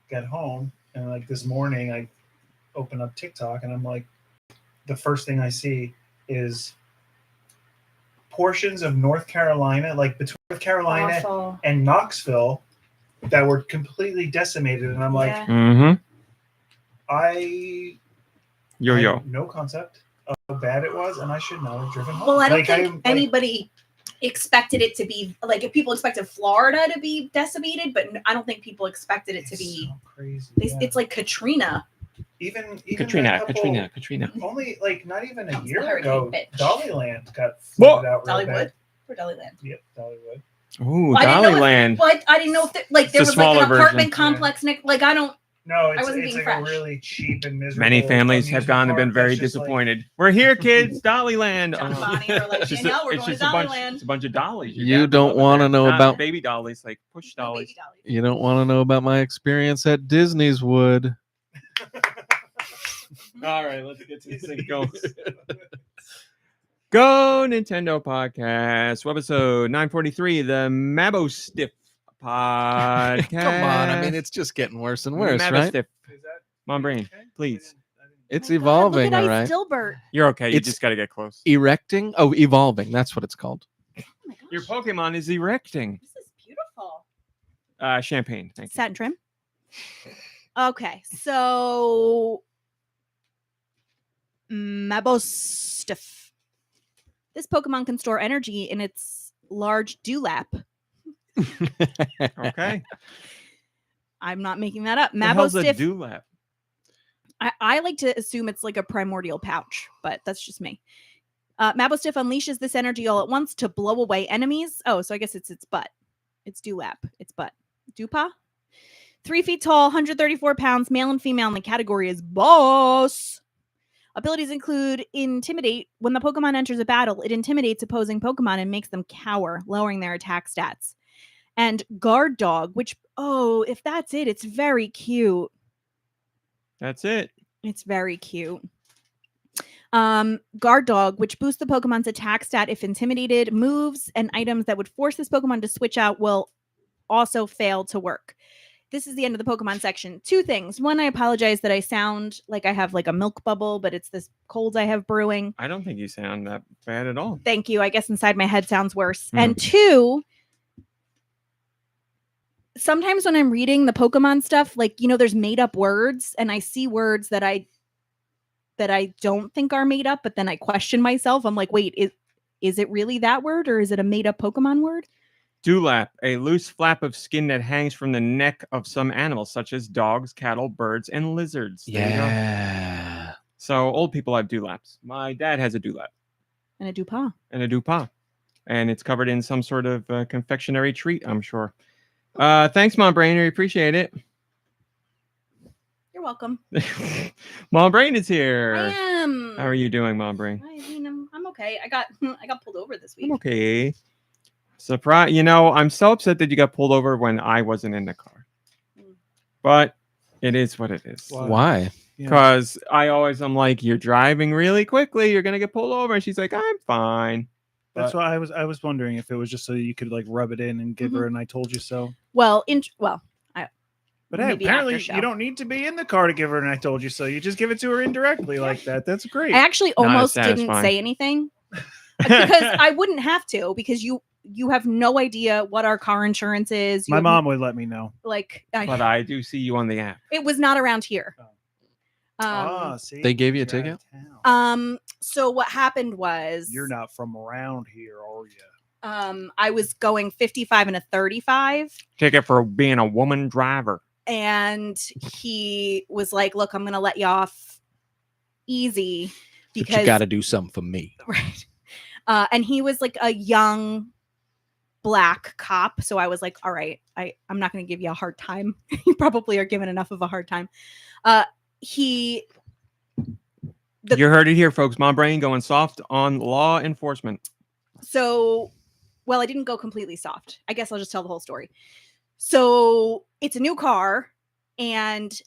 get home, and like this morning, I open up TikTok, and I'm like, the first thing I see is portions of North Carolina, like between North Carolina Awful. and Knoxville, that were completely decimated, and I'm like, I had no concept of how bad it was, and I should not have driven home. Well, I don't think anybody expected it to be like, if people expected Florida to be decimated, but I don't think people expected it to be so crazy. It's like Katrina. Even Katrina. Only like not even a year hurricane ago, bitch. Dollyland got flooded out. Dollywood or Dollyland? Yep, Dollywood. Ooh, Dollyland. But I didn't know if there was like an apartment complex next. Like I don't. No, I wasn't it's being like fresh. a really cheap and miserable. Many families have gone and been very that's just disappointed. Like, we're here, kids. Dollyland. John and Bonnie were like, Danielle, we're going to Dollyland. It's a bunch of dollies. You don't want to know about baby dollies, like push dollies. You don't want to know about my experience at Disney's Wood. All right, let's get to this thing going. Go Nintendo podcast, episode 943, the Mabosstiff podcast. Come on, I mean, it's just getting worse and worse, right? Mom brain, please. It's evolving, all right. Dilbert. You're okay. You It's just got to get close. Erecting? Oh, evolving. That's what it's called. Oh my gosh. Your Pokemon is erecting. This is beautiful. Champagne. Thank you. Satin trim. Okay, so Mabosstiff. This Pokemon can store energy in its large dewlap. Okay. I'm not making that up. The hell's a Mabosstiff. dewlap? I like to assume it's like a primordial pouch, but that's just me. Mabosstiff unleashes this energy all at once to blow away enemies. Oh, so I guess it's its butt. It's dewlap. It's butt. Dewpaw? 3 feet tall, 134 pounds, male and female, and the category is boss. Abilities include Intimidate. When the Pokemon enters a battle, it intimidates opposing Pokemon and makes them cower, lowering their attack stats. And Guard Dog, which, if that's it, it's very cute. That's it. It's very cute. Guard Dog, which boosts the Pokemon's attack stat if intimidated. Moves and items that would force this Pokemon to switch out will also fail to work. This is the end of the Pokemon section. 2 things. One, I apologize that I sound like I have like a milk bubble, but it's this cold I have brewing. I don't think you sound that bad at all. Thank you. I guess inside my head sounds worse. And 2, sometimes when I'm reading the Pokemon stuff, like, there's made up words and I see words that I don't think are made up, but then I question myself. I'm like, wait, is it really that word or is it a made up Pokemon word? Dewlap, a loose flap of skin that hangs from the neck of some animals, such as dogs, cattle, birds, and lizards. Yeah. So old people have dewlaps. My dad has a dewlap. And a dewpaw. And it's covered in some sort of confectionery treat, I'm sure. Thanks, Mom Brain. I appreciate it. You're welcome. Mom Brain is here. I am. How are you doing, Mom Brain? I mean, I'm okay. I got pulled over this week. I'm okay. Surprise! I'm so upset that you got pulled over when I wasn't in the car. But it is what it is. Why? Because I'm like, you're driving really quickly. You're gonna get pulled over, and she's like, I'm fine. That's why I was wondering if it was just so you could like rub it in and give her, and I told you so. Well, but hey, apparently you don't need to be in the car to give her, and I told you so. You just give it to her indirectly like that. That's great. I actually almost didn't say anything because I wouldn't have to, because you have no idea what our car insurance is. My mom would let me know. But I do see you on the app. It was not around here. See, they gave you a ticket? So what happened was, you're not from around here, are you? I was going 55 and a 35. Ticket for being a woman driver. And he was like, look, I'm going to let you off easy because but you got to do something for me. Right. And he was like a young black cop. So I was like, all right, I'm not going to give you a hard time. You probably are given enough of a hard time. You heard it here, folks. Mom Brain going soft on law enforcement. So, well, I didn't go completely soft. I guess I'll just tell the whole story. So it's a new car and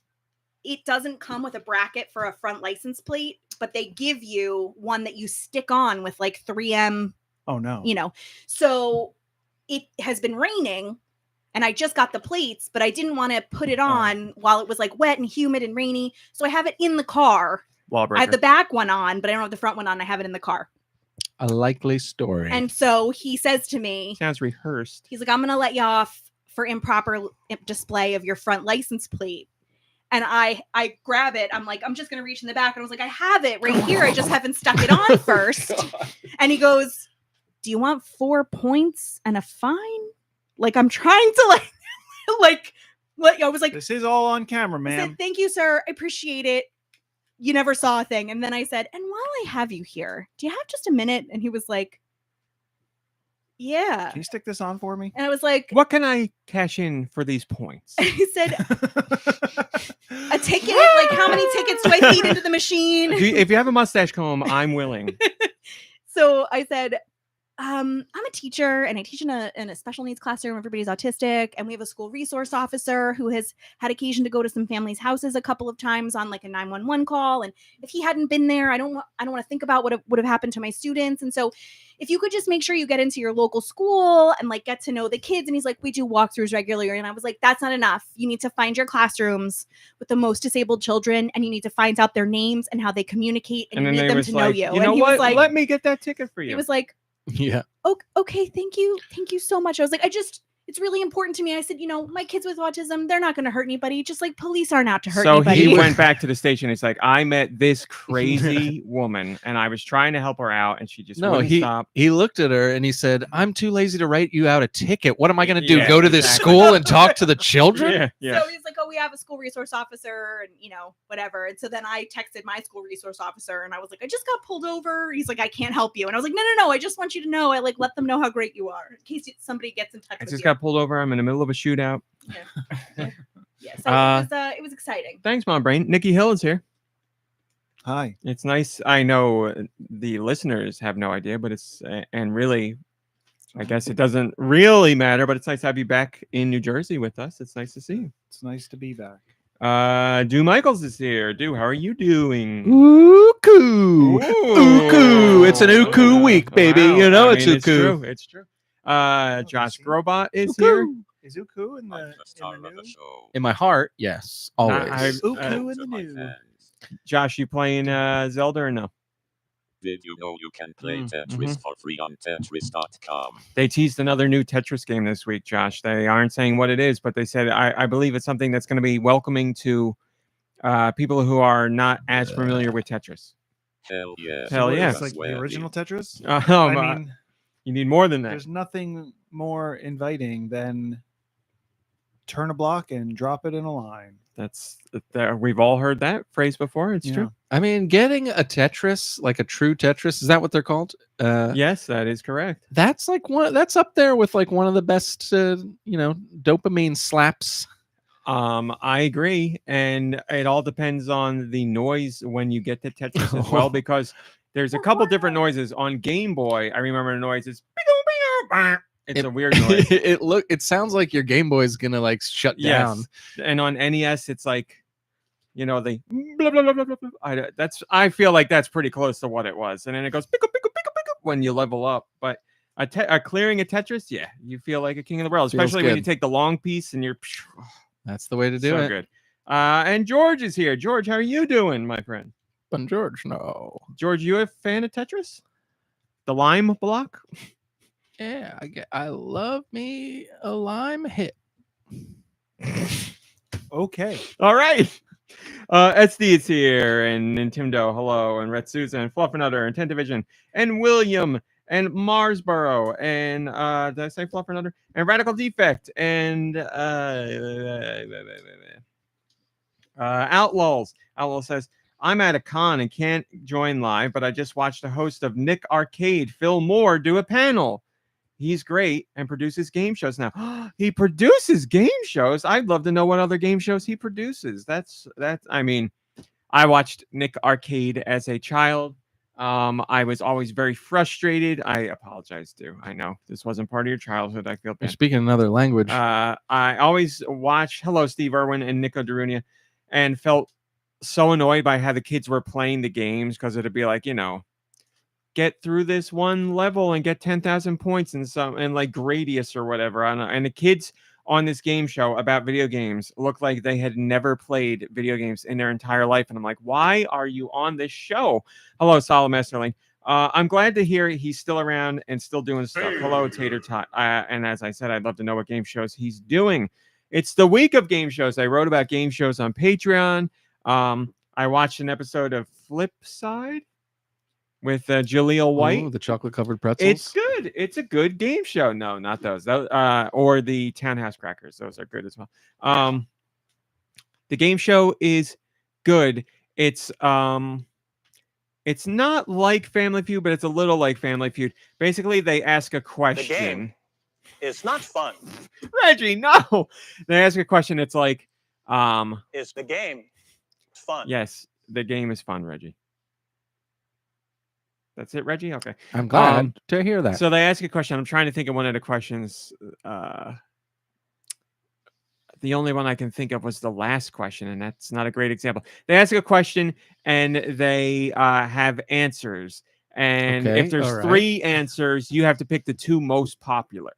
it doesn't come with a bracket for a front license plate, but they give you one that you stick on with like 3M. Oh no. So it has been raining And I just got the plates, but I didn't want to put it on while it was like wet and humid and rainy. So I have it in the car. I have the back one on, but I don't have the front one on. I have it in the car. A likely story. And so he says to me, sounds rehearsed. He's like, I'm going to let you off for improper display of your front license plate. And I grab it. I'm like, I'm just going to reach in the back. And I was like, I have it right here. I just haven't stuck it on first. And he goes, do you want 4 points and a fine? Like, I'm trying to like, I was like, this is all on camera, I ma'am. said, thank you, sir. I appreciate it. You never saw a thing. And then I said, and while I have you here, do you have just a minute? And he was like, yeah. Can you stick this on for me? And I was like, what can I cash in for these points? He said, a ticket? Like, how many tickets do I feed into the machine? If you have a mustache comb, I'm willing. So I said, I'm a teacher and I teach in a special needs classroom. Everybody's autistic. And we have a school resource officer who has had occasion to go to some families' houses a couple of times on like a 911 call. And if he hadn't been there, I don't want to think about what would have happened to my students. And so if you could just make sure you get into your local school and like get to know the kids. And he's like, we do walkthroughs regularly. And I was like, that's not enough. You need to find your classrooms with the most disabled children and you need to find out their names and how they communicate and you need them to know you. You know and he what? was like, let me get that ticket for you. He was like, yeah. Okay, thank you so much. I was like, it's really important to me. I said, my kids with autism, they're not going to hurt anybody. Just like police aren't out to hurt anybody. So he went back to the station. He's like, I met this crazy woman and I was trying to help her out and she just wouldn't stop. He looked at her and he said, I'm too lazy to write you out a ticket. What am I going to do? Yeah, Go to this school and talk to the children? Yeah. So he's like, we have a school resource officer and, whatever. And so then I texted my school resource officer and I was like, I just got pulled over. He's like, I can't help you. And I was like, no. I just want you to know. I like, let them know how great you are in case somebody gets in touch with you. I just got pulled over. I'm in the middle of a shootout. Yeah. So it was exciting. Thanks, Mom Brain. Nikki Hill is here. Hi. It's nice. I know the listeners have no idea, but it's, and really, I guess it doesn't really matter, but it's nice to have you back in New Jersey with us. It's nice to see you. It's nice to be back. Deux Michaels is here. Deux, how are you doing? Uku. It's an Uku week, baby. Wow. It's Uku. It's true. Josh Grobot is here. Is Uku in the news? In my heart, yes, always. Uku in the news. Josh, you playing Zelda or no? Did you know you can play Tetris for free on Tetris.com? They teased another new Tetris game this week, Josh. They aren't saying what it is, but they said, I believe it's something that's going to be welcoming to people who are not as familiar with Tetris. Hell yeah. Hell yeah. It's like the original Tetris? I mean, you need more than that. There's nothing more inviting than turn a block and drop it in a line. We've all heard that phrase before. It's true. I mean, getting a Tetris, like a true Tetris, is that what they're called? Yes, that is correct. That's like that's up there with like one of the best, dopamine slaps. I agree, and it all depends on the noise when you get to Tetris as well, because there's a couple different noises on Game Boy. I remember the noise is it's a weird noise. It sounds like your Game Boy is gonna like shut down. And on NES, it's like, the blah, blah, blah, blah, blah, blah. I feel like that's pretty close to what it was. And then it goes pickle, pickle, pickle, pickle when you level up. But clearing a Tetris, yeah, you feel like a king of the world, especially when you take the long piece and you're. That's the way to do it. Good. And George is here. George, how are you doing, my friend? But George, no. George, you a fan of Tetris? The lime block? Yeah, I love me a lime hit. Okay. All right. SD is here, and Nintendo, hello, and Red Susan, and Fluffernutter, and Tentavision, and William, and Marsboro, and did I say Fluffernutter? And Radical Defect, and Outlaws. Outlaw says, I'm at a con and can't join live, but I just watched the host of Nick Arcade, Phil Moore, do a panel. He's great and produces game shows now. He produces game shows. I'd love to know what other game shows he produces. I mean, I watched Nick Arcade as a child. I was always very frustrated. I apologize, too. I know this wasn't part of your childhood. I feel bad. You're speaking another language. I always watched Steve Irwin and Nico Darunia, and felt so annoyed by how the kids were playing the games, because it'd be like, get through this one level and get 10,000 points and like Gradius or whatever. And the kids on this game show about video games looked like they had never played video games in their entire life. And I'm like, why are you on this show? Hello, Solomon Esterling. I'm glad to hear he's still around and still doing stuff. Hello, Tater Tot. And as I said, I'd love to know what game shows he's doing. It's the week of game shows. I wrote about game shows on Patreon. I watched an episode of Flip Side with Jaleel White. Oh, the chocolate-covered pretzels. It's good. It's a good game show. No, not those. Or the Townhouse Crackers. Those are good as well. The game show is good. It's not like Family Feud, but it's a little like Family Feud. Basically, they ask a question. It's not fun. Reggie, no. They ask a question. It's like, Is the game fun? yes, the game is fun, Reggie. That's it, Reggie? Okay. I'm glad to hear that. So they ask a question. I'm trying to think of one of the questions. The only one I can think of was the last question, and that's not a great example. They ask a question, and they have answers. And Okay, if there's all right. 3 answers, you have to pick the 2 most popular.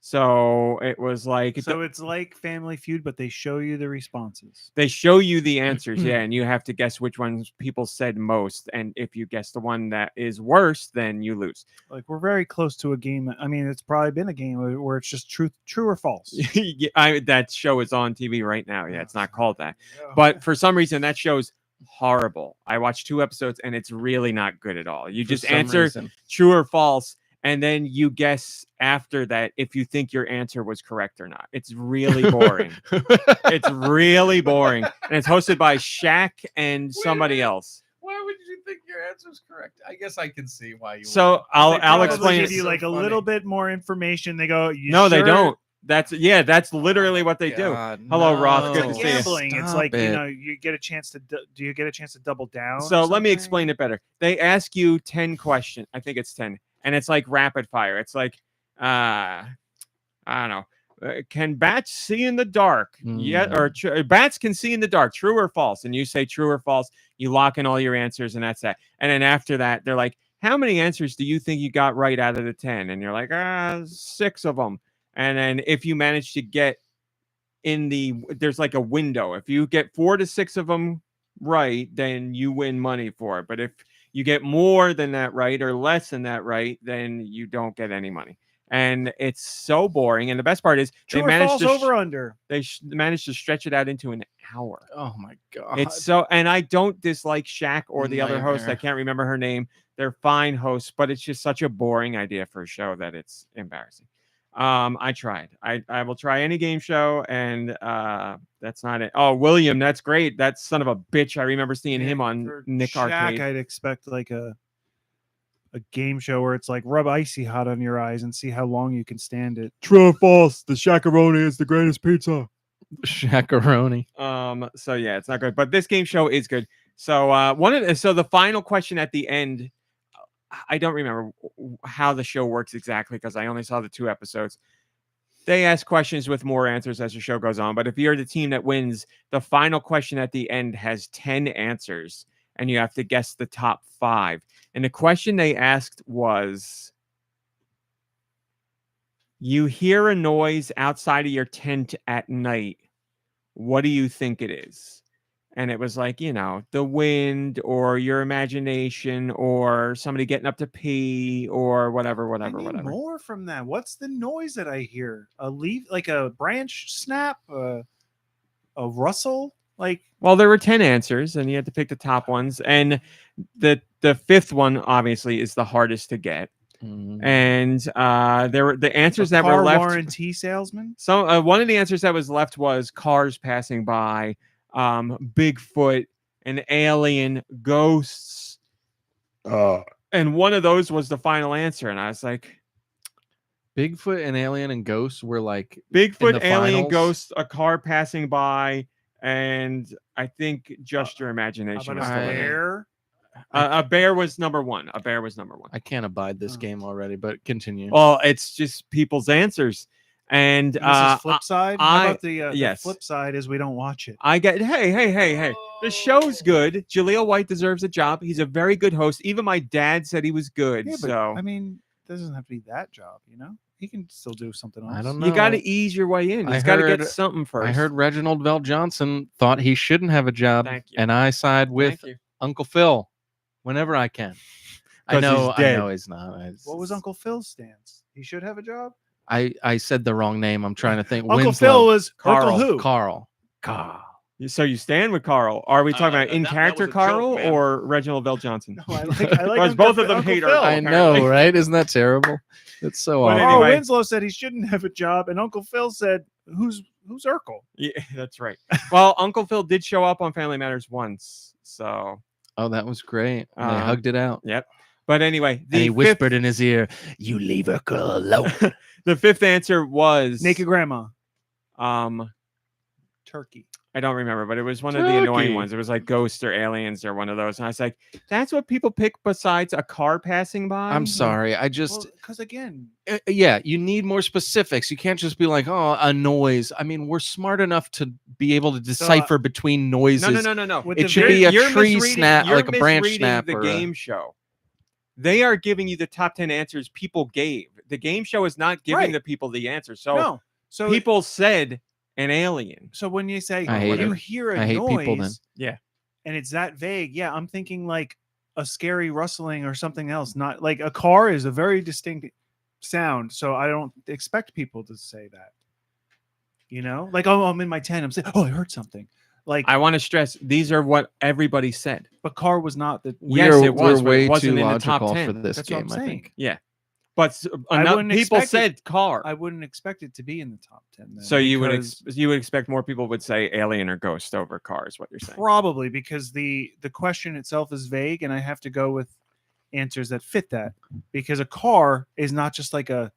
So it was like... So it's like Family Feud, but they show you the responses. They show you the answers, yeah, and you have to guess which ones people said most. And if you guess the one that is worse, then you lose. Like, we're very close to a game. I mean, it's probably been a game where it's just true or false. Yeah, that show is on TV right now. Yeah, it's not called that. But for some reason, that show's horrible. I watched 2 episodes, and it's really not good at all. You just answer true or false, and then you guess after that if you think your answer was correct or not. It's really boring. It's really boring. And it's hosted by Shaq and somebody else. Why would you think your answer's correct? I guess I can see why you. So I'll Probably explain give it. you like a little bit more information. They go, No, they don't. That's literally what they do. Hello, Roth. Good to see you. Gambling. It's like, you get a chance to. Do you get a chance to double down? So let me explain it better. They ask you 10 questions. I think it's 10. And it's like rapid fire. It's like, I don't know. Can bats see in the dark? Yeah, or bats can see in the dark. True or false? And you say true or false. You lock in all your answers, and that's that. And then after that, they're like, how many answers do you think you got right out of the 10? And you're like, 6 of them. And then if you manage to get there's like a window. If you get 4 to 6 of them right, then you win money for it. But if you get more than that right or less than that right, then you don't get any money. And it's so boring. And the best part is True they managed to over under. They managed to stretch it out into an hour. Oh my god! It's so, and I don't dislike Shaq or the other host. I can't remember her name. They're fine hosts, but it's just such a boring idea for a show that it's embarrassing. I tried. I will try any game show, and that's not it. Oh, William, that's great. That son of a bitch. I remember seeing him on Nick Shaq, Arcade. I'd expect like a game show where it's like rub icy hot on your eyes and see how long you can stand it. True or false? The Shaq-a-roni is the greatest pizza. Shaq-a-roni. So yeah, it's not good, but this game show is good. So so the final question at the end, I don't remember how the show works exactly because I only saw the 2 episodes. They ask questions with more answers as the show goes on, but if you're the team that wins, the final question at the end has 10 answers, and you have to guess the top 5. And the question they asked was, you hear a noise outside of your tent at night. What do you think it is? And it was like, the wind or your imagination or somebody getting up to pee or whatever. More from that. What's the noise that I hear? A leaf, like a branch snap, a rustle? Well, there were 10 answers, and you had to pick the top ones. And the 5th one, obviously, is the hardest to get. And there were the answers that were left. Warranty salesman. So one of the answers that was left was cars passing by, Bigfoot, an alien, ghosts. And one of those was the final answer, and I was like, Bigfoot and alien and ghosts were like Bigfoot, alien, ghost, a car passing by, and I think just your imagination. How about a bear? A bear was number 1. I can't abide this game already, but continue. Well, it's just people's answers. And this is flip side. How about the flip side is we don't watch it. I get hey. The show's good. Jaleel White deserves a job. He's a very good host. Even my dad said he was good. Yeah, but, so I mean, it doesn't have to be that job, He can still do something else. I don't know. You got to ease your way in. I He's got to get heard- something first. I heard Reginald Vell Johnson thought he shouldn't have a job, Thank you. and I side with Thank you. Uncle Phil whenever I can. I 'Cause know, he's dead. I know he's not. What was Uncle Phil's stance? He should have a job. I said the wrong name. I'm trying to think. Uncle Winslow. Phil was Carl. Uncle who? Carl. So you stand with Carl? Are we talking about in that character was a joke, Carl man. or Reginald Vell Johnson? No, I like Because both of them hate Phil. Urkel. I know, apparently. right? Isn't that terrible? It's so But awful. Carl anyway. Winslow said he shouldn't have a job, and Uncle Phil said, "Who's Urkel?" Yeah, that's right. Well, Uncle Phil did show up on Family Matters once, so Oh, that was great. And they Um, hugged it out. yep. But anyway, And he fifth, whispered in his ear, "You leave Urkel alone." the fifth answer was Naked Grandma, Turkey. I don't remember, but it was one of the annoying Turkey. ones. It was like ghosts or aliens or one of those. And I was like, that's what people pick besides a car passing by? I'm sorry. I just, Because again, yeah, you need more specifics. You can't just be like, oh, a noise. I mean, we're smart enough to be able to decipher between noises. No. with It the should very- be a You're tree misreading- snap, you're like a branch misreading snap. The or game show. They are giving you the top 10 answers people gave. The game show is not giving Right. the people the answers. So no. So people said an alien. So when you say I hate you it. hear a I hate noise, people then. Yeah. and it's that vague, yeah, I'm thinking like a scary rustling or something else. Not like a car is a very distinct sound, so I don't expect people to say that. You know, like oh, I'm in my tent. I'm saying, oh, I heard something. Like, I want to stress these are what everybody said. but car was not the. Yes, it was, we're but it way wasn't too in the top logical 10. for this That's what game, I'm I saying. think. Yeah. But I enough wouldn't people expect it. said car. I wouldn't expect it to be in the top 10. Then, So you would because- you would expect more people would say alien or ghost over car is what you're saying. probably because the question itself is vague, and I have to go with answers that fit that because a car is not just like a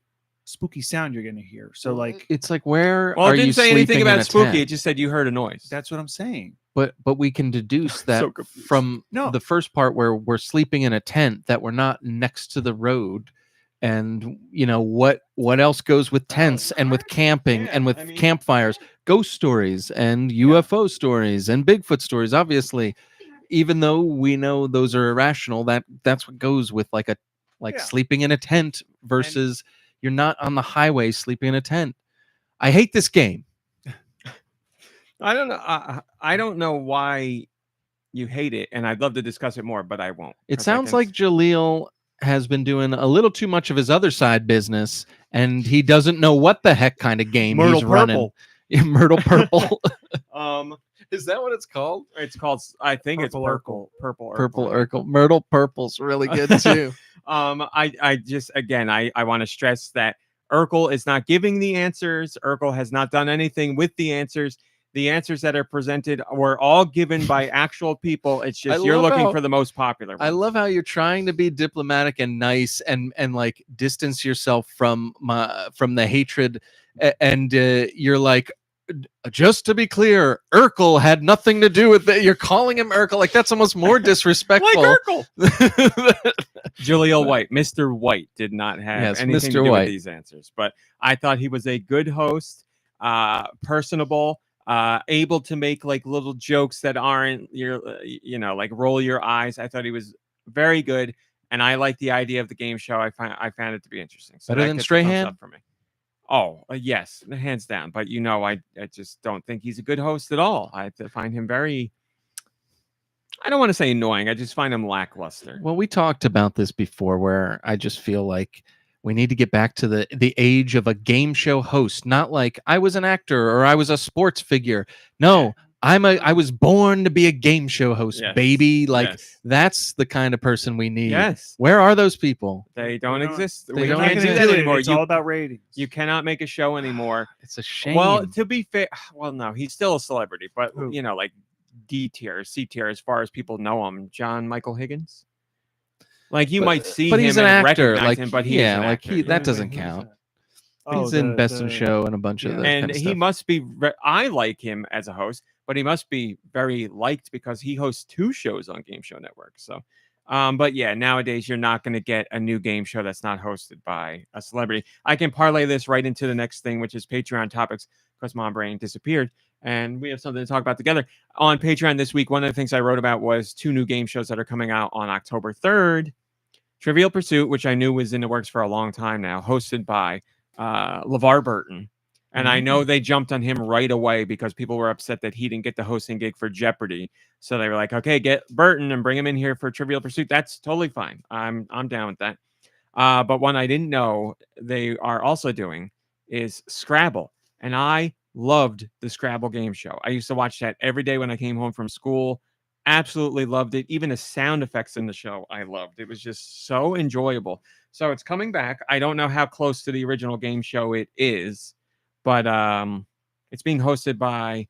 spooky sound you're going to hear. So like It's like, where Well, are it you didn't say anything sleeping in about a spooky. tent? It just said you heard a noise. that's what I'm saying. But we can deduce that So confused. from No. the first part where we're sleeping in a tent that we're not next to the road. And you know what else goes with tents and with camping Yeah, and with I mean- campfires, ghost stories and UFO stories and Bigfoot stories. Obviously, even though we know those are irrational, that's what goes with like Yeah. sleeping in a tent versus you're not on the highway sleeping in a tent. I hate this game. I don't know. I don't know why you hate it, and I'd love to discuss it more, but I won't. It 'cause I sounds can- like Jaleel has been doing a little too much of his other side business, and he doesn't know what the heck kind of game Myrtle he's running. Purple. Yeah, Myrtle Purple. um, Is that what it's called? it's called. I think it's Purple purple. Purple Urkel. Myrtle Purple's really good too. I just again I want to stress that Urkel is not giving the answers. Urkel has not done anything with the answers. The answers that are presented were all given by actual people. It's I just you're love looking how- for the most popular ones. I love how you're trying to be diplomatic and nice and like distance yourself from the hatred and you're like, just to be clear, Urkel had nothing to do with it. You're calling him Urkel, like that's almost more disrespectful. like Urkel. Jaleel White, Mr. White, did not have Yes, anything to Mr. do White. with these answers, but I thought he was a good host, personable, able to make like little jokes that aren't like roll your eyes. I thought he was very good, and I like the idea of the game show. I found it to be interesting. So Better that than gets a thumbs Strahan? up for me. Oh, yes, hands down. But I just don't think he's a good host at all. I find him very. I don't want to say annoying. I just find him lackluster. Well, we talked about this before where I just feel like we need to get back to the age of a game show host, not like I was an actor or I was a sports figure. No, I was born to be a game show host, Yes, baby. Like yes. that's the kind of person we need. Yes, Where are those people? they don't don't- exist. they We don't can't Not do gonna that do it. anymore. It's all about ratings. You cannot make a show anymore. It's a shame. Well, to be fair, well, no, he's still a celebrity, but Who? like D tier, C tier, as far as people know him. John Michael Higgins. Like you might see but him he's an and actor. recognize like him, but he is yeah, an like actor. he that Who's doesn't that? count. Oh, He's in the- Best in the- Show and a bunch of yeah. that And kind of he stuff. must be. I like him as a host, but he must be very liked because he hosts 2 shows on Game Show Network. So, but yeah, nowadays you're not going to get a new game show that's not hosted by a celebrity. I can parlay this right into the next thing, which is Patreon topics, because Mom Brain disappeared, and we have something to talk about together on Patreon this week. One of the things I wrote about was 2 new game shows that are coming out on October 3rd. Trivial Pursuit, which I knew was in the works for a long time now, hosted by LeVar Burton. And I know they jumped on him right away because people were upset that he didn't get the hosting gig for Jeopardy. So they were like, okay, get Burton and bring him in here for Trivial Pursuit. That's totally fine. I'm down with that. But one I didn't know they are also doing is Scrabble. And I loved the Scrabble game show. I used to watch that every day when I came home from school. Absolutely loved it. Even the sound effects in the show, I loved. It was just so enjoyable. So it's coming back. I don't know how close to the original game show it is, but it's being hosted by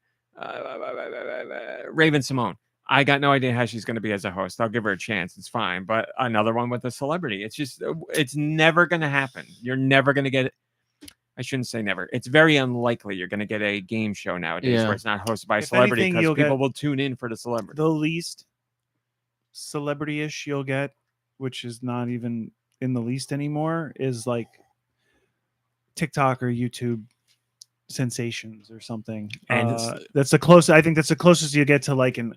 Raven Simone. I got no idea how she's going to be as a host. I'll give her a chance. It's fine. But another one with a celebrity. It's just, it's never going to happen. You're never going to get it. I shouldn't say never. It's very unlikely you're going to get a game show nowadays where it's not hosted by a If celebrity anything, because you'll people get will tune in for the celebrity. The least celebrity-ish you'll get, which is not even in the least anymore, is like TikTok or YouTube sensations or something. And that's the closest. I think that's the closest you get to like an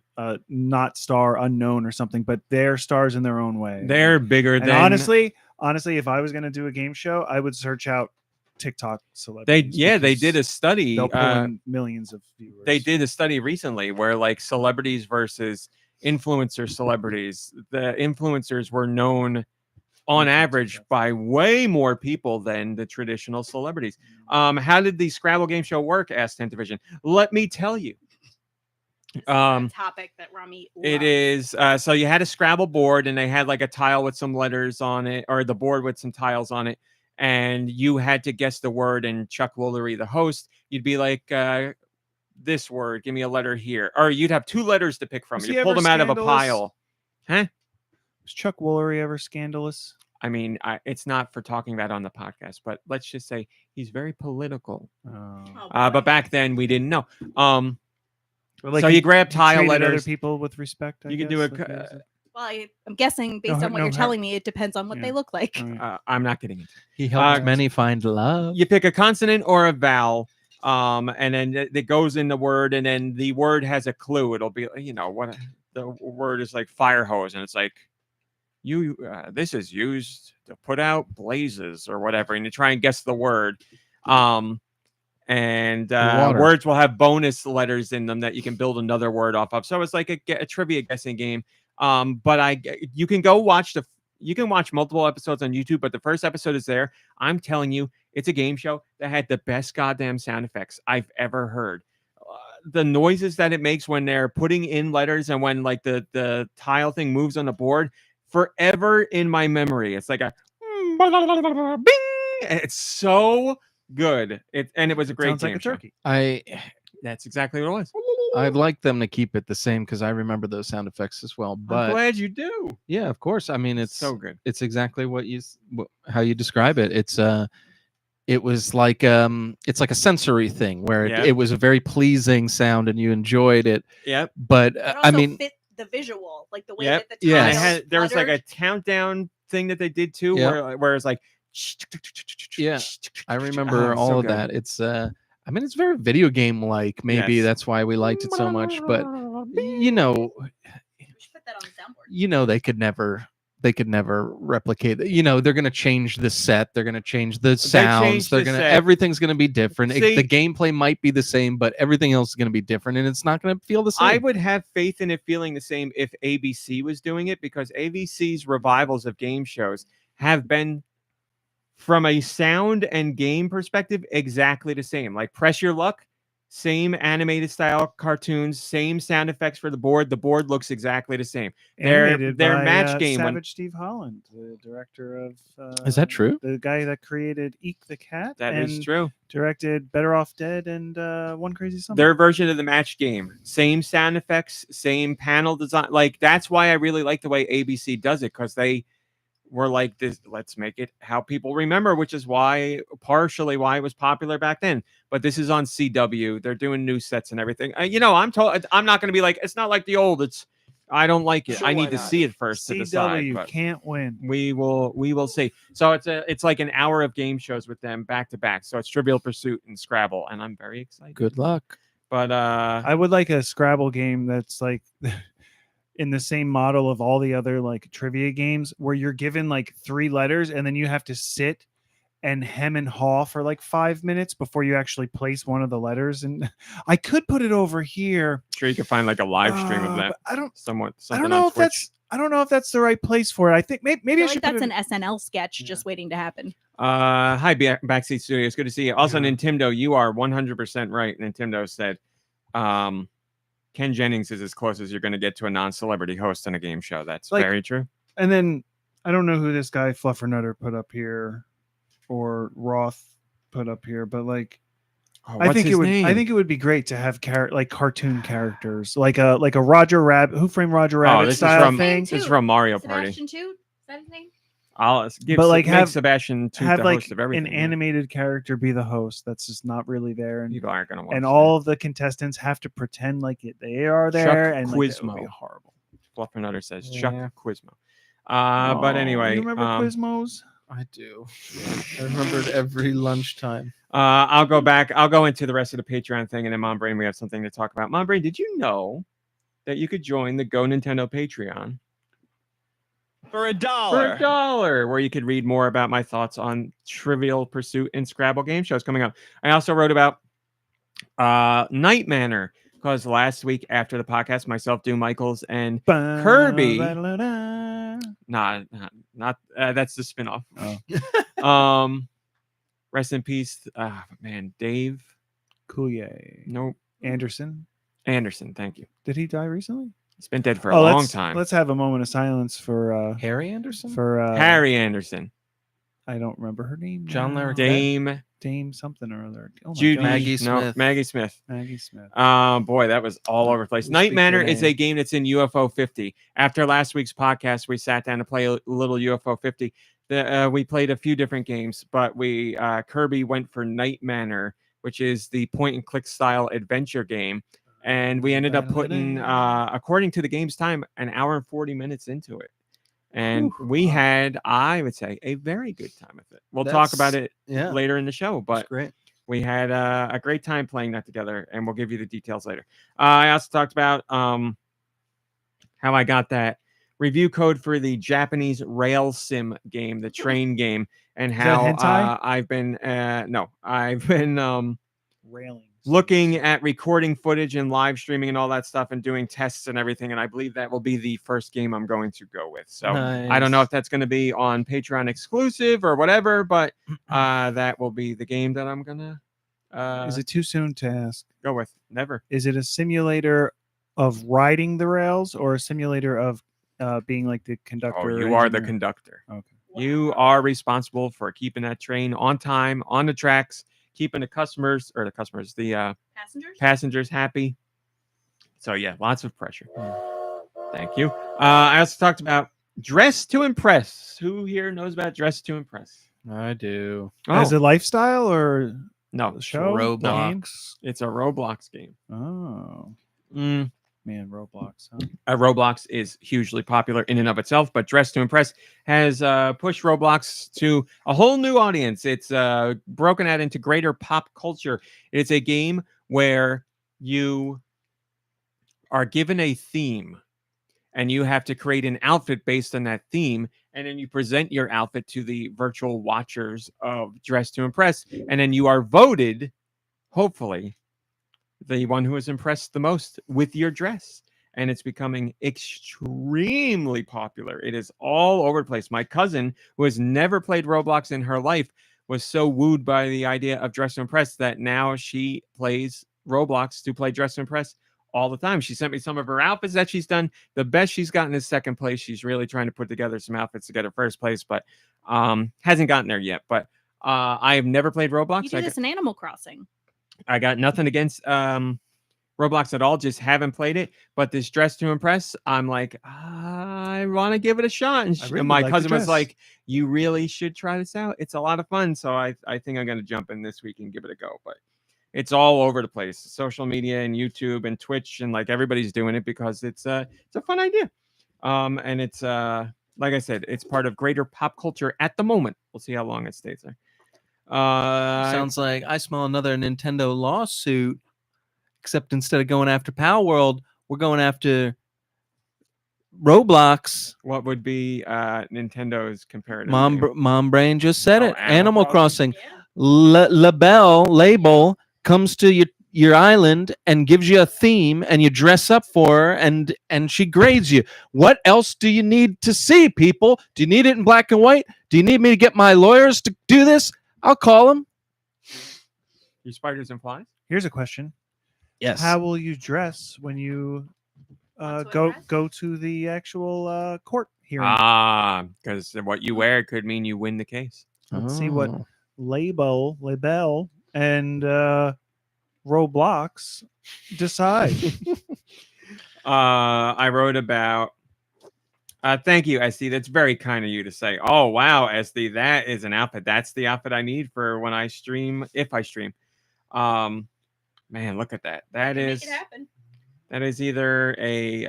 not star unknown or something. But they're stars in their own way. They're bigger and than honestly, if I was going to do a game show, I would search out TikTok celebrities. they did a study. They'll pull in millions of viewers. They did a study recently where like celebrities versus influencer celebrities. The influencers were known on average by way more people than the traditional celebrities. How did the Scrabble game show work? Asked Tentavision. Let me tell you. This is a topic that Rami loves. It is so you had a Scrabble board and they had like a tile with some letters on it, or the board with some tiles on it, and you had to guess the word. And Chuck Woolery, the host, you'd be like, this word, give me a letter here, or you'd have two letters to pick from. Was You he pull ever them out of a scandalous? pile. Huh? Was Chuck Woolery ever scandalous? I mean, it's not for talking about on the podcast, but let's just say he's very political. But back then we didn't know. Like so you grab tile treated letters. other people with respect. You could do it. a. Well, I'm guessing based on what you're telling me, it depends on what they look like. I'm not getting into it. He helps many find love. You pick a consonant or a vowel, and then it goes in the word, and then the word has a clue. It'll be, what the word is, like fire hose, and it's like, this is used to put out blazes or whatever, and you try and guess the word. And words will have bonus letters in them that you can build another word off of. So it's like a trivia guessing game. But you can go watch you can watch multiple episodes on YouTube, but the first episode is there. I'm telling you, it's a game show that had the best goddamn sound effects I've ever heard. The noises that it makes when they're putting in letters and when like the tile thing moves on the board, forever in my memory. It's like a bing. It's so good. It was a great Sounds game like a show. turkey. That's exactly what it was. I'd like them to keep it the same because I remember those sound effects as well. But I'm glad you do. Yeah, of course. I mean, it's so good. It's exactly how you describe it. It was like it's like a sensory thing where it was a very pleasing sound and you enjoed it. Yep. But I mean, fit the visual, like the way that the tiles there was like a countdown thing that they did too, where it's like, I remember all of that. It's I mean, it's very video game like. Maybe that's why we liked it so much. But we should put that on the soundboard. They could never replicate. They're gonna change the set. They're gonna change the sounds. Everything's gonna be different. The gameplay might be the same, but everything else is gonna be different, and it's not gonna feel the same. I would have faith in it feeling the same if ABC was doing it, because ABC's revivals of game shows have been, from a sound and game perspective, exactly the same. Like Press Your Luck, same animated style cartoons, same sound effects for the board. The board looks exactly the same. Their match game. Savage Steve Holland, the director of. Is that true? The guy that created Eek the Cat. That is true. Directed Better Off Dead and One Crazy Summer. Their version of the match game, same sound effects, same panel design. Like, that's why I really like the way ABC does it, because they were like, this, let's make it how people remember, which is partially why it was popular back then. But this is on CW. They're doing new sets and everything. I'm not going to be like, it's not like the old. I don't like it. Sure, I need to see it first to decide. CW can't win. We will see. So it's like an hour of game shows with them back to back. So it's Trivial Pursuit and Scrabble, and I'm very excited. Good luck. But I would like a Scrabble game that's like in the same model of all the other like trivia games, where you're given like 3 letters and then you have to sit and hem and haw for like 5 minutes before you actually place one of the letters. And I could put it over here. Sure, you can find like a live stream of that. But I don't Something know on if Twitch. I don't know if that's the right place for it. I think maybe I I feel should like put that's it. an SNL sketch just waiting to happen. Hi, Backseat Studios. Good to see you. Also, Yeah. Nintendo, you are 100% right. Nintendo said Ken Jennings is as close as you're going to get to a non-celebrity host on a game show. That's Like, very true. And then I don't know who this guy Fluffernutter put up here or Roth put up here, but like Oh, I what's think his it would name? I think it would be great to have like cartoon characters, like a Roger Rabbit, Who Framed Roger Rabbit this is style from- thing. This is from Mario Party. Sebastian Toot? Is that his name? I'll give But, like, make have- Sebastian Toot Have the like host of everything. an animated character be the host. That's just not really there, and People aren't going to watch. and all of the contestants have to pretend like they are there, and like, that would be Quizmo. horrible. Fluffernutter says Yeah. Chuck Quizmo. But Oh, anyway, you remember Quizmos? I do. I remembered every lunchtime. I'll go back. I'll go into the rest of the Patreon thing, and then Mom Brain, we have something to talk about. Mom Brain, did you know that you could join the GoNintendo Patreon For $1. for $1, where you could read more about my thoughts on Trivial Pursuit and Scrabble game shows coming up. I also wrote about Night Manor, because last week after the podcast, myself, Doom Michaels, and Kirby. Not that's the spinoff. Oh. Rest in peace, man, Dave. Coulier. Nope. Anderson. Thank you. Did he die recently? He's been dead for a long let's, time. Let's have a moment of silence for Harry Anderson? Harry Anderson. I don't remember her name. John now. Larroquette? Dame something or other. Oh my Judy. gosh. Maggie No, Smith. Maggie Smith. Maggie Smith. Boy, that was all over the place. We'll Night speak Manor your is name. a game that's in UFO 50. After last week's podcast, we sat down to play a little UFO 50. We played a few different games, but we Kirby went for Night Manor, which is the point and click style adventure game. And we ended up putting, according to the game's time, 1 hour and 40 minutes into it. And we had, I would say, a very good time with it. We'll talk about it later in the show, but That's great. we had a great time playing that together, and we'll give you the details later. I also talked about how I got that review code for the Japanese rail sim game, the train game, and Is that how hentai? I've been Railings. looking at recording footage and live streaming and all that stuff and doing tests and everything. And I believe that will be the first game I'm going to go with. So I don't know if that's going to be on Patreon exclusive or whatever, but that will be the game that I'm going to Is it too soon to ask? go with. Never. Is it a simulator of riding the rails or a simulator of being like the conductor? Oh, you are the engineer? conductor. Okay. You are responsible for keeping that train on time, on the tracks, keeping the passengers happy. So yeah, lots of pressure. Thank you. I also talked about Dress to Impress. Who here knows about Dress to Impress? I do. As a lifestyle or no, a show? Roblox. Game? it's a Roblox game. Oh man, Roblox. Huh? Roblox is hugely popular in and of itself, but Dress to Impress has pushed Roblox to a whole new audience. It's broken out into greater pop culture. It's a game where you are given a theme and you have to create an outfit based on that theme, and then you present your outfit to the virtual watchers of Dress to Impress, and then you are voted, hopefully, the one who is impressed the most with your dress. And it's becoming extremely popular. It is all over the place. My cousin, who has never played Roblox in her life, was so wooed by the idea of Dress to Impress that now she plays Roblox to play Dress to Impress all the time. She sent me some of her outfits that she's done. The best she's gotten is second place. She's really trying to put together some outfits to get her first place, but hasn't gotten there yet. But I have never played Roblox. You do this in Animal Crossing. I got nothing against Roblox at all, just haven't played it. But this Dress to Impress, I'm like, I want to give it a shot. And, really my like the cousin was dress. like, you really should try this out. It's a lot of fun. So I think I'm going to jump in this week and give it a go. But it's all over the place, social media and YouTube and Twitch, and like everybody's doing it because it's a fun idea. And it's like I said, it's part of greater pop culture at the moment. We'll see how long it stays there. Sounds like I smell another Nintendo lawsuit, except instead of going after Power World, we're going after Roblox. What would be Nintendo's comparative? Mom, name? Mom Brain just said Oh, it. Animal Animal Crossing? Crossing. Label comes to your island and gives you a theme, and you dress up for her, and she grades you. What else do you need to see, people? Do you need it in black and white? Do you need me to get my lawyers to do this? I'll call them. Your spiders and flies? Here's a question. Yes. How will you dress when you Want to go address? to the actual court hearing? Because what you wear could mean you win the case. Let's see what Oh. label, and Roblox decide. I wrote about. Thank you, Esty. That's very kind of you to say. Oh wow, Esty, that is an outfit. That's the outfit I need for when I stream, if I stream. Man, look at that. That Make is it happen. that is either a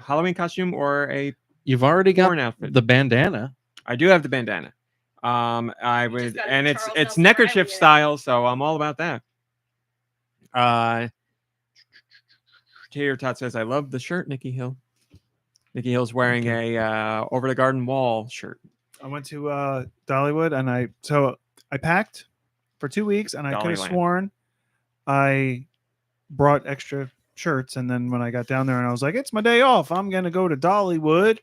Halloween costume or a You've already got porn outfit. the bandana. I do have the bandana. I You just would, got and the it's Charles it's Nelson neckerchief Riley style, so I'm all about that. Tater Tot says, "I love the shirt, Nicky Hill." Nicky Hill's wearing a Over the Garden Wall shirt. I went to Dollywood and I packed for 2 weeks and I could have Dollyland. sworn I brought extra shirts, and then when I got down there and I was like, it's my day off, I'm gonna go to Dollywood.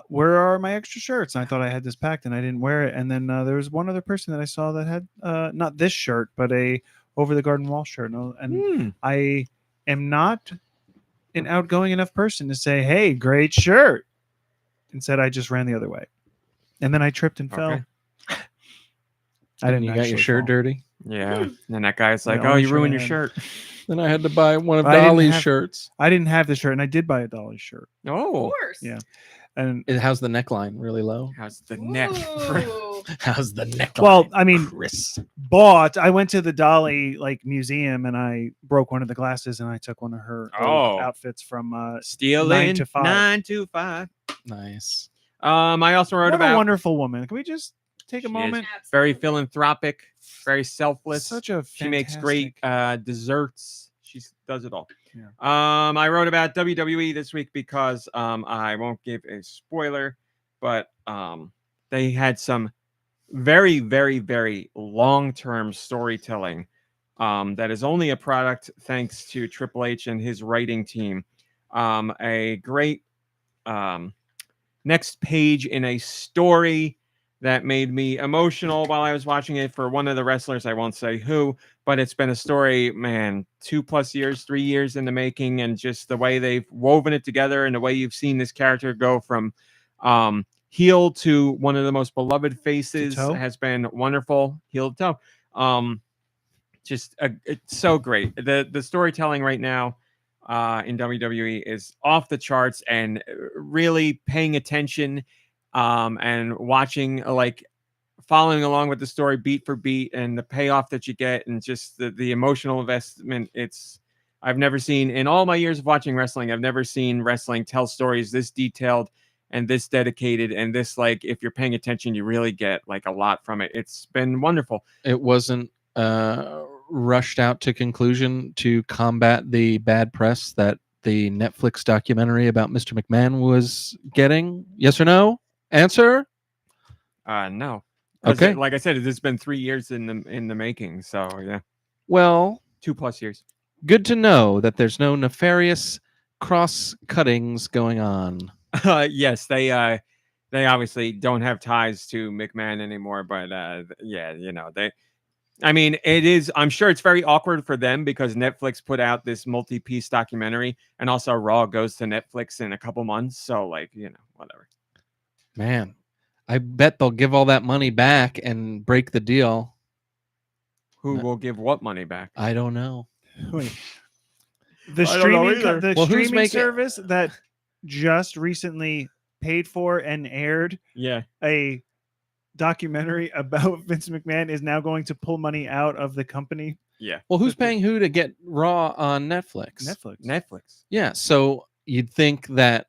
Where are my extra shirts? And I thought I had this packed and I didn't wear it. And then there was one other person that I saw that had not this shirt, but a Over the Garden Wall shirt. And I am not an outgoing enough person to say, hey, great shirt. Instead, I just ran the other way. And then I tripped and fell. Okay. I didn't You got your actually shirt fall. dirty. Yeah. And that guy's like, The "Oh, only you shirt ruined I your had. shirt." Then I had to buy one of I didn't Dolly's have- shirts. I didn't have the shirt, and I did buy a Dolly shirt. Of Oh, course. Yeah. And It has the neckline really low. how's the neck? Ooh. How's the neckline? well, I mean, Chris. I went to the Dolly museum and I broke one of the glasses and I took one of her old Oh. outfits from Stealing 9 to 5. 9 to 5. Nice. I also wrote What a about wonderful woman. Can we just take a She is moment? very Absolutely. philanthropic, very selfless. Such a She makes great fantastic- desserts. She does it all. Yeah. I wrote about WWE this week because I won't give a spoiler, but they had some very, very, very long-term storytelling that is only a product thanks to Triple H and his writing team. A great next page in a story that made me emotional while I was watching it for one of the wrestlers. I won't say who, but it's been a story, man, 2+ years, 3 years in the making, and just the way they've woven it together and the way you've seen this character go from heel to one of the most beloved faces toe? has been wonderful. Heel to toe. It's so great. The storytelling right now in WWE is off the charts, and really paying attention and watching, like following along with the story beat for beat, and the payoff that you get, and just the emotional investment. I've never seen, in all my years of watching wrestling, I've never seen wrestling tell stories this detailed and this dedicated, and this, like, if you're paying attention, you really get like a lot from it. It's been wonderful. It wasn't rushed out to conclusion to combat the bad press that the Netflix documentary about Mr. McMahon was getting. Yes or no? Answer. No. 'Cause Okay. like I said, it's been 3 years in the making. So yeah, Well, 2+ years. good to know that there's no nefarious cross cuttings going on. Yes, they obviously don't have ties to McMahon anymore, but yeah, I mean, it is, I'm sure it's very awkward for them because Netflix put out this multi-piece documentary, and also Raw goes to Netflix in a couple months, so like, whatever. Man, I bet they'll give all that money back and break the deal. Who No. will give what money back? I don't know. The I don't know streaming either. the Well, who's streaming making- service that just recently paid for and aired Yeah. a documentary about Vince McMahon is now going to pull money out of the company. Yeah. Well, who's But the- paying who to get Raw on Netflix? Netflix. Yeah, so you'd think that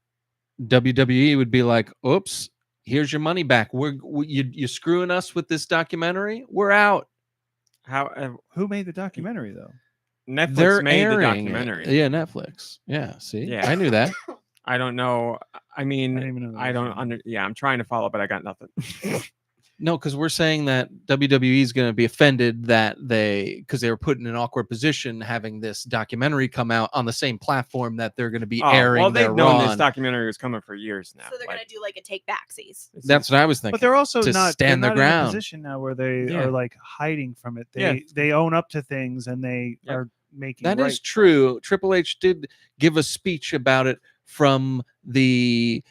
WWE would be like, "Oops, here's your money back. You're screwing us with this documentary. We're out." How Who made the documentary though? Netflix They're made the airing it. documentary. Yeah, Netflix. Yeah, see, Yeah. I knew that. I don't know. I I mean, didn't even know that I was don't on. under. Yeah, I'm trying to follow, but I got nothing. No, because we're saying that WWE is going to be offended that because they were put in an awkward position having this documentary come out on the same platform that they're going to be airing well, their they've known Raw this on. documentary was coming for years now. So they're gonna do like a take backsies. That's what I was thinking. But they're also to not stand they're their not in a ground. position now where they Yeah. are like hiding from it. Yeah. They own up to things and they Yep. are making That right is true. Triple H did give a speech about it from the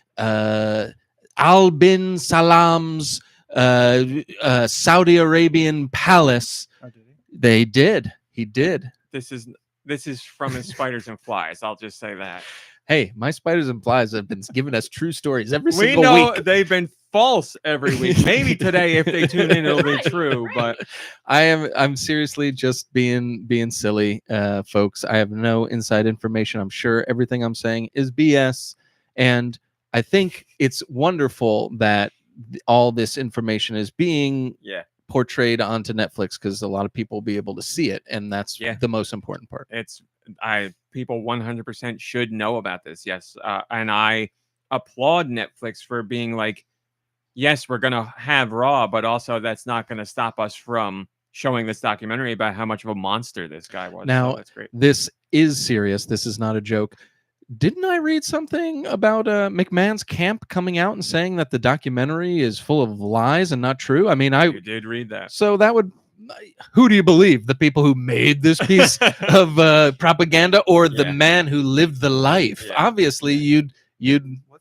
Al bin Salam's Saudi Arabian palace. Oh, did he? They did. He did. This is from his Spiders and Flies. I'll just say that. Hey, my spiders and flies have been giving us true stories every We single know week. they've been false every week. Maybe today, if they tune in, it'll be true. But I'm seriously just being silly, folks. I have no inside information. I'm sure everything I'm saying is BS, and I think it's wonderful that all this information is being yeah, portrayed onto Netflix because a lot of people will be able to see it, and that's Yeah. the most important part. people 100% should know about this. Yes, and I applaud Netflix for being like, yes, we're gonna have Raw, but also that's not gonna stop us from showing this documentary about how much of a monster this guy was. Now, so that's great. This is serious. This is not a joke. Didn't I read something about McMahon's camp coming out and saying that the documentary is full of lies and not true? I mean, You did read that. so that would. Who do you believe? The people who made this piece of propaganda, or the Yeah. man who lived the life? Yeah. Obviously, you'd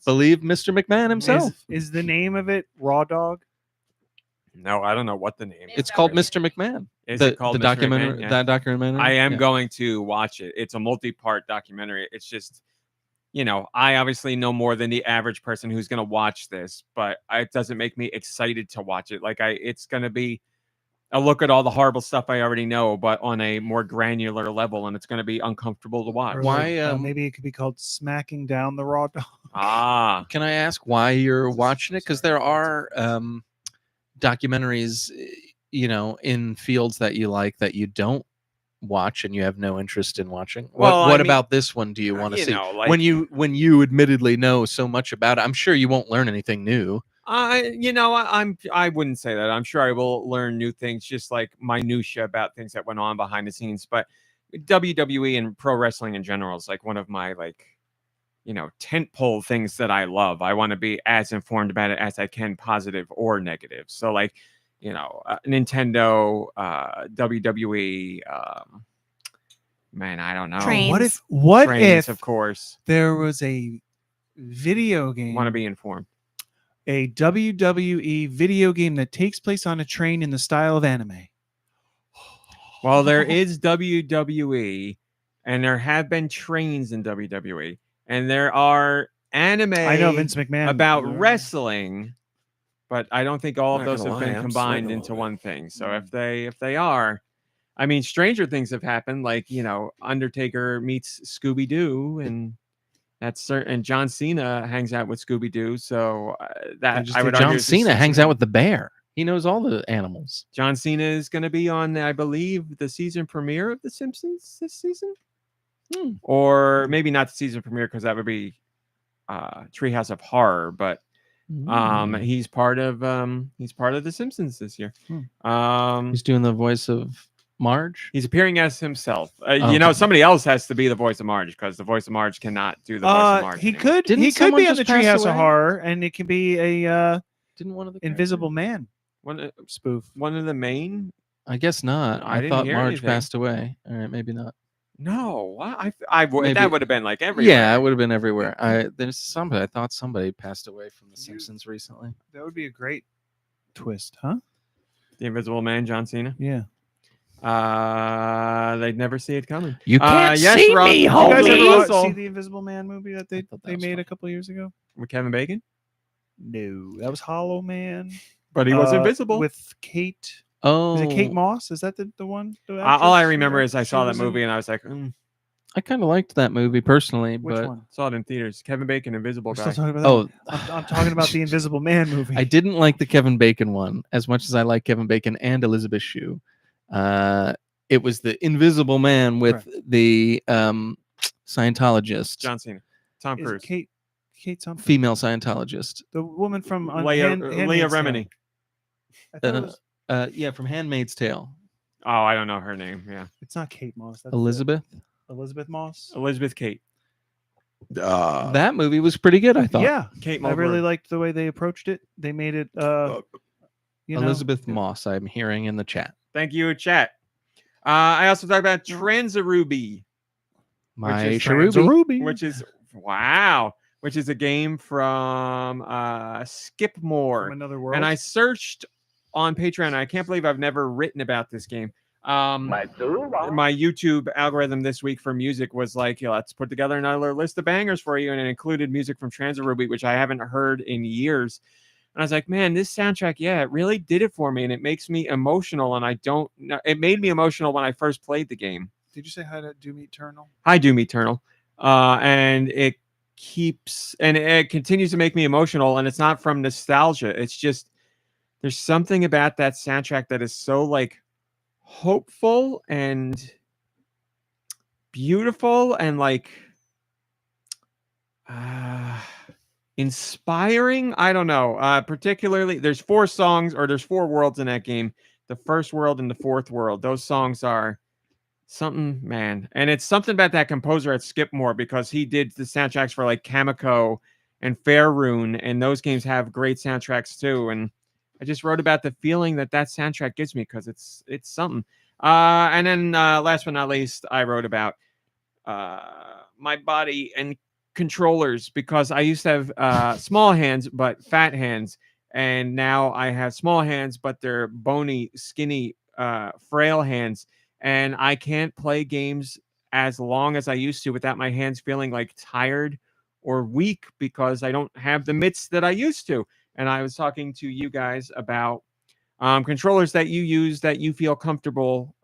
believe Mr. McMahon himself. Is the name of it Raw Dog? No, I don't know what the name is. It's called Mr. McMahon. Is the it called the Mr. documentary? McMahon? Yeah. That documentary. I am Yeah. going to watch it. It's a multi-part documentary. It's just, I obviously know more than the average person who's going to watch this, but it doesn't make me excited to watch it. It's going to be a look at all the horrible stuff I already know, but on a more granular level, and it's going to be uncomfortable to watch. Or Why, maybe it could be called Smacking Down the Raw Dog. Ah, Can I ask why you're watching it? Because there are documentaries, in fields that you like that you don't watch and you have no interest in watching. Well, What I mean, about this one do you want to you see? know, like- when you admittedly know so much about it, I'm sure you won't learn anything new. I wouldn't say that. I'm sure I will learn new things, just like minutia about things that went on behind the scenes. But WWE and pro wrestling in general is like one of my tentpole things that I love. I want to be as informed about it as I can, positive or negative. So Nintendo, WWE, man, I don't know. Trains. What Trains, if of course, there was a video game, want to be informed. a WWE video game that takes place on a train in the style of anime? Well, there is WWE, and there have been trains in WWE, and there are anime. I know Vince McMahon about wrestling, but I don't think all of Not those gonna have lie, been I'm combined sweating a into little one thing. So if they are, I mean, stranger things have happened, like Undertaker meets Scooby Doo, and that's certain. And John Cena hangs out with Scooby Doo, so that I would argue John is the Cena hangs season- out with the bear. He knows all the animals. John Cena is going to be on, I believe, the season premiere of The Simpsons this season, or maybe not the season premiere because that would be Treehouse of Horror, but he's part of The Simpsons this year. He's doing the voice of Marge. He's appearing as himself. Okay. Somebody else has to be the voice of Marge because the voice of Marge cannot do the voice of Marge. He anymore. could Didn't he could someone be on the just pass Treehouse of away? Horror, and it could be a Didn't one of the Invisible Man spoof. One of the main. I guess not. I I didn't thought hear Marge anything. passed away. All right, maybe not. No, I would. Maybe- That would have been like everywhere. Yeah, it would have been everywhere. I thought somebody passed away from The Simpsons recently. That would be a great twist, huh? The Invisible Man, John Cena. Yeah. They'd never see it coming. You can't yes, see Rob- me, you You guys Homie. ever Russell. see the Invisible Man movie that I thought that they was made fun. a couple years ago? With Kevin Bacon, No, that was Hollow Man. but he was invisible. with Kate. Oh, Is it Kate Moss? Is that the one? The All I actress? remember is I She saw that was in- movie and I was like, I kind of liked that movie personally, Which but one? saw it in theaters. Kevin Bacon, Invisible We're Guy. still talking about that. oh, I'm talking about the Invisible Man movie. I didn't like the Kevin Bacon one as much as I like Kevin Bacon and Elizabeth Shue. It was the Invisible Man with the Scientologist. John Cena, Tom Is Cruise. Kate Kate something. Female Scientologist. The woman from Leah Handmaid's Tale. Remini. I thought it was, Yeah, from Handmaid's Tale. Oh, I don't know her name. Yeah, it's not Kate Moss. That's Elizabeth. Elizabeth Moss. Elizabeth Kate. That movie was pretty good, I thought. Yeah, Kate I really Mulgrew. liked the way they approached it. They made it. You know, Elizabeth Moss, I'm hearing in the chat. Thank you, chat. I also talked about Transaruby, My is Cherubi. Ruby. which is which is a game from Skipmore. From another world. And I searched on Patreon. I can't believe I've never written about this game. My YouTube algorithm this week for music was like, let's put together another list of bangers for you, and it included music from Transaruby, which I haven't heard in years. And I was like, man, this soundtrack, it really did it for me, and it makes me emotional. And I don't know, it made me emotional when I first played the game. Did you say hi to Doom Eternal? Hi, Doom Eternal. And it continues to make me emotional, and it's not from nostalgia. It's just there's something about that soundtrack that is so like hopeful and beautiful and like inspiring. I don't know. Particularly, there's 4 songs, or there's 4 worlds in that game. The first world and the fourth world. Those songs are something, man. And it's something about that composer at Skipmore, because he did the soundtracks for like Kamiko and Faerun, and those games have great soundtracks too. And I just wrote about the feeling that soundtrack gives me, because it's something. And then last but not least, I wrote about my body and controllers, because I used to have small hands but fat hands, and now I have small hands but they're bony, skinny, frail hands, and I can't play games as long as I used to without my hands feeling like tired or weak, because I don't have the mitts that I used to. And I was talking to you guys about controllers that you use that you feel comfortable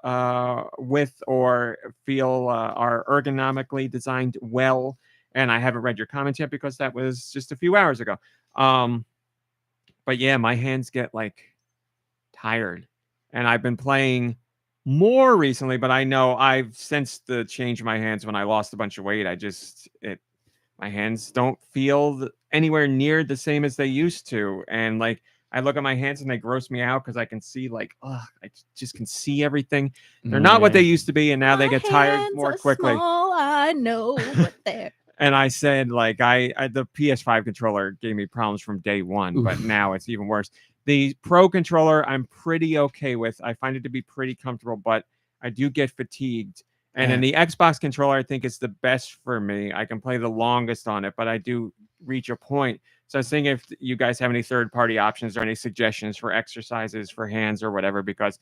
with, or feel are ergonomically designed well. And I haven't read your comments yet, because that was just a few hours ago. But yeah, my hands get like tired, and I've been playing more recently, but I know I've sensed the change in my hands when I lost a bunch of weight. My hands don't feel anywhere near the same as they used to. And like, I look at my hands and they gross me out, because I can see like, I just can see everything. They're not what they used to be, and now they get tired more quickly. Small, I know, but they're And I said, like, the PS5 controller gave me problems from day one, but now it's even worse. The Pro controller, I'm pretty okay with. I find it to be pretty comfortable, but I do get fatigued. And then the Xbox controller, I think, is the best for me. I can play the longest on it, but I do reach a point. So I was thinking if you guys have any third-party options or any suggestions for exercises for hands or whatever, because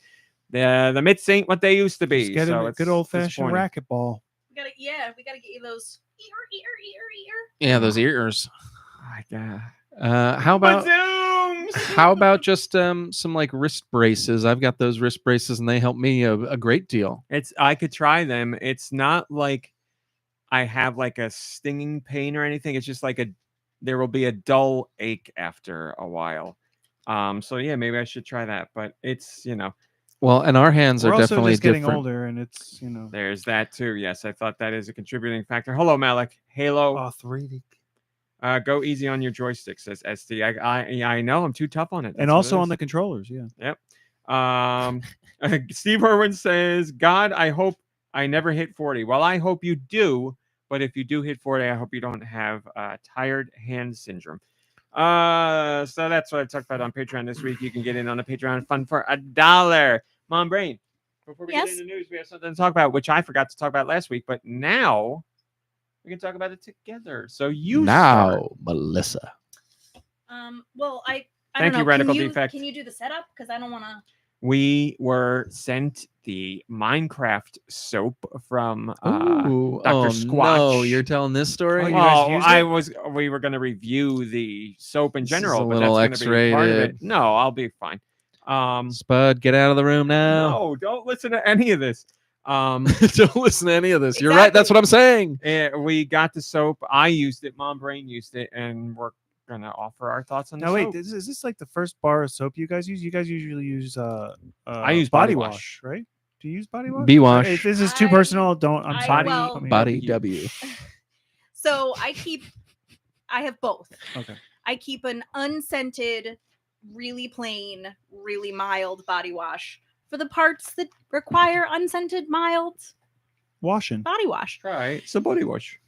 the mitts ain't what they used to be. Just get so a good old-fashioned racquetball. we gotta get you those ear. Yeah, those ears. Yeah. How about just some like wrist braces? I've got those wrist braces, and they help me a great deal. I could try them. It's not like I have like a stinging pain or anything. It's just like there will be a dull ache after a while. So yeah, maybe I should try that. But it's, Well, and our hands We're are also definitely just getting different. older, and it's there's that too. Yes, I thought that is a contributing factor. Hello, Malik. Halo. 3D. Go easy on your joystick, says SD. I know I'm too tough on it. And also on the controllers, yeah. Yep. Steve Irwin says, God, I hope I never hit 40. Well, I hope you do, but if you do hit 40, I hope you don't have tired hand syndrome. So that's what I talked about on Patreon this week. You can get in on a Patreon fund for $1. Mom Brain, before we get into news, we have something to talk about, which I forgot to talk about last week, but now we can talk about it together. So start. Melissa. Well, I Thank don't know. you, Radical can Defect. Can you do the setup? Because I don't want to. We were sent the Minecraft soap from Ooh, Dr. Squatch. No, you're telling this story? Oh, you guys used it? We were going to review the soap in This is general, a but little that's going to be part of it. X-rated. No, I'll be fine. Spud, get out of the room now. No, don't listen to any of this. Don't listen to any of this. You're right. That's what I'm saying. We got the soap. I used it. Mom Brain used it, and we're going to offer our thoughts on the Now soap. wait, is this like the first bar of soap you guys use? You guys usually use I use body wash. right? Do you use body wash? B-wash. If this is too personal, don't. I'm sorry. well- I mean, Body W. So I keep I have both. Okay. I keep an unscented, really plain, really mild body wash for the parts that require unscented, mild Washing. body wash. Try it's a body wash.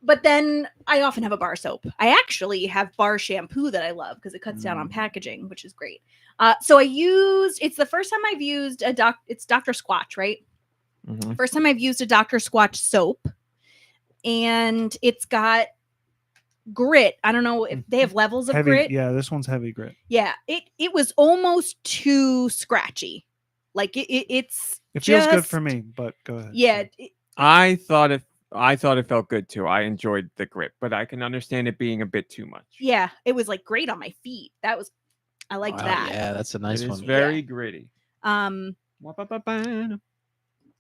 But then I often have a bar soap. I actually have bar shampoo that I love because it cuts down on packaging, which is great. So it's the first time I've used it's Dr. Squatch, right? Mhm. First time I've used a Dr. Squatch soap, and it's got grit. I don't know if they have levels of Heavy. grit. Yeah, this one's heavy grit. Yeah, it was almost too scratchy. Like it's It feels good just- for me, but go ahead. Yeah, I thought it felt good too. I enjoyed the grip, but I can understand it being a bit too much. yeah, it was like great on my feet. I liked Wow, that. yeah, that's a nice It is one. very gritty.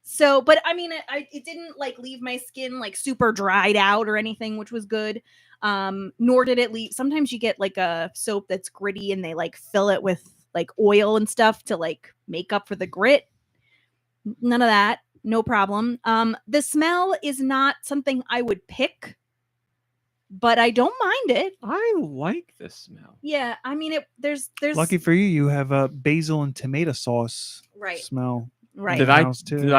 So, but I mean, it didn't like leave my skin like super dried out or anything, which was good. Nor did it leave. Sometimes you get like a soap that's gritty and they like fill it with like oil and stuff to like make up for the grit. None of that. No problem. The smell is not something I would pick, but I don't mind it. I like the smell. Yeah, I mean, there's Lucky for you, you have a basil and tomato sauce right, smell. right. Did the I? house, too. Did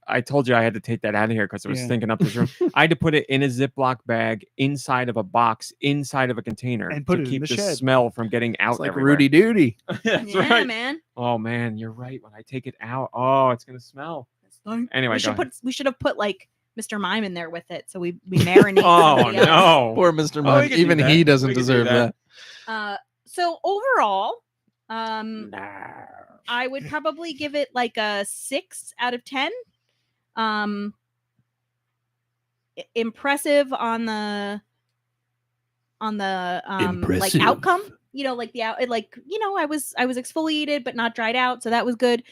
I told you I had to take that out of here because I was Yeah. stinking up this room. I had to put it in a Ziploc bag inside of a box inside of a container And put to it in keep the the shed. smell from getting out. It's like everywhere. Rudy Duty. That's Yeah, right. man. Oh man, you're right. When I take it out, oh, it's gonna smell. Anyway, We should have put like Mr. Mime in there with it, so we marinate. Oh somebody else. no. Poor Mr. Oh, we Mime. could do Even that. he We doesn't could do deserve that. that. So overall, No. I would probably give it like a 6 out of 10. Impressive on the like Impressive. outcome. You know, like I was exfoliated but not dried out, so that was good.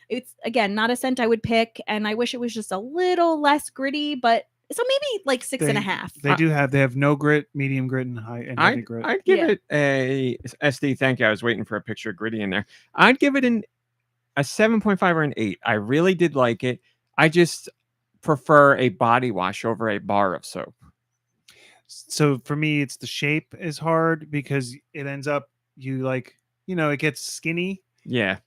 It's again not a scent I would pick, and I wish it was just a little less gritty, but so maybe like 6.5. They have no grit, medium grit, and heavy I'd grit. give Yeah. it a SD. Thank you. I was waiting for a picture of gritty in there. I'd give it a 7.5 or an 8. I really did like it. I just prefer a body wash over a bar of soap. So for me, it's the shape is hard because it ends up it gets skinny Yeah,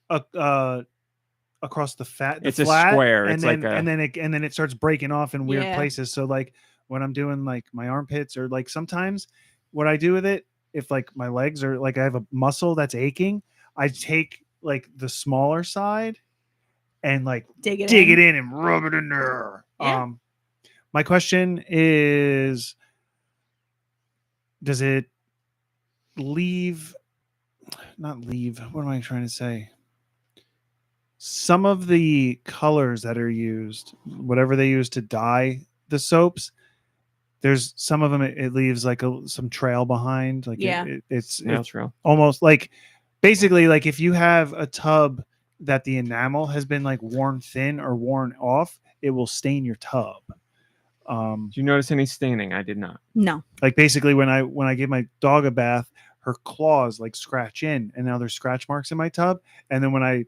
across the fat. It's the a flat, square. and It's then like a- and then it starts breaking off in weird Yeah. places. So like when I'm doing like my armpits or like sometimes what I do with it, if like my legs are like I have a muscle that's aching, I take like the smaller side and like dig it in and rub it in there. Yeah. My question is, does it not leave? What am I trying to say? Some of the colors that are used, whatever they use to dye the soaps, there's some of them it leaves like some trail behind. Like Yeah. it's snail trail. almost like basically like if you have a tub that the enamel has been like worn thin or worn off, it will stain your tub. Did you notice any staining? I did not. No. Like basically when I give my dog a bath, her claws like scratch in, and now there's scratch marks in my tub. And then when I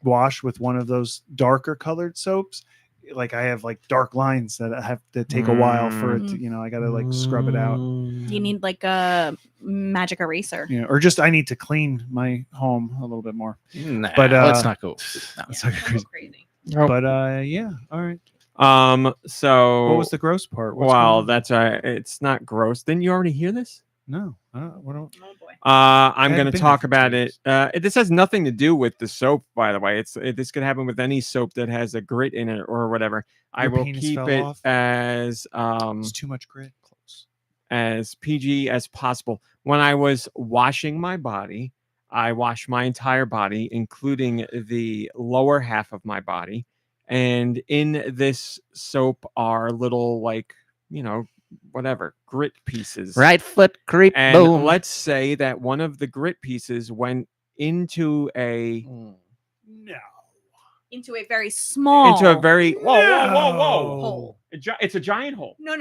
wash with one of those darker colored soaps, like I have like dark lines that I have to take a while for it to, I gotta like scrub it out. You need like a magic eraser. Or just I need to clean my home a little bit more. Nah, But, let's not go. No. It's like Don't crazy. go crazy. But yeah, all right. So What was the gross part? What's well, going on? that's it's not gross. Didn't you already hear this? No. What don't, Oh boy. I'm hadn't going to been talk there for about 2 it. years. This has nothing to do with the soap, by the way. This could happen with any soap that has a grit in it or whatever. I Your will penis keep fell it off? as it's too much grit. Close. as PG as possible. When I was washing my body, I washed my entire body, including the lower half of my body. And in this soap are little whatever grit pieces. Right foot creep. And boom. let's say that one of the grit pieces went into a No. Into a very small very whoa hole. It's a giant hole. No.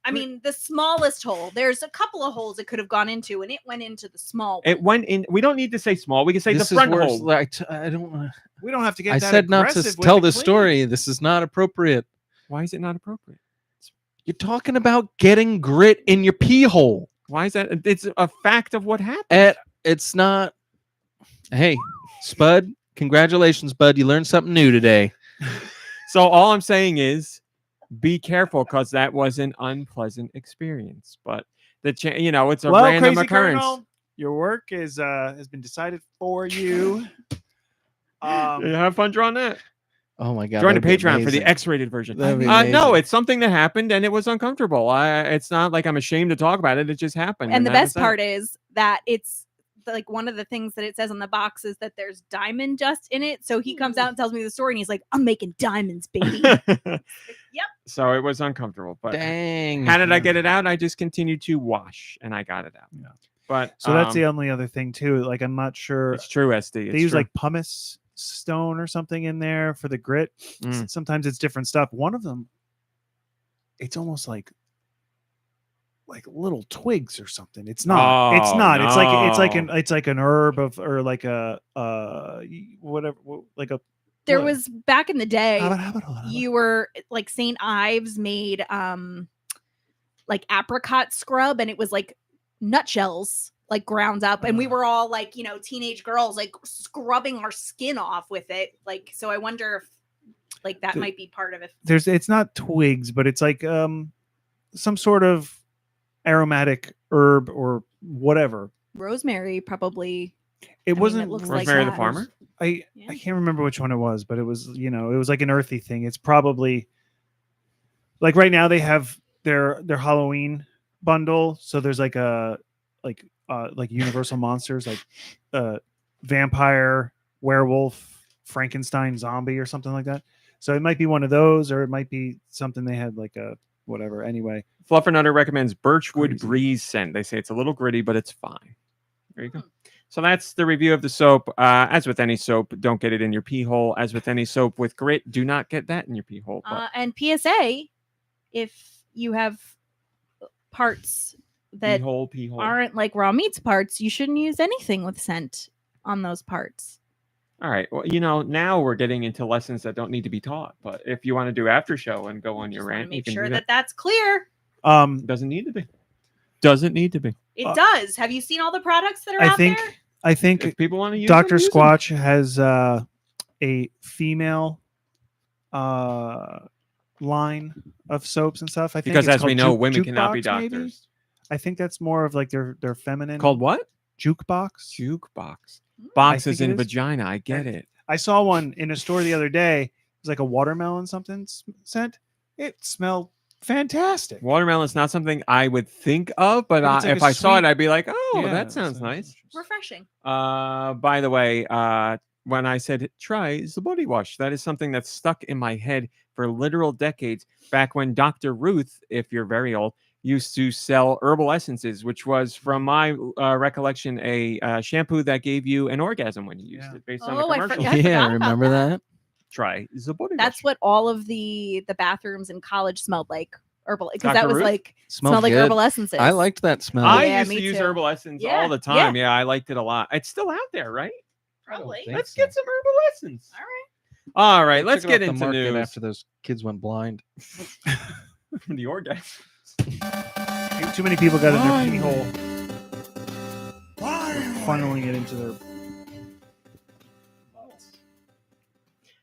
I mean the smallest hole. There's a couple of holes it could have gone into, and it went into the small one. It went in. We don't need to say small. We can say This the is front worse. hole. Like, I don't. We don't have to get I that said not to aggressive with tell the this clean. story. This is not appropriate. Why is it not appropriate? You're talking about getting grit in your pee hole. Why is that? It's a fact of what happened. It's not. Hey, Spud, congratulations, bud. You learned something new today. So all I'm saying is, be careful, because that was an unpleasant experience. But it's a Well, random Crazy occurrence. Colonel, your work is has been decided for you. Have fun drawing that. Oh my god! Join the that'd be Patreon for the amazing. X-rated version. That'd be No, amazing. it's something that happened and it was uncomfortable. It's not like I'm ashamed to talk about it. It just happened. And the that best was that. part is that it's like one of the things that it says on the box is that there's diamond dust in it. So he comes out and tells me the story and he's like, I'm making diamonds, baby. Yep. So it was uncomfortable. But Dang. how did I get it out? I just continued to wash and I got it out. Yeah. But So that's the only other thing too. Like I'm not sure. It's true, SD. They use like pumice stone or something in there for the grit. Sometimes it's different stuff. One of them, it's almost like little twigs or something. It's not. It's not. No. It's like an herb or like a whatever, like a. There what? was back in the day, How about- you were like St. Ives made like apricot scrub, and it was like nutshells like ground up, and we were all like, teenage girls like scrubbing our skin off with it. Like, so I wonder if like that might be part of it. It's not twigs, but it's like some sort of aromatic herb or whatever. Rosemary probably. It wasn't looks like Rosemary the that. farmer. I can't remember which one it was, but it was it was like an earthy thing. It's probably like right now they have their Halloween bundle, so there's like a like Universal monsters like vampire, werewolf, Frankenstein, zombie, or something like that. So it might be one of those, or it might be something they had like a whatever. Anyway, Fluffernutter recommends Birchwood Crazy. Breeze scent. They say it's a little gritty, but it's fine. There you go. So that's the review of the soap. As with any soap, don't get it in your pee hole. As with any soap with grit, do not get that in your pee hole. But And PSA, if you have parts that pee hole. aren't like raw meats parts, you shouldn't use anything with scent on those parts. All right. Well, now we're getting into lessons that don't need to be taught. But if you want to do after show and go on your Just wanna rant, you make can sure do that that's clear. Doesn't need to be. Doesn't need to be. It does. Have you seen all the products that are I out think there? If think people want to use Dr. them, use them. Squatch has a female line of soaps and stuff. I think Because it's as we called know, women cannot be Jukebox, maybe? doctors. I think that's more of like their feminine. Called what? Jukebox. Jukebox. I Box think is it in is. vagina. I get it. I saw one in a store the other day. It was like a watermelon something scent. It smelled fantastic. Watermelon is not something I would think of, but It's like if a I saw it, sweet- I'd be like, oh, Yeah, that sounds so- nice. Refreshing. By the way, when I said try the body wash, that is something that's stuck in my head for literal decades. Back when Dr. Ruth, if you're very old, used to sell herbal essences, which was, from my recollection, a shampoo that gave you an orgasm when you used Yeah. it, based on Oh, the I commercial. forgot. Yeah, about remember that? Try the body That's wash. what all of the bathrooms in college smelled like. Herbal, because Dr. that was Ruth? like Smelled smelled like good. herbal essences. I liked that smell. I Yeah, used to me use too. herbal essence Yeah, all the time. Yeah, I liked it a lot. It's still out there, right? Probably. think Let's so. get some herbal essence. All right. All right, They let's took it get off the into market news. after those kids went blind. The orgasm. Too many people got in their pee hole. Funneling it into their.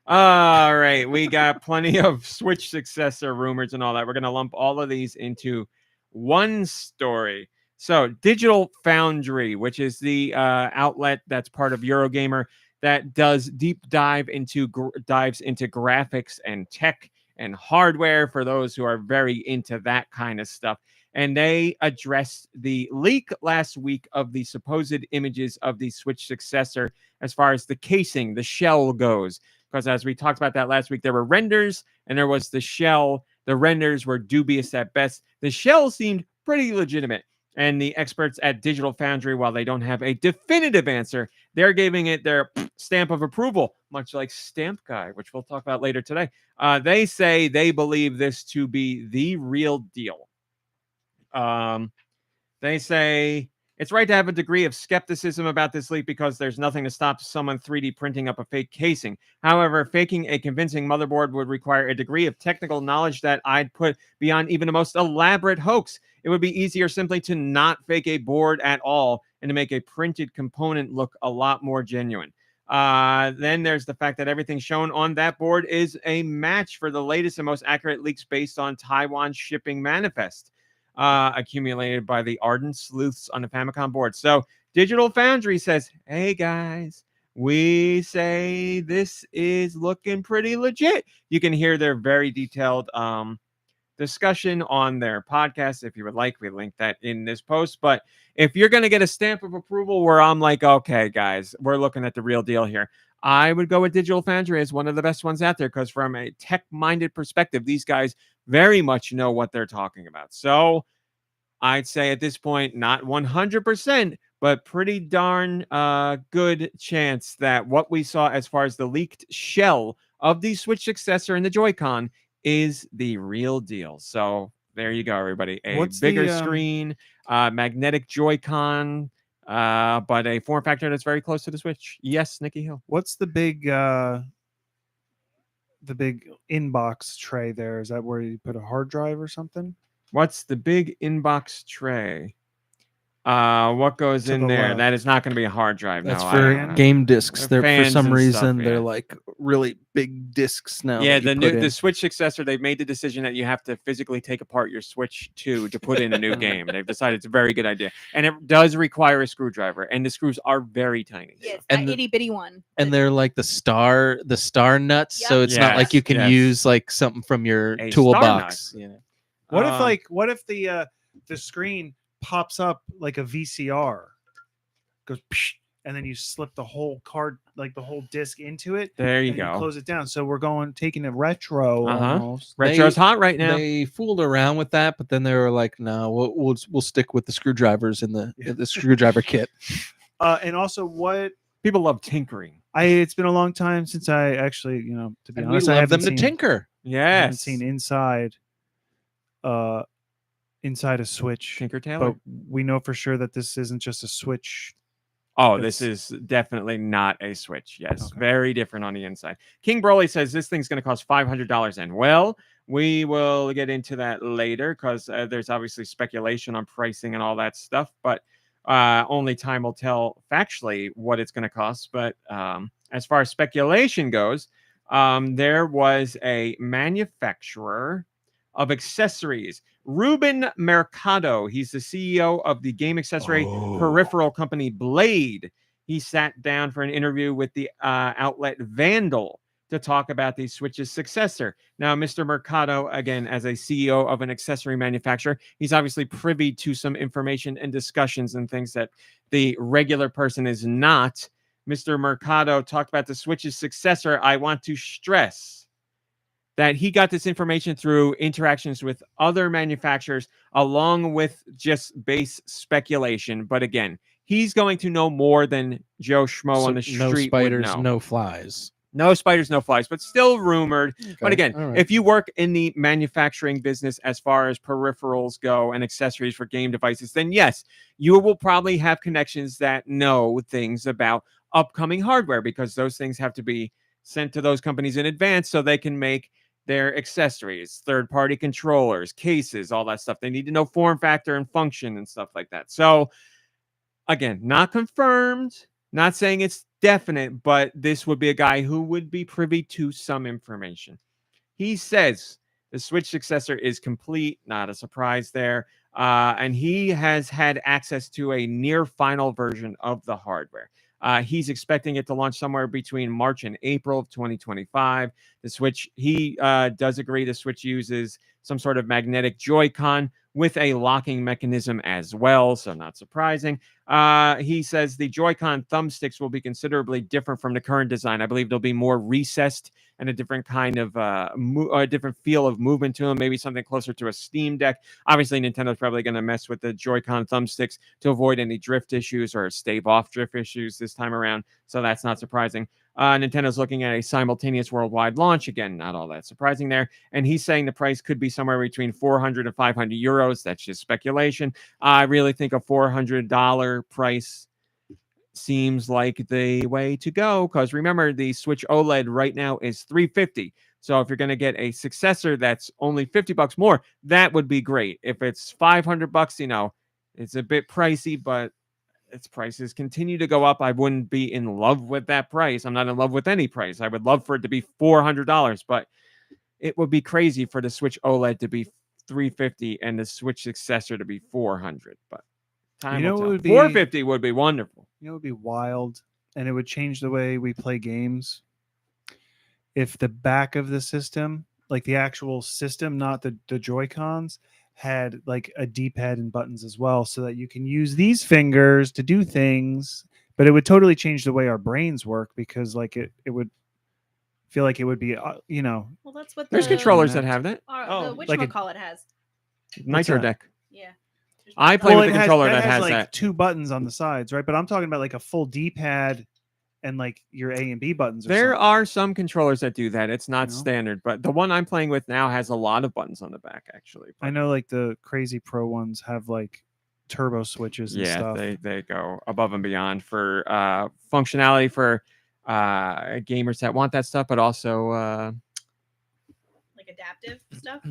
All right, we got plenty of Switch successor rumors and all that. We're going to lump all of these into one story. So, Digital Foundry, which is the outlet that's part of Eurogamer that does deep dives into graphics and tech and hardware for those who are very into that kind of stuff. And they addressed the leak last week of the supposed images of the Switch successor as far as the casing, the shell goes. Because as we talked about that last week, there were renders and there was the shell. The renders were dubious at best. The shell seemed pretty legitimate. And the experts at Digital Foundry, while they don't have a definitive answer, they're giving it their stamp of approval, much like Stamp Guy, which we'll talk about later today. They say they believe this to be the real deal. They say It's right to have a degree of skepticism about this leak because there's nothing to stop someone 3D printing up a fake casing. However, faking a convincing motherboard would require a degree of technical knowledge that I'd put beyond even the most elaborate hoax. It would be easier simply to not fake a board at all and to make a printed component look a lot more genuine. Then there's the fact that everything shown on that board is a match for the latest and most accurate leaks based on Taiwan shipping manifest accumulated by the ardent sleuths on the Famicom board. So Digital Foundry says, hey guys, we say this is looking pretty legit. You can hear their very detailed discussion on their podcast. If you would like, we link that in this post. But if you're going to get a stamp of approval where I'm like, okay, guys, we're looking at the real deal here, I would go with Digital Foundry as one of the best ones out there because from a tech-minded perspective, these guys very much know what they're talking about. So I'd say at this point, not 100%, but pretty darn good chance that what we saw as far as the leaked shell of the Switch Successor and the Joy-Con is the real deal. So there you go, everybody. A What's bigger the, screen, magnetic Joy-Con, but a form factor that's very close to the Switch. Yes, Nicky Hill. What's the big inbox tray there? Is that where you put a hard drive or something? What's the big inbox tray? What goes To in the there? left. That is not going to be a hard drive. That's no, for I don't know. game discs. They're They're for fans some and reason stuff, they're yeah. like really big discs now. Yeah, that you put in. the Switch Successor, they've made the decision that you have to physically take apart your Switch 2 to put in a new game. They've decided it's a very good idea. And it does require a screwdriver, and the screws are very tiny. Yeah, it's And that the- itty bitty one. and they're like the star nuts, so Yep. it's not like you can Yes. use like something from your A toolbox. star You know? What if the screen pops up like a VCR, goes psh, and then you slip the whole card, like the whole disc into it. There you and go. close it down. So we're taking it retro almost. Retro's hot right now. They fooled around with that, but then they were like, "No, we'll stick with the screwdrivers in the screwdriver kit." And also, what People love tinkering. it's been a long time since I actually, to be And we honest, I love haven't them to seen, tinker. I haven't Yes. seen inside a Switch. Tinker Tailor. But we know for sure that this isn't just a Switch. Oh, this It's- is definitely not a Switch. Yes, Okay. very different on the inside. King Broly says this thing's going to cost $500. And well, we will get into that later because there's obviously speculation on pricing and all that stuff. But only time will tell factually what it's going to cost. But as far as speculation goes, there was a manufacturer of accessories, Ruben Mercado. He's the CEO of the game accessory peripheral company Blade. He sat down for an interview with the outlet Vandal to talk about the Switch's successor. Now, Mr. Mercado, again, as a CEO of an accessory manufacturer, he's obviously privy to some information and discussions and things that the regular person is not. Mr. Mercado talked about the Switch's successor. I want to stress that he got this information through interactions with other manufacturers along with just base speculation. But again, he's going to know more than Joe Schmo on the street no would spiders, know. no flies. No spiders, no flies, but still rumored. But Okay, again, all right. if you work in the manufacturing business as far as peripherals go and accessories for game devices, then yes, you will probably have connections that know things about upcoming hardware because those things have to be sent to those companies in advance so they can make their accessories, third-party controllers, cases, all that stuff. They need to know form factor and function and stuff like that. So again, not confirmed, not saying it's definite, but this would be a guy who would be privy to some information. He says the Switch successor is complete, not a surprise there. And he has had access to a near final version of the hardware. He's expecting it to launch somewhere between March and April of 2025. The Switch, he does agree the Switch uses some sort of magnetic Joy-Con with a locking mechanism as well, so not surprising. He says the Joy-Con thumbsticks will be considerably different from the current design. I believe they'll be more recessed and a different kind of a different feel of movement to them, maybe something closer to a Steam Deck. Obviously, Nintendo's probably going to mess with the Joy-Con thumbsticks to avoid any drift issues or stave off drift issues this time around, so that's not surprising. Nintendo's looking at a simultaneous worldwide launch. Again, not all that surprising there. And he's saying the price could be somewhere between 400 and 500 euros. That's just speculation. I really think a $400 price seems like the way to go, because remember, the Switch OLED right now is $350. So if you're going to get a successor that's only $50 more, that would be great. If it's $500, you know, it's a bit pricey, but its prices continue to go up. I wouldn't be in love with that price. I'm not in love with any price. I would love for it to be $400, but it would be crazy for the Switch OLED to be $350 and the Switch successor to be $400. But time will tell. It would be $450 would be wonderful. You know, it would be wild, and it would change the way we play games. If the back of the system, like the actual system, not the Joy-Cons, had like a D-pad and buttons as well, so that you can use these fingers to do things, but it would totally change the way our brains work, because like it would feel like it would be, you know, Well, that's what There's the, controllers that have that. the like a- whatchamacallit has. Nitro that? Deck. Yeah. I play well, with it a controller that that has like that. 2 buttons on the sides, right? But I'm talking about like a full D-pad and like your A and B buttons. Or There something. are some controllers that do that. It's not You know? standard, but the one I'm playing with now has a lot of buttons on the back, actually. I know, like the crazy pro ones have like turbo switches and Yeah, stuff. they go above and beyond for functionality for gamers that want that stuff, but also Like adaptive stuff.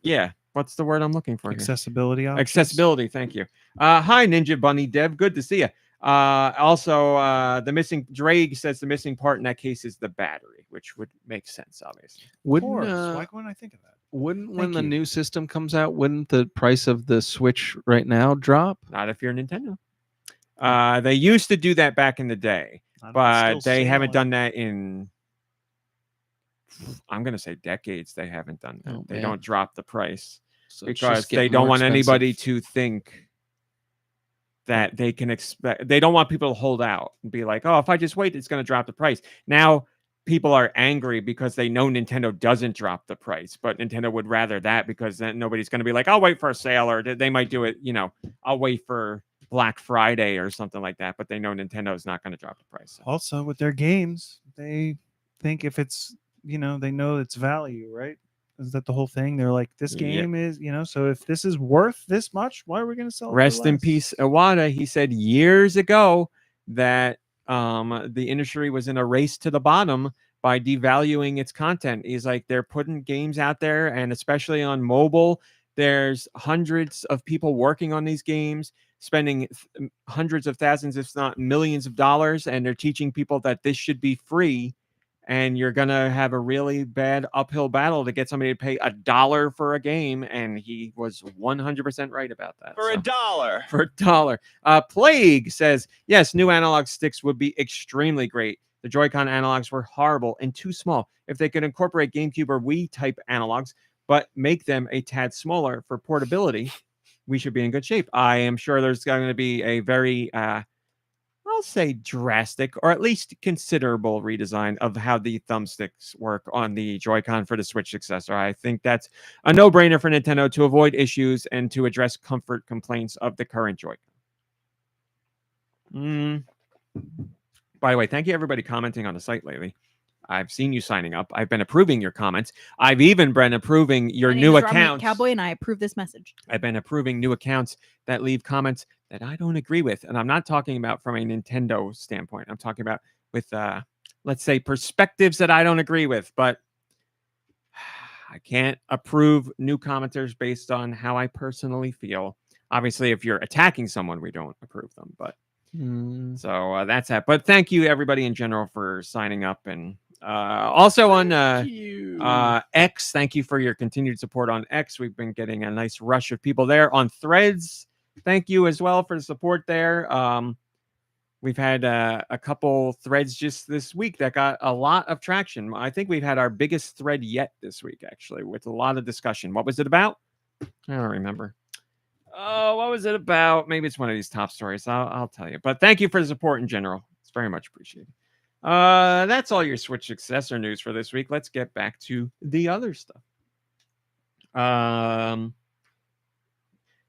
yeah. What's the word I'm looking for here? Accessibility options. Accessibility. Thank you. Hi, Ninja Bunny Dev. Good to see you. Also, the missing Drake says the missing part in that case is the battery, which would make sense, obviously. Of course. Why couldn't I think of that? Wouldn't when Thank the you. new system comes out, wouldn't the price of the Switch right now drop? Not if you're Nintendo. They used to do that back in the day, I don't know, but still they haven't sailing. done that in, I'm going to say decades. They haven't done that. Oh, They man. don't drop the price So it's because just they getting don't more want anybody expensive. to think that they can expect. They don't want people to hold out and be like, oh, if I just wait, it's going to drop the price. Now people are angry because they know Nintendo doesn't drop the price, but Nintendo would rather that, because then nobody's going to be like, I'll wait for a sale, or they might do it, you know, I'll wait for Black Friday or something like that, but they know Nintendo's not going to drop the price. Also, with their games, they think if it's, you know, they know its value, right? Is that the whole thing? They're like, this Yep. game is, you know, so if this is worth this much, why are we going to sell it for Rest in less? peace, Iwata. He said years ago that the industry was in a race to the bottom by devaluing its content. He's like, they're putting games out there, and especially on mobile, there's hundreds of people working on these games, spending hundreds of thousands, if not millions of dollars, and they're teaching people that this should be free. And you're going to have a really bad uphill battle to get somebody to pay $1 for a game. And he was 100% right about that. For So- $1. for $1. Plague says, yes, new analog sticks would be extremely great. The Joy-Con analogs were horrible and too small. If they could incorporate GameCube or Wii type analogs, but make them a tad smaller for portability, we should be in good shape. I am sure there's going to be a very, I'll say drastic, or at least considerable redesign of how the thumbsticks work on the Joy-Con for the Switch successor. I think that's a no-brainer for Nintendo to avoid issues and to address comfort complaints of the current Joy-Con. By the way, thank you everybody commenting on the site lately. I've seen you signing up. I've been approving your comments. I've even been approving your My name new is Romney accounts. Cowboy, and I approve this message. I've been approving new accounts that leave comments that I don't agree with. And I'm not talking about from a Nintendo standpoint. I'm talking about with, let's say, perspectives that I don't agree with. But I can't approve new commenters based on how I personally feel. Obviously, if you're attacking someone, we don't approve them. But so that's that. But thank you, everybody in general, for signing up. And also on X, thank you for your continued support on X. We've been getting a nice rush of people there. On Threads, thank you as well for the support there. We've had a couple threads just this week that got a lot of traction. I think we've had our biggest thread yet this week, actually, with a lot of discussion. What was it about? I don't remember. Oh, what was it about? Maybe it's one of these top stories. I'll tell you. But thank you for the support in general. It's very much appreciated. That's all your Switch successor news for this week. Let's get back to the other stuff.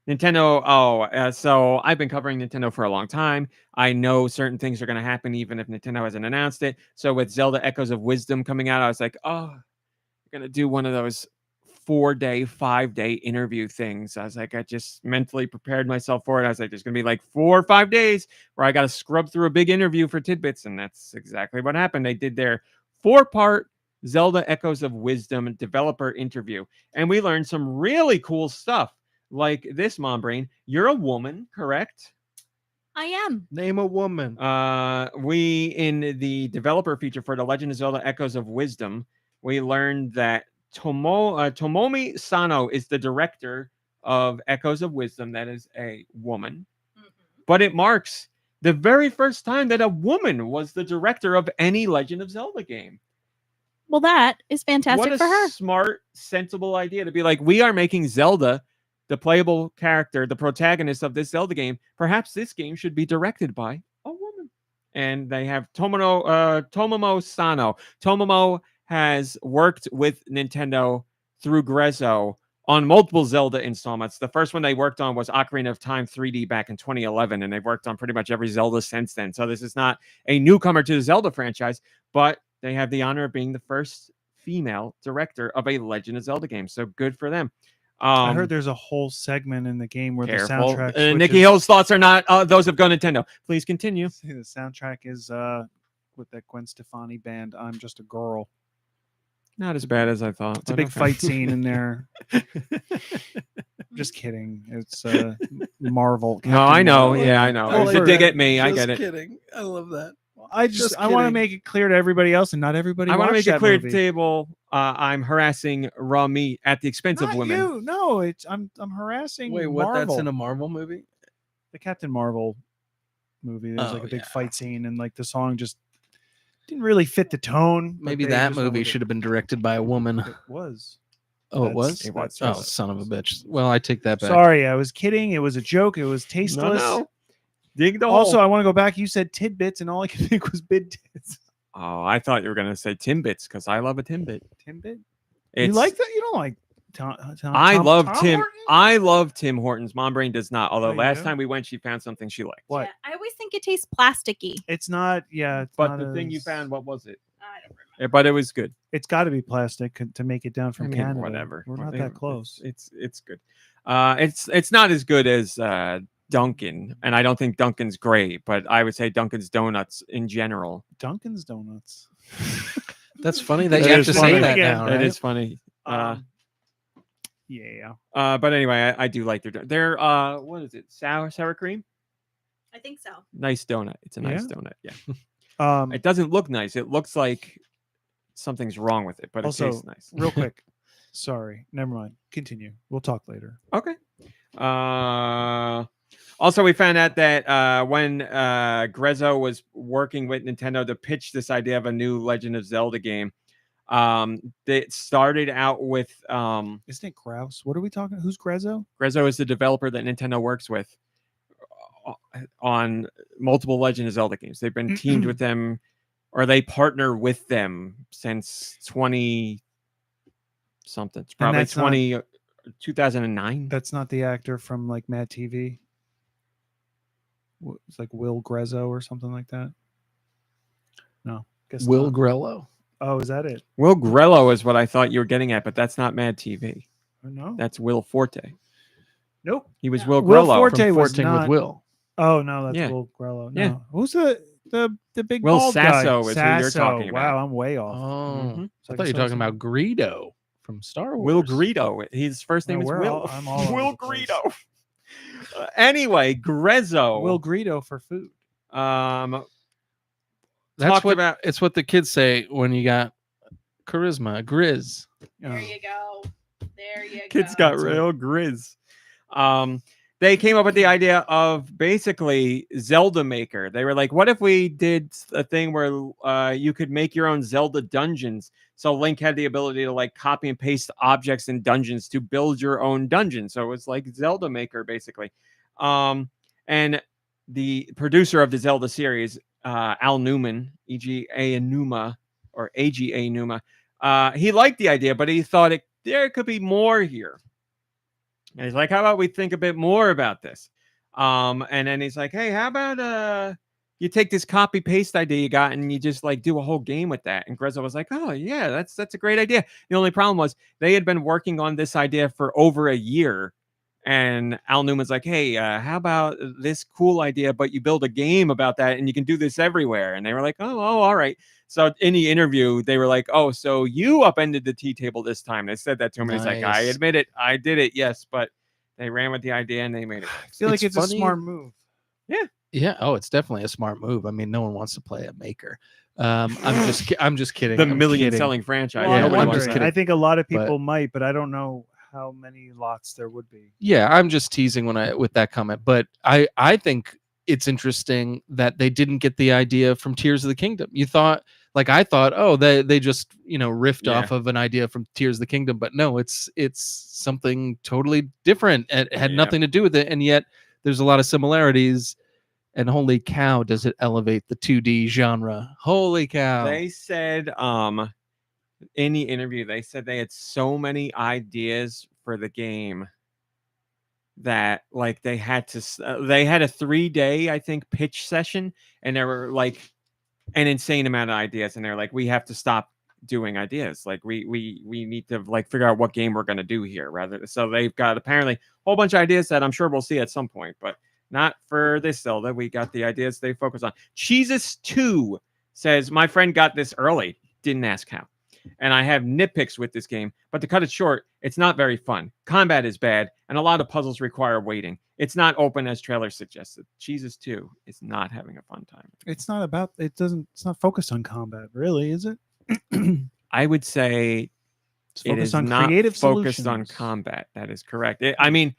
Nintendo. So I've been covering Nintendo for a long time. I know certain things are going to happen even if Nintendo hasn't announced it. So with Zelda Echoes of Wisdom coming out, I was like, oh, you're going to do one of those 4-day, 5-day interview things. I was like, I just mentally prepared myself for it. I was like, there's going to be like 4 or 5 days where I got to scrub through a big interview for tidbits. And that's exactly what happened. They did their 4-part Zelda Echoes of Wisdom developer interview. And we learned some really cool stuff. Like this, Mom Brain, you're a woman, correct? I am. Name a woman. We in the developer feature for The Legend of Zelda Echoes of Wisdom, we learned that Tomomi Sano is the director of Echoes of Wisdom. That is a woman, but it marks the very first time that a woman was the director of any Legend of Zelda game. Well, that is fantastic What a for her. smart, sensible idea to be like, we are making Zelda the playable character, the protagonist of this Zelda game. Perhaps this game should be directed by a woman. And they have Tomomo Sano. Tomomo has worked with Nintendo through Grezzo on multiple Zelda installments. The first one they worked on was Ocarina of Time 3D back in 2011, and they've worked on pretty much every Zelda since then. So this is not a newcomer to the Zelda franchise, but they have the honor of being the first female director of a Legend of Zelda game. So good for them. I heard there's a whole segment in the game where Careful. the soundtrack. Nicky Hill's thoughts are not those of GoNintendo. Please continue. The soundtrack is with that Gwen Stefani band. I'm Just a Girl. Not as bad as I thought. It's a but big okay. fight scene in there. Just kidding. It's Marvel. No, I know. Marvel. Yeah, I know. It was Oh, a dig at me. I get it. Kidding. I love that. I Just I want to kidding. make it clear to everybody else, and not everybody. I want to watched make it that clear at movie. the table. I'm harassing raw meat at the expense Not of women. you. No, I'm harassing. Wait, what? Marvel. That's in a Marvel movie? The Captain Marvel movie. There's Oh, like a big yeah. fight scene, and like the song just didn't really fit the tone. but Maybe they that just went movie with it. should have been directed by a woman. It was. Oh, it was? It was. Oh, son of a bitch. Well, I take that back. Sorry, I was kidding. It was a joke. It was tasteless. No. Dig the Also, hole. I want to go back. You said tidbits, and all I could think was bid tits. Oh, I thought you were gonna say Timbits because I love a Timbit. Timbit? You It's- like that? You don't like Tom? I love Tim. Hortons? I love Tim Hortons. Mom Brain does not. Although Oh, you last do? time we went, she found something she liked. What? Yeah, I always think it tastes plasticky. It's not. Yeah, it's But not the thing you as- found, what was it? I don't remember. Yeah, but it was good. It's got to be plastic to make it down from I mean, Canada. whatever. We're not Whatever. that close. It's good. It's not as good as Dunkin', and I don't think Dunkin's great, but I would say Dunkin's Donuts in general. Dunkin's Donuts. That's funny that That you have is to funny. say that Again, now, That right? is funny. Yeah. But anyway, I do like their what is it? Sour cream? I think so. Nice donut. It's a nice Yeah? donut. Yeah. It doesn't look nice. It looks like something's wrong with it, but it Also, tastes nice. real quick. Sorry. Never mind. Continue. We'll talk later. Okay. Also, we found out that when Grezzo was working with Nintendo to pitch this idea of a new Legend of Zelda game, they started out with Isn't it Grouse? What are we talking? Who's Grezzo? Grezzo is the developer that Nintendo works with on multiple Legend of Zelda games. They've been teamed with them, or they partner with them since 20 something. It's probably that's not- 2009. That's not the actor from like Mad TV. It's like Will Grezzo or something like that. No. Guess Will not. Grello. Oh, is that it? Will Grello is what I thought you were getting at, but that's not Mad TV. Oh, no. That's Will Forte. Nope. He was No. Will Will Grello. Forte From was 14 not. with Will. Oh no, that's Yeah. Will Grello. No. Yeah. Who's the big Will bald Sasso guy? is who you're Sasso. talking Wow, about. I'm way off. Oh, Mhm. So I thought guess you were talking that's- about Greedo from Star Wars. Will Greedo. His first name No, is we're Will. all- I'm all over Will the place. Greedo. Anyway, Grezzo. Will Greedo for food. That's talked what about- it's what the kids say when you got charisma, grizz. There Oh. you go. There you Kids go. got real grizz. They came up with the idea of basically Zelda Maker. They were like, what if we did a thing where you could make your own Zelda dungeons? So Link had the ability to like copy and paste objects in dungeons to build your own dungeon. So it was like Zelda Maker, basically. And the producer of the Zelda series, Al Newman, EGA Numa, or AGA Numa, he liked the idea, but he thought there could be more here. And he's like, how about we think a bit more about this? And then he's like, hey, how about you take this copy paste idea you got and you just like do a whole game with that? And Grezzo was like, oh yeah, that's a great idea. The only problem was they had been working on this idea for over a year. And Al Newman's like, hey, how about this cool idea, but you build a game about that and you can do this everywhere. And they were like, oh, all right. So in the interview, they were like, oh, so you upended the tea table this time. They said that to him. And he's like, I Nice. admit it. I did it. Yes. But they ran with the idea and they made it. I feel like It's it's a funny. smart move. Yeah. Oh, it's definitely a smart move. I mean, no one wants to play a Maker. I'm just kidding. The I'm million kidding. selling franchise. Well, Yeah, I'm Nobody wants wondering. that. I think a lot of But- people might, but I don't know how many lots there would be. Yeah, I'm just teasing with that comment, but I think it's interesting that they didn't get the idea from Tears of the Kingdom. I thought, oh, they just riffed Yeah. off of an idea from Tears of the Kingdom, but no, it's something totally different. It had Yeah. nothing to do with it, and yet there's a lot of similarities. And holy cow, does it elevate the 2D genre? Holy cow! They said in the interview, they said they had so many ideas for the game that like they had a 3-day, I think, pitch session, and there were like an insane amount of ideas, and they're like, we have to stop doing ideas. Like we need to like figure out what game we're gonna do here rather. So they've got apparently a whole bunch of ideas that I'm sure we'll see at some point, but not for this Zelda. We got the ideas they focus on. Jesus 2 says, my friend got this early, didn't ask how. And I have nitpicks with this game, but to cut it short, it's not very fun. Combat is bad, and a lot of puzzles require waiting. It's not open as trailer suggested. Jesus 2 is not having a fun time. It's not about. It's not focused on combat, really, is it? I would say It's it focused is on not creative focused on solutions. combat. That is correct. I mean,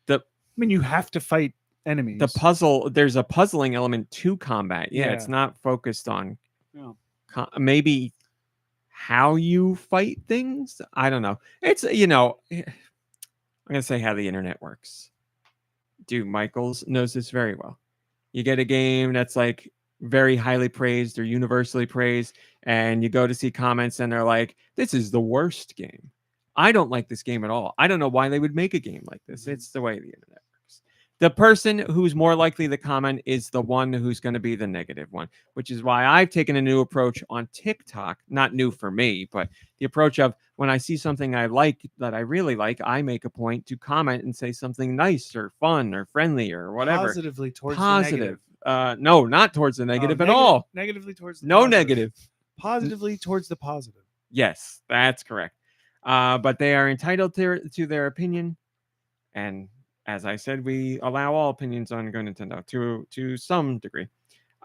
I mean, you have to fight enemies. the puzzle, there's a puzzling element to combat. Yeah, Yeah. it's not focused on No. maybe how you fight things. I don't know. It's, I'm going to say how the internet works. Dude, Michaels knows this very well. You get a game that's like very highly praised or universally praised, and you go to see comments and they're like, this is the worst game. I don't like this game at all. I don't know why they would make a game like this. It's the way the internet works. The person who's more likely to comment is the one who's going to be the negative one, which is why I've taken a new approach on TikTok. Not new for me, but the approach of when I see something I like that I really like, I make a point to comment and say something nice or fun or friendly or whatever. Positively towards the Positive. negative. No, not towards the negative at all. Negatively towards the No positive. negative. Positively towards the positive. Yes, that's correct. But they are entitled to their opinion, and as I said, we allow all opinions on GoNintendo to some degree.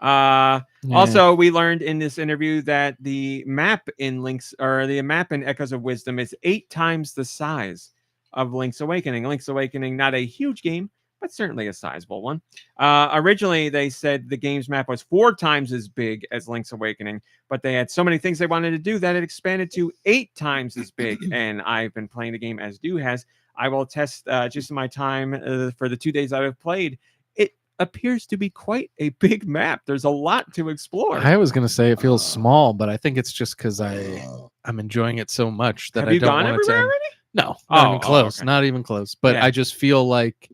Also, we learned in this interview that the map in Echoes of Wisdom is 8 times the size of Link's Awakening. Link's Awakening, not a huge game, but certainly a sizable one. Originally, they said the game's map was 4 times as big as Link's Awakening, but they had so many things they wanted to do that it expanded to 8 times as big. And I've been playing the game as Deux has. I will test just in my time for the 2 days I've played. It appears to be quite a big map. There's a lot to explore. I was gonna say it feels small, but I think it's just because I'm enjoying it so much that Have I you don't gone want it to everywhere end. already? No, Oh, not even close. okay. Not even close. But Yeah. I just feel like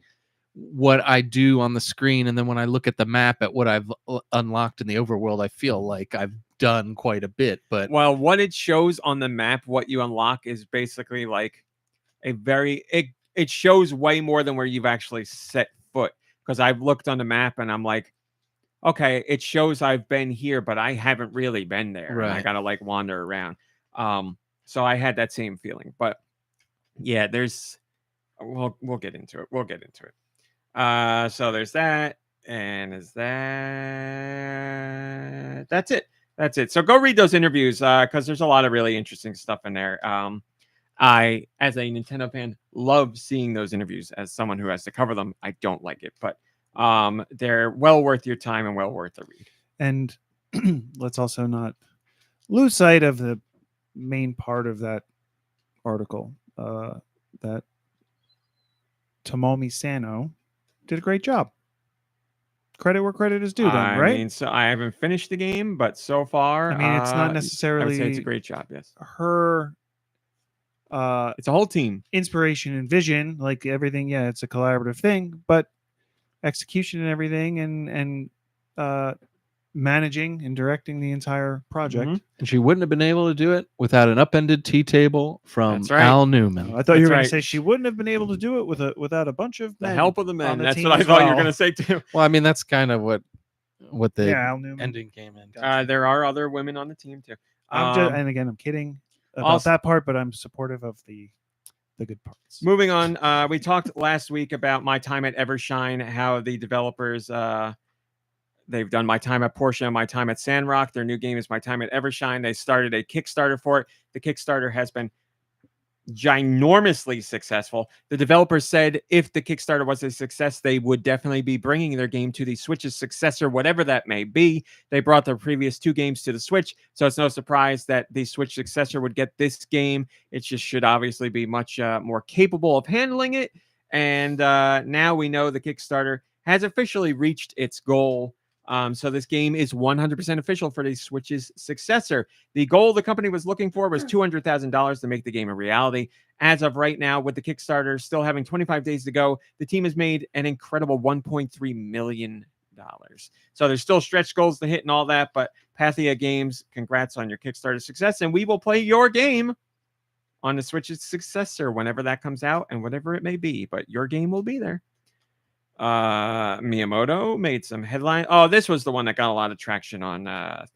what I do on the screen, and then when I look at the map at what I've unlocked in the overworld, I feel like I've done quite a bit. But Well, what it shows on the map, what you unlock is basically like a very it shows way more than where you've actually set foot. Because I've looked on the map and I'm like, okay, it shows I've been here, but I haven't really been there. And I Right. gotta like wander around. So I had that same feeling. But yeah, we'll get into it. We'll get into it. So there's that, and that's it. That's it. So go read those interviews because there's a lot of really interesting stuff in there. I, as a Nintendo fan, love seeing those interviews. As someone who has to cover them, I don't like it, but they're well worth your time and well worth the read. And let's also not lose sight of the main part of that article. That Tomomi Sano did a great job. Credit where credit is due, then, I right? mean, so I haven't finished the game, but so far, I mean, it's not I would say it's necessarily a great job. Yes. her It's a whole team. inspiration and vision, like everything. Yeah, it's a collaborative thing, but execution and everything, and managing and directing the entire project. Mhm. And she wouldn't have been able to do it without an upended tea table from That's right. Al Newman. I thought you That's were going right. to say she wouldn't have been able to do it without a bunch of The men help of the on men. the That's team what I as thought you were well. going to say too. Well, I mean, that's kind of what the Yeah, Al Newman. ending came in. There are other women on the team too. I'm just, and again, I'm kidding about also- that part, but I'm supportive of the good parts. Moving on, we talked last week about my time at Evershine, how the developers they've done My Time at Porsche and My Time at Sandrock. Their new game is My Time at Evershine. They started a Kickstarter for it. The Kickstarter has been ginormously successful. The developers said if the Kickstarter was a success, they would definitely be bringing their game to the Switch's successor, whatever that may be. They brought their previous 2 games to the Switch, so it's no surprise that the Switch successor would get this game. It just should obviously be much more capable of handling it. And now we know the Kickstarter has officially reached its goal. So this game is 100% official for the Switch's successor. The goal the company was looking for was $200,000 to make the game a reality. As of right now, with the Kickstarter still having 25 days to go, the team has made an incredible $1.3 million. So there's still stretch goals to hit and all that, but Pathia Games, congrats on your Kickstarter success, and we will play your game on the Switch's successor whenever that comes out and whatever it may be, but your game will be there. Miyamoto made some headline. Oh, this was the one that got a lot of traction on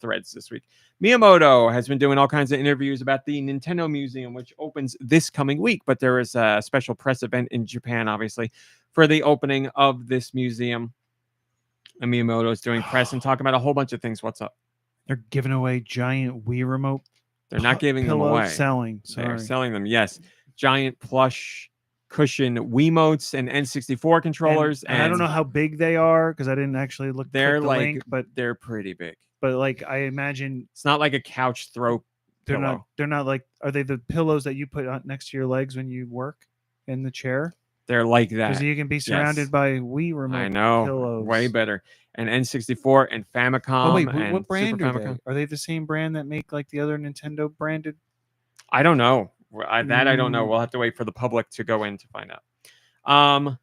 Threads this week. Miyamoto has been doing all kinds of interviews about the Nintendo Museum, which opens this coming week, but there is a special press event in Japan, obviously, for the opening of this museum. And Miyamoto is doing press and talking about a whole bunch of things. What's up? They're giving away giant Wii remote. They're not giving them pillow away. Selling. They're Sorry. selling them, yes. Giant plush cushion Wiimotes and N64 controllers. And I don't know how big they are because I didn't actually look. They're click the like, link, but they're pretty big. like I imagine It's not like a couch throw they're pillow. not. They're not like. Are they the pillows that you put on next to your legs when you work in the chair? They're like Because that. you can be surrounded by Wii remote. I know. Pillows. Way better. And N64 and Famicom. Oh wait, and what brand Super are Famicom. they? Are they the same brand that make like the other Nintendo branded? I don't know. I don't know. We'll have to wait for the public to go in to find out.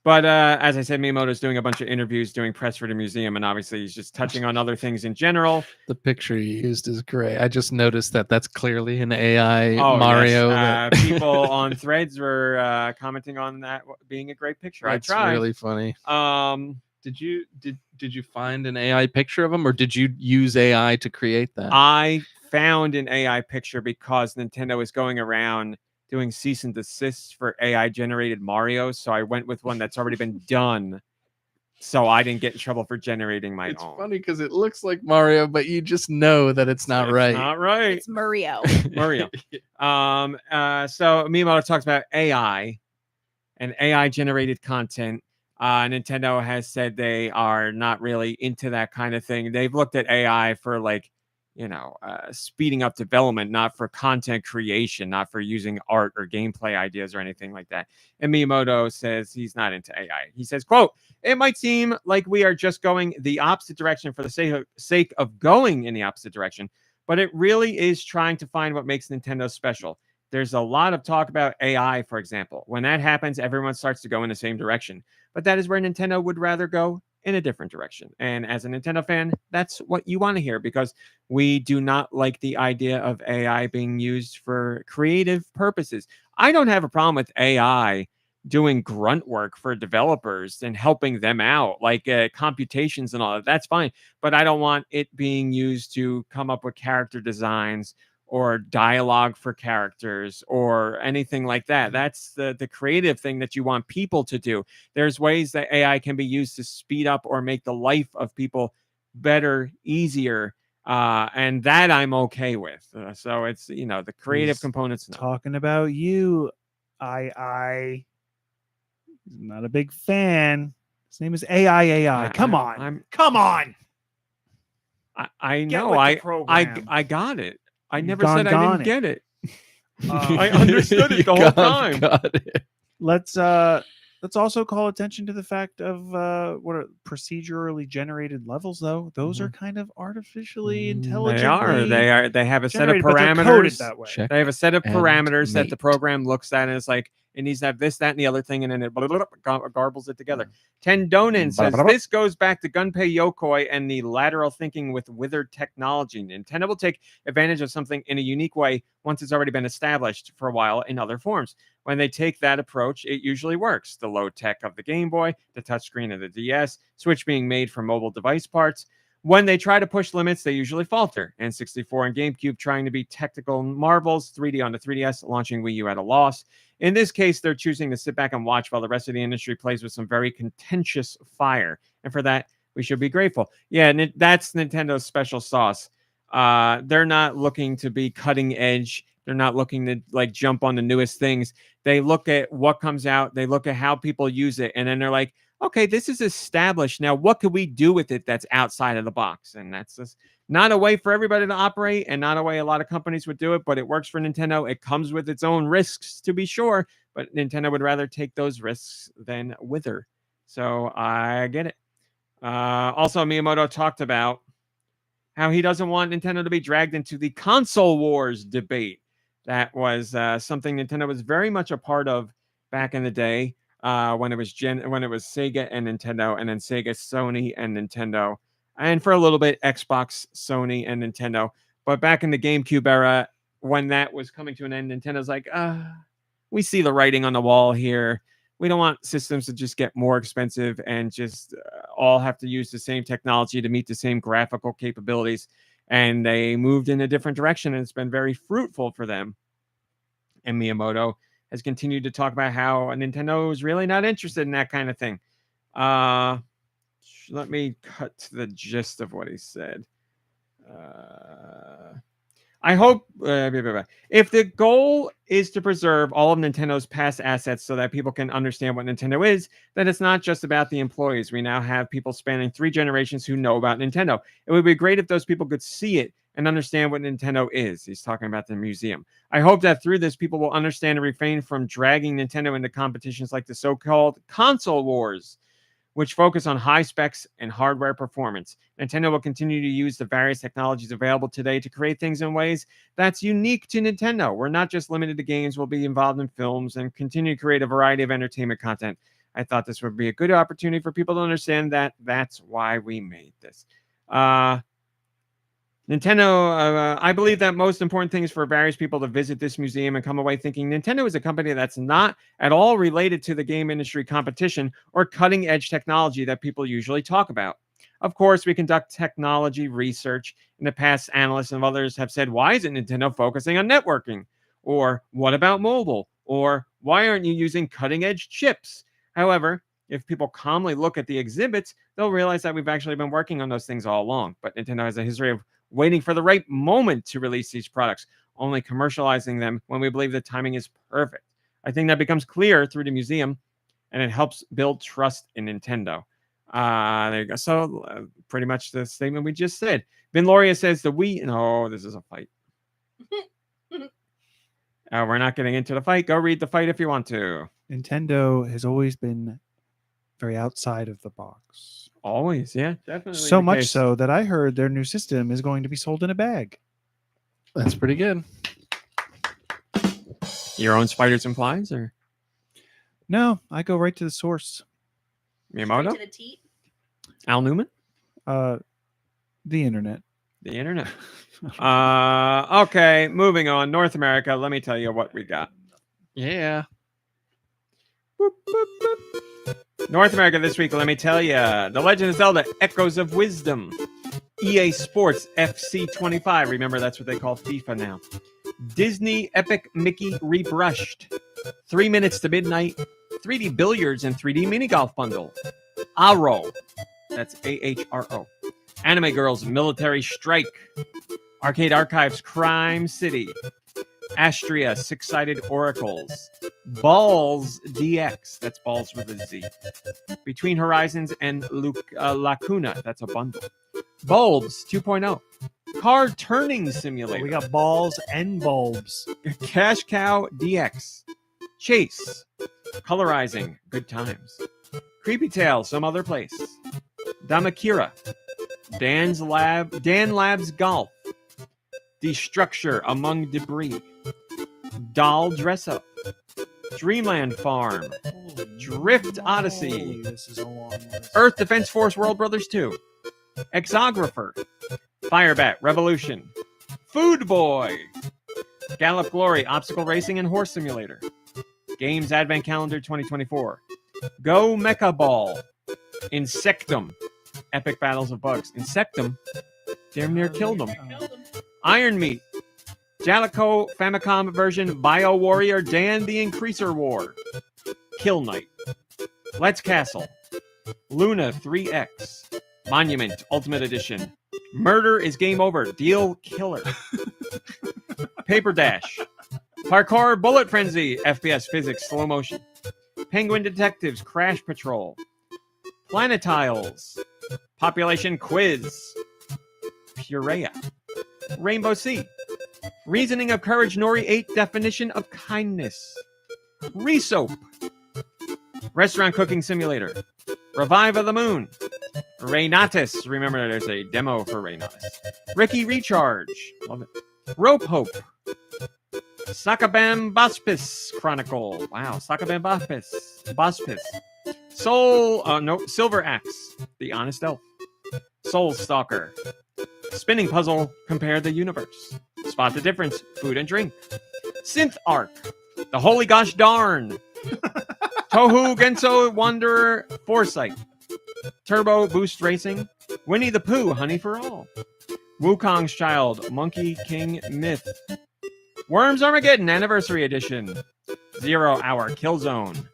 But as I said, Miyamoto's doing a bunch of interviews, doing press for the museum, and obviously he's just touching on other things in general. The picture you used is great. I just noticed that that's clearly an AI Oh, Mario. yes. People on Threads were commenting on that being a great picture. That's I tried. really funny. Did you find an AI picture of him, or did you use AI to create that? I found an AI picture because Nintendo is going around doing cease and desists for AI generated Marios. So I went with one that's already been done. So I didn't get in trouble for generating my It's own. funny because it looks like Mario, but you just know that it's not right. Not right. It's Mario. Mario. So Miyamoto talks about AI and AI generated content. Nintendo has said they are not really into that kind of thing. They've looked at AI for speeding up development, not for content creation, not for using art or gameplay ideas or anything like that. And Miyamoto says he's not into AI. He says, quote, "It might seem like we are just going the opposite direction for the sake of going in the opposite direction, but it really is trying to find what makes Nintendo special. There's a lot of talk about AI, for example. When that happens, everyone starts to go in the same direction. But that is where Nintendo would rather go in a different direction. And as a Nintendo fan, that's what you want to hear, because we do not like the idea of AI being used for creative purposes. I don't have a problem with AI doing grunt work for developers and helping them out, like computations and all that. That's fine. But I don't want it being used to come up with character designs or dialogue for characters or anything like that. That's the creative thing that you want people to do. There's ways that AI can be used to speed up or make the life of people better, easier, and that I'm okay with. So it's, the creative He's components. No. Talking about you, I'm not a big fan. His name is AI. Come on. Come on. I Get know. with the I program. got it. I You never said I gone didn't get it. Um, I understood it the whole time. Got it. Let's Let's also call attention to the fact of what are procedurally generated levels, though. Those are kind of artificially intelligently. They have a set of generated, but they're coded parameters. that way. Check They have a set of and parameters that the mate. program looks at, and it's like it needs to have this, that, and the other thing, and then it garbles it together. Tendonin says this goes back to Gunpei Yokoi and the lateral thinking with withered technology. Nintendo will take advantage of something in a unique way once it's already been established for a while in other forms. When they take that approach, it usually works. The low tech of the Game Boy, the touchscreen of the DS, Switch being made from mobile device parts. When they try to push limits, they usually falter. N64 and GameCube trying to be technical marvels, 3D on the 3DS, launching Wii U at a loss. In this case, they're choosing to sit back and watch while the rest of the industry plays with some very contentious fire. And for that, we should be grateful. Yeah, that's Nintendo's special sauce. They're not looking to be cutting edge. They're not looking to like jump on the newest things. They look at what comes out. They look at how people use it. And then they're like, okay, this is established. Now, what could we do with it that's outside of the box? And that's just not a way for everybody to operate and not a way a lot of companies would do it, but it works for Nintendo. It comes with its own risks, to be sure, but Nintendo would rather take those risks than wither. So I get it. Also, Miyamoto talked about how he doesn't want Nintendo to be dragged into the console wars debate. That was something Nintendo was very much a part of back in the day. When it was Sega and Nintendo, and then Sega, Sony, and Nintendo, and for a little bit Xbox, Sony, and Nintendo. But back in the GameCube era, when that was coming to an end, Nintendo's like, we see the writing on the wall here. We don't want systems to just get more expensive and just all have to use the same technology to meet the same graphical capabilities. And they moved in a different direction, and it's been very fruitful for them. And Miyamoto has continued to talk about how Nintendo is really not interested in that kind of thing. Let me cut to the gist of what he said. I hope if the goal is to preserve all of Nintendo's past assets so that people can understand what Nintendo is, then it's not just about the employees. We now have people spanning 3 generations who know about Nintendo. It would be great if those people could see it and understand what Nintendo is. He's talking about the museum. I hope that through this, people will understand and refrain from dragging Nintendo into competitions like the so-called console wars, which focus on high specs and hardware performance. Nintendo will continue to use the various technologies available today to create things in ways that's unique to Nintendo. We're not just limited to games. We'll be involved in films and continue to create a variety of entertainment content. I thought this would be a good opportunity for people to understand that that's why we made this. Nintendo, I believe that most important thing is for various people to visit this museum and come away thinking Nintendo is a company that's not at all related to the game industry competition or cutting edge technology that people usually talk about. Of course, we conduct technology research. In the past, analysts and others have said, why isn't Nintendo focusing on networking? Or what about mobile? Or why aren't you using cutting edge chips? However, if people calmly look at the exhibits, they'll realize that we've actually been working on those things all along. But Nintendo has a history of waiting for the right moment to release these products, only commercializing them when we believe the timing is perfect. I think that becomes clear through the museum, and it helps build trust in Nintendo. There you go. So pretty much the statement we just said. Vin Loria says the Wii. No, this is a fight. We're not getting into the fight. Go read the fight if you want to. Nintendo has always been very outside of the box. Always, yeah, definitely. So much so that I heard their new system is going to be sold in a bag. That's pretty good. Your own spiders and flies, or No, I go right to the source. Miyamoto? To the teat. Al Newman? The internet. The internet. Okay, moving on. North America, let me tell you what we got. Yeah. Boop, boop, boop. North America this week, let me tell you. The Legend of Zelda, Echoes of Wisdom. EA Sports FC25. Remember, that's what they call FIFA now. Disney Epic Mickey Rebrushed. 3 Minutes to Midnight. 3D Billiards and 3D Mini Golf Bundle. Aro. That's AHRO. Anime Girls Military Strike. Arcade Archives Crime City. Astria Six-Sided Oracles. Balls DX. That's balls with a Z. Between Horizons and Lacuna. That's a bundle. Bulbs 2.0. Car Turning Simulator. We got balls and bulbs. Cash Cow DX. Chase. Colorizing, good times. Creepy Tale, some other place. Damakira. Dan Labs Golf. Destructure among debris. Doll Dress Up. Dreamland Farm. Drift Odyssey. Holy, this is a long list. Earth Defense Force World Brothers 2. Exographer. Firebat Revolution. Food Boy. Gallop Glory Obstacle Racing and Horse Simulator. Games Advent Calendar 2024. Go Mecha Ball. Insectum. Epic Battles of Bugs. Insectum. Damn near killed him. Iron Meat. Jalico Famicom version Bio Warrior Dan the Increaser War. Kill Knight. Let's Castle. Luna 3X. Monument Ultimate Edition. Murder is Game Over. Deal Killer. Paper Dash. Parkour Bullet Frenzy. FPS Physics Slow Motion. Penguin Detectives Crash Patrol. Planetiles. Population Quiz. Purea. Rainbow Sea. Reasoning of Courage Nori 8 Definition of Kindness. Resoap. Restaurant Cooking Simulator. Revive of the Moon. Raynatus. Remember, there's a demo for Raynatus. Ricky Recharge. Love it. Rope Hope. Sakabam Bospis Chronicle. Wow, Sakabam Bospis. Silver Axe. The Honest Elf. Soul Stalker. Spinning Puzzle. Compare the Universe. Spot the Difference. Food and Drink. Synth Arc. The Holy Gosh Darn. Tohu Genso Wanderer Foresight. Turbo Boost Racing. Winnie the Pooh Honey for All. Wukong's Child Monkey King Myth. Worms Armageddon Anniversary Edition. 0 Hour Killzone.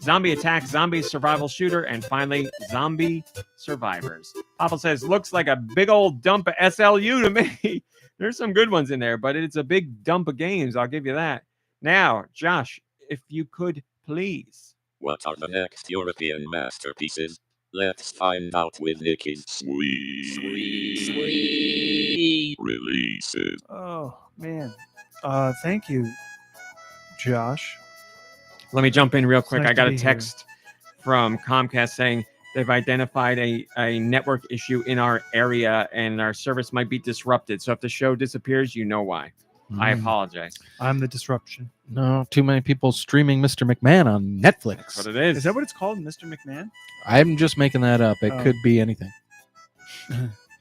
Zombie Attack Zombie Survival Shooter. And finally, Zombie Survivors. Papa says, looks like a big old dump of SLU to me. There's some good ones in there, but it's a big dump of games. I'll give you that. Now, Josh, if you could please. What are the next European masterpieces? Let's find out with Nicky's sweet releases. Oh man. Thank you, Josh. Let me jump in real quick. nice I got to a be text from Comcast saying they've identified a network issue in our area and our service might be disrupted. So if the show disappears, you know why. I apologize. I'm the disruption. No, too many people streaming Mr. McMahon on Netflix. That's what it is. Is that what it's called, Mr. McMahon? I'm just making that up. It Oh. could be anything.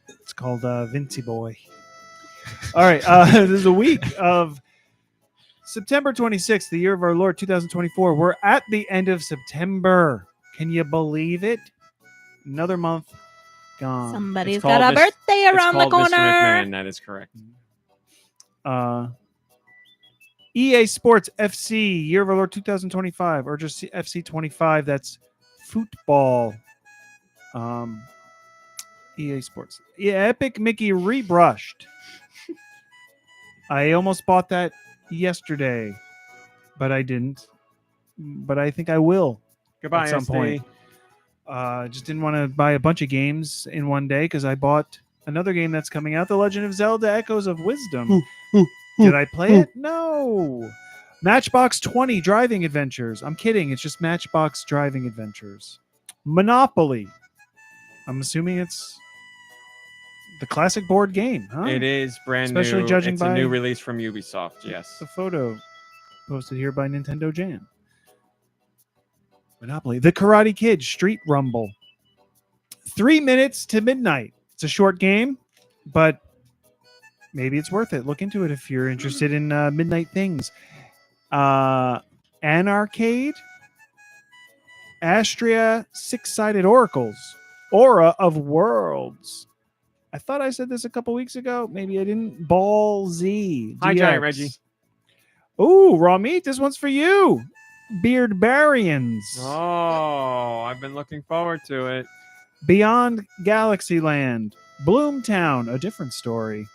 It's called Vinci Boy. All right. This is a week of September 26th, the year of our Lord 2024. We're at the end of September. Can you believe it? Another month gone. Somebody's It's got a called birthday It's around the called corner. Mr. McMahon. That is correct. EA Sports FC, year of our Lord 2025, or just FC 25. That's football. EA Sports. Yeah, Epic Mickey rebrushed. I almost bought that yesterday, but I didn't. But I think I will Goodbye, at some SD. point. Just didn't want to buy a bunch of games in one day because I bought another game that's coming out, The Legend of Zelda: Echoes of Wisdom. Did I play it? No. Matchbox 20 Driving Adventures. I'm kidding. It's just Matchbox Driving Adventures. Monopoly. I'm assuming it's the classic board game, huh? It is brand Especially new. judging It's by a new release from Ubisoft. Yes. The photo posted here by Nintendo Jam. Monopoly. The Karate Kid Street Rumble. 3 minutes to midnight. It's a short game, but maybe it's worth it. Look into it if you're interested in midnight things. Anarcade. Astria Six-Sided Oracles. Aura of Worlds. I thought I said this a couple weeks ago. Maybe I didn't. Ball Z. Hi, DX. Giant Reggie. Ooh, raw meat. This one's for you. Beardbarians. Oh, I've been looking forward to it. Beyond Galaxyland. Bloomtown. A different story.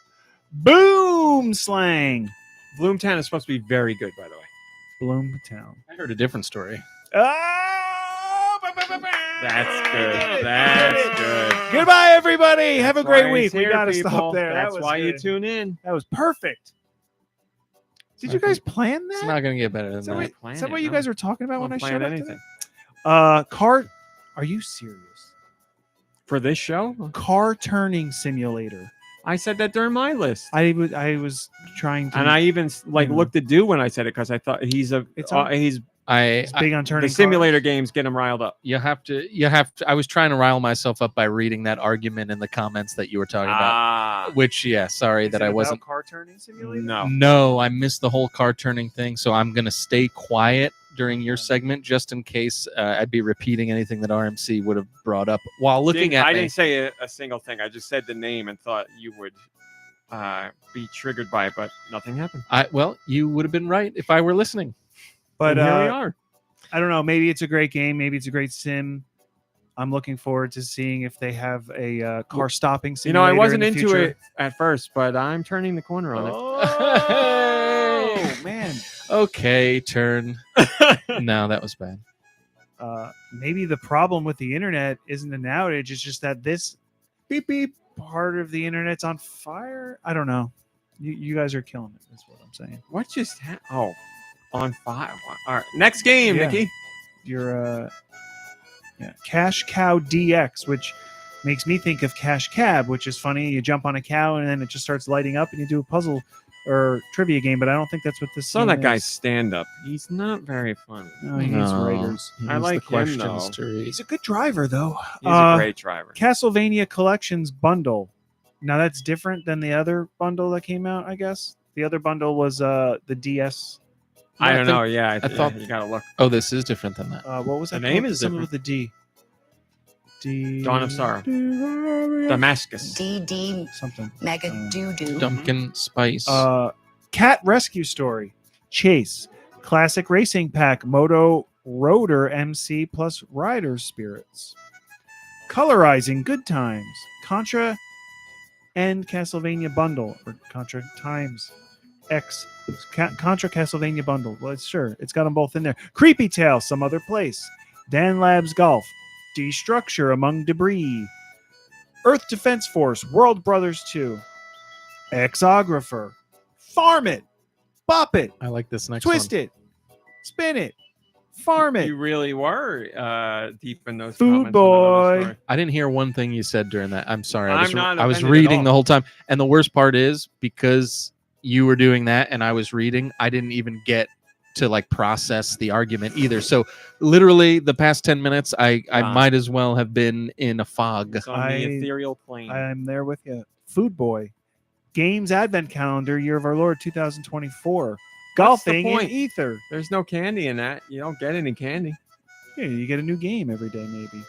Boom Slang. Bloomtown is supposed to be very good, by the way. Bloomtown. I heard a different story. Oh! That's good. That's good. Goodbye, everybody. Have a That's great why week. it's We here, got to people. stop there. That's that was why you good. tune in. That was perfect. Did you guys plan that? It's not gonna get better than Is that, that. what, is that what you guys were talking about when I showed up anything today? Car. Are you serious? for this show. Car turning simulator. I said that during my list, I was trying to. and I even you know. looked at Deux when I said it because I thought he's It's big on turning the simulator cars. games get him riled up. You have to. I was trying to rile myself up by reading that argument in the comments that you were talking about. Which, sorry Is that it I about wasn't. car turning simulator. No. No, I missed the whole car turning thing, so I'm gonna stay quiet during your segment just in case I'd be repeating anything that RMC would have brought up while looking at I me. didn't say a single thing. I just said the name and thought you would be triggered by it, but nothing happened. Well, you would have been right if I were listening. But And here we are. I don't know. Maybe it's a great game. Maybe it's a great sim. I'm looking forward to seeing if they have a car stopping You simulator. know, I wasn't in the into future. it at first, but I'm turning the corner on it. Oh man. Okay, turn. No, that was bad. Maybe the problem with the internet isn't an outage. It's just that this beep beep part of the internet's on fire. I don't know. You guys are killing it. That's what I'm saying. What just happened? Oh, on fire. All right, next game, Yeah. Nicky. Your Cash Cow DX, which makes me think of Cash Cab, which is funny. You jump on a cow and then it just starts lighting up, and you do a puzzle or trivia game. But I don't think that's what this. Saw game that guy's is. stand up. He's not very funny. No, he needs writers. I like him, though. He's a good driver, though. He's a great driver. Castlevania Collections bundle. Now that's different than the other bundle that came out. I guess the other bundle was the DS. I don't think- know. Yeah, I thought- you gotta look. Oh, this is different than that. What was The that? name called? is Something different. with a D. Dawn of Sorrow. Damascus. DD Something. Mega Doo Doo. Duncan Spice. Cat Rescue Story. Chase. Classic Racing Pack. Moto Rotor MC plus Rider Spirits. Colorizing Good Times. Contra and Castlevania Bundle. Or Contra Times X. Contra Castlevania Bundle. Well, it's got them both in there. Creepy Tale. Some Other Place. Dan Labs Golf. Destructure Among Debris. Earth Defense Force. World Brothers 2. Exographer. Farm it. Bop it. I like this next Twist one. it. Spin it. Farm it. You really were deep in those Food comments on another boy. story. I didn't hear one thing you said during that. I'm sorry. I'm not I was offended at reading all. the whole time. And the worst part is because you were doing that and I was reading, I didn't even get to like process the argument either. So literally the past 10 minutes, I might as well have been in a fog. It's on the ethereal plane. I'm there with you. Food Boy. Games Advent Calendar, Year of Our Lord 2024. Golfing in point? Ether. There's no candy in that. You don't get any candy. Yeah, you get a new game every day, maybe.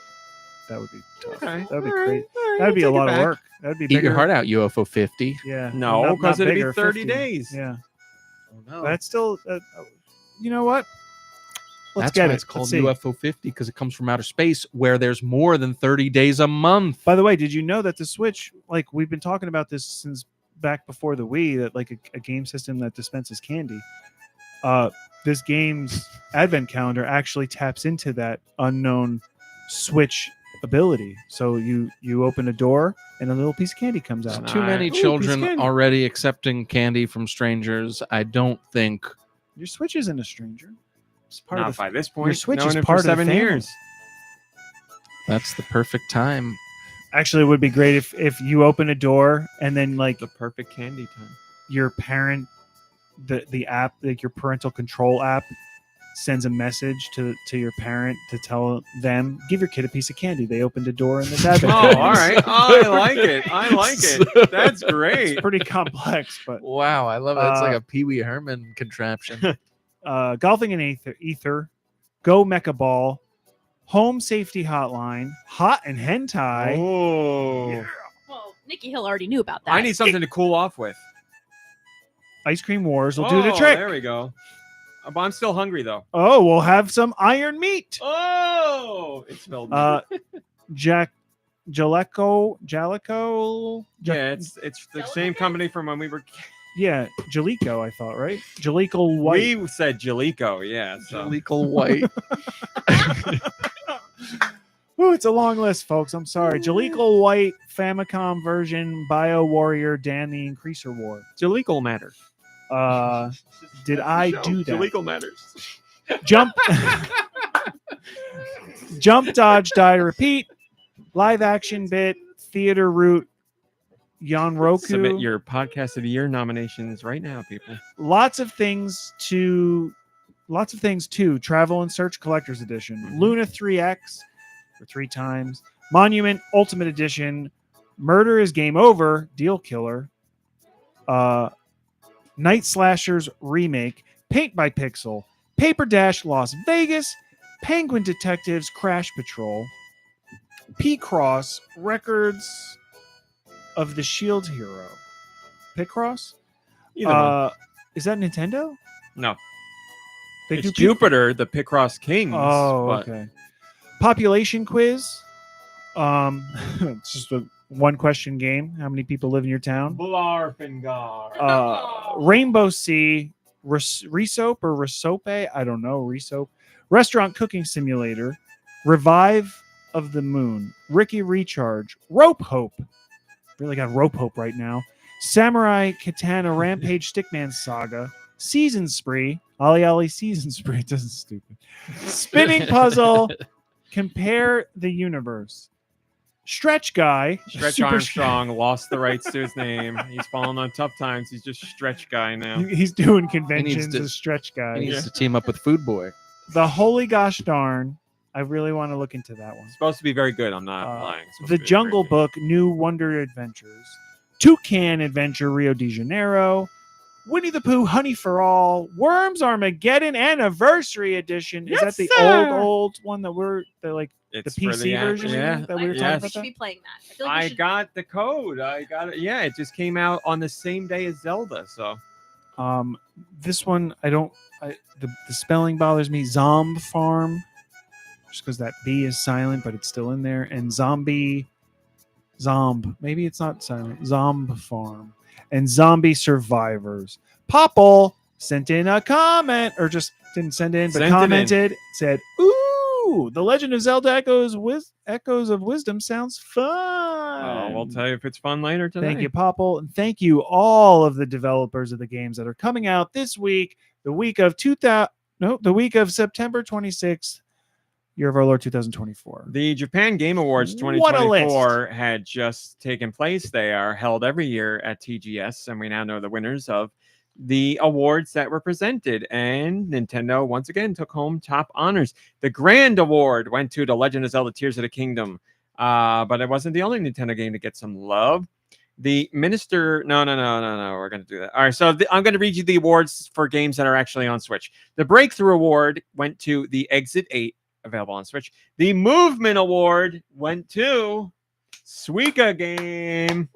That would be tough. Okay. That would be All right, great. all right, That'd be a I'll take lot it of back. work. That'd be Eat bigger. your heart out, UFO 50. Yeah. No, Not- because not it'd be bigger, 30 50. days. Yeah. Oh, no. That's still, you know what? Let's That's get why it. it's called Let's see. UFO 50 because it comes from outer space where there's more than 30 days a month. By the way, did you know that the Switch, like we've been talking about this since back before the Wii, that like a game system that dispenses candy, this game's advent calendar actually taps into that unknown Switch ability. So you open a door and a little piece of candy comes out. Too many Ooh, piece of children candy. already accepting candy from strangers. I don't think. Your Switch isn't a stranger. It's part Not of the by this point. Switch Known is it part for of the 7 family. years. That's the perfect time. Actually, it would be great if you open a door and then like The perfect candy time. your parent, the app, like your parental control app, sends a message to your parent to tell them, give your kid a piece of candy. They opened a door and the dad. Oh, all right. Oh, I like it. I like it. That's great. It's pretty complex, but Wow, I love it. It's like a Pee Wee Herman contraption. golfing in ether, go mecha ball, home safety hotline, hot and hentai. Oh. Well, Nikki Hill already knew about that. I need something to cool off with. Ice cream wars will do the Oh, trick. There we go. But I'm still hungry, though. Oh, we'll have some iron meat. Oh, it smelled. Jaleco. Yeah, it's the same company from when we were. Yeah, Jalico, I thought, right? Jalico White. We said Jalico, yeah. So. Legal white. Ooh, it's a long list, folks. I'm sorry. Jalico White, Famicom version, Bio Warrior, Dan the Increaser War. Jalico matter. Did That's the I show. do It's that? Legal matters. Jump, jump, dodge, die, repeat. Live action bit, theater route, Yanroku. Submit your podcast of the year nominations right now, people. Lots of things too. Travel and Search Collector's Edition, Mhm. Luna 3X for 3 times, Monument Ultimate Edition, Murder is Game Over, Deal Killer, Night Slashers Remake, Paint by Pixel, Paper Dash Las Vegas, Penguin Detectives Crash Patrol, P-Cross Records of the Shield Hero. Picross? Either one. Is that Nintendo? No. They It's do Jupiter, the Picross Kings. Oh, but okay. Population quiz. It's just a 1-question game. How many people live in your town? Blarfingar. Rainbow Sea, Resoap or Resope? I don't know. Resoap. Restaurant Cooking Simulator. Revive of the Moon. Ricky Recharge. Rope Hope. Really got Rope Hope right now. Samurai Katana Rampage Stickman Saga. Season Spree. Ollie Ollie Season Spree. It doesn't stupid. Spinning Puzzle. Compare the Universe. Stretch Guy. Stretch Super Armstrong lost the rights to his name. He's fallen on tough times. He's just Stretch Guy now. He's doing conventions to- as Stretch Guy. He needs to team up with Food Boy. The Holy Gosh Darn. I really want to look into that one. It's supposed to be very good. I'm not lying. It's supposed The to be Jungle crazy. Book, New Wonder Adventures. Toucan Adventure, Rio de Janeiro. Winnie the Pooh, Honey for All. Worms Armageddon Anniversary Edition. Is that the old one that like It's the for PC version yeah. that we were I talking feel like about? we should That? be playing that. I feel like we I should- got the code. I got it. Yeah, it just came out on the same day as Zelda. So This one the spelling bothers me. Zomb Farm, just because that B is silent, but it's still in there. And Zomb, maybe it's not silent. Zomb Farm and Zombie Survivors. Popple sent in a comment, or just didn't send in, but Sent it in. commented, said, "Ooh, The Legend of Zelda Echoes of Wisdom sounds fun." we'll tell you if it's fun later today. Thank you, Popple, and thank you all of the developers of the games that are coming out this week, the week of September 26th, year of our Lord 2024. The Japan Game Awards What a list. 2024 had just taken place. They are held every year at TGS, and we now know the winners of the awards that were presented. And Nintendo once again took home top honors. The grand award went to The Legend of Zelda: Tears of the Kingdom, but it wasn't the only Nintendo game to get some love. The minister, no, we're going to do that. All right, so I'm going to read you the awards for games that are actually on Switch. The Breakthrough Award went to the Exit 8, available on Switch. The Movement Award went to Suika Game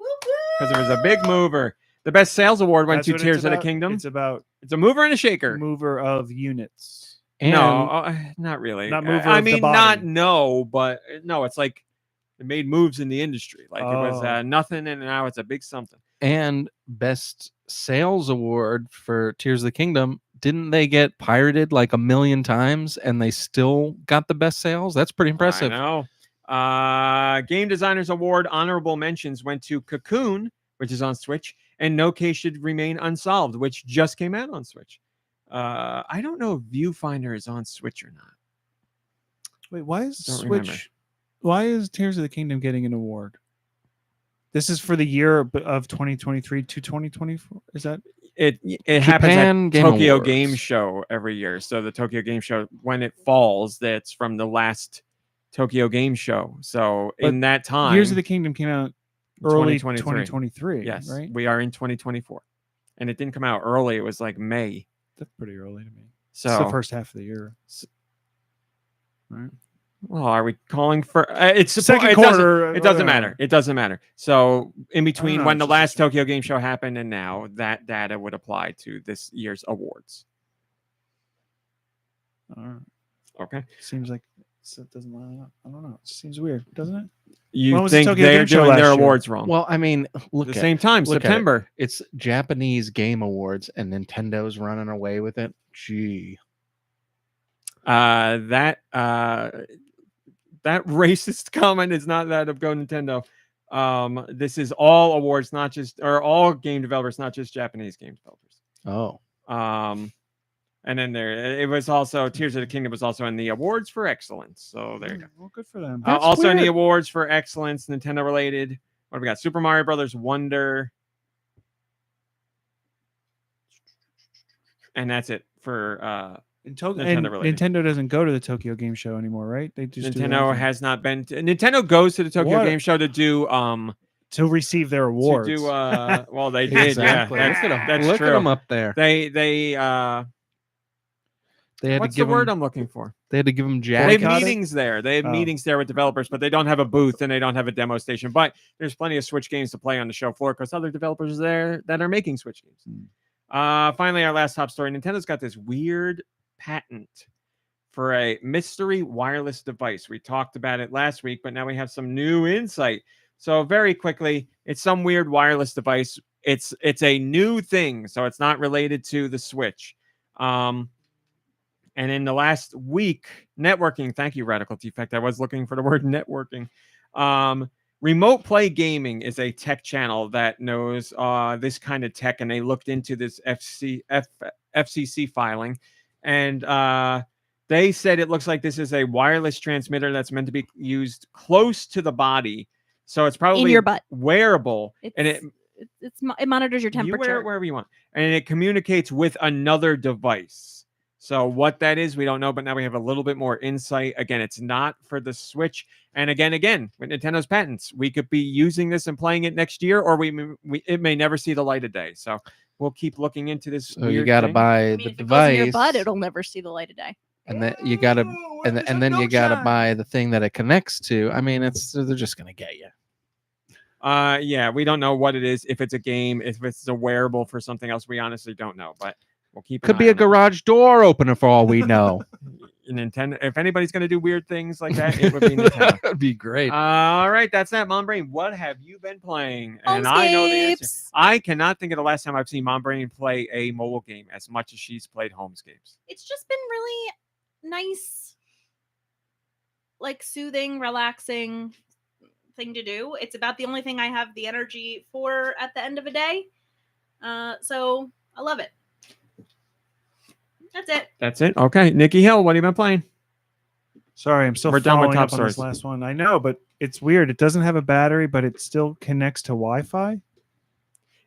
because it was a big mover. The Best Sales Award went That's to what it's Tears of the about? Kingdom. It's about It's a mover and a shaker. mover of units. And No, not really. Not mover I of the mean, body. not no, but no, it's like it made moves in the industry. Like it was Oh. nothing, and now it's a big something. and Best Sales Award for Tears of the Kingdom. Didn't they get pirated like 1 million times and they still got the best sales? That's pretty impressive. I know. Game Designers Award honorable mentions went to Cocoon, which is on Switch, and No Case Should Remain Unsolved, which just came out on Switch. I don't know if Viewfinder is on Switch or not. Wait, why is Don't Switch? remember. Why is Tears of the Kingdom getting an award? This is for the year of 2023 to 2024. Is that? It happens Japan at Game Tokyo Awards. Game Show every year. So the Tokyo Game Show, when it falls, that's from the last Tokyo Game Show. So in that time, Tears of the Kingdom came out early 2023. 2023. Yes, right. we are in 2024, and it didn't come out early. It was like May. That's pretty early to me. So It's the first half of the year. Right. well, are we calling for? It's Second it quarter. It doesn't matter. It doesn't matter. So in between know, when it's the just- last Tokyo Game Show happened and now, that data would apply to this year's awards. All right. Okay. Seems like it doesn't line up. I don't know. It seems weird, doesn't it? When You was the think Tokyo they're Game Show doing their last year? awards wrong? Well, I mean, look At the at same time, look at it. September. It's Japanese Game Awards and Nintendo's running away with it. Gee. That racist comment is not that of Go Nintendo. This is all awards, not just or all game developers, not just Japanese game developers. Oh. And then it was also Tears of the Kingdom was also in the awards for excellence. So there you go. Well, good for them. Also in the awards for excellence, Nintendo related. What do we got? Super Mario Brothers Wonder. And that's it for Nintendo related. Nintendo doesn't go to the Tokyo Game Show anymore, right? They just do Nintendo everything. has not been. Nintendo goes to the Tokyo What? Game Show to do to receive their awards. To do well, they did. Exactly. Yeah, Look at them. that's Look true. at them up there. They had what's to give the word them, I'm looking for? They had to give them They have Boycotted? meetings there. They have Oh. meetings there with developers, but they don't have a booth and they don't have a demo station. But there's plenty of Switch games to play on the show floor because other developers are there that are making Switch games. Finally, our last top story. Nintendo's got this weird patent for a mystery wireless device. We talked about it last week, but now we have some new insight. So very quickly, it's some weird wireless device. It's a new thing, so it's not related to the Switch. And in the last week, networking. Thank you, Radical Defect. I was looking for the word networking. Remote Play Gaming is a tech channel that knows this kind of tech, and they looked into this FCC filing, and they said it looks like this is a wireless transmitter that's meant to be used close to the body, so it's probably In your butt. wearable, and it monitors your temperature. you wear it wherever you want, and it communicates with another device. So what that is, we don't know, but now we have a little bit more insight. Again, it's not for the Switch. And again, with Nintendo's patents, we could be using this and playing it next year, or it may never see the light of day. So we'll keep looking into this. So you got to buy I mean, the if it goes in device, your butt, it'll never see the light of day. and then you got to, and then you got to buy the thing that it connects to. I mean, they're just gonna get you. Yeah, we don't know what it is. If it's a game, if it's a wearable for something else, we honestly don't know. But we'll keep. Could be a garage door opener for all we know. Nintendo. If anybody's going to do weird things like that, it would be Nintendo. That would be great. All right, that's that. Mom Brain, what have you been playing? And I know the answer. Homescapes. I cannot think of the last time I've seen Mom Brain play a mobile game as much as she's played Homescapes. It's just been really nice, like soothing, relaxing thing to do. It's about the only thing I have the energy for at the end of a day. So I love it. That's it. That's it. Okay, Nicky Hill, what have you been playing? Sorry, I'm still We're done with following top up on this stories. last one. I know, but it's weird. It doesn't have a battery, but it still connects to Wi-Fi.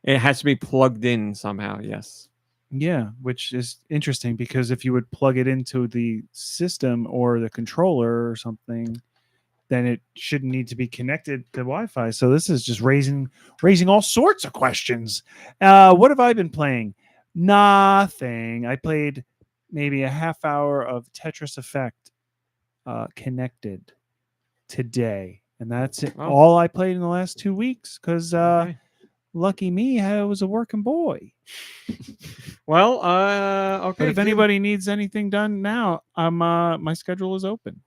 It has to be plugged in somehow. Yes. Yeah, which is interesting because if you would plug it into the system or the controller or something, then it shouldn't need to be connected to Wi-Fi. So this is just raising all sorts of questions. What have I been playing? Nothing. I played maybe a half hour of Tetris Effect connected today, and that's it. Oh. All I played in the last 2 weeks because Okay. lucky me, I was a working boy. Well, okay. But if anybody needs anything done now, my schedule is open.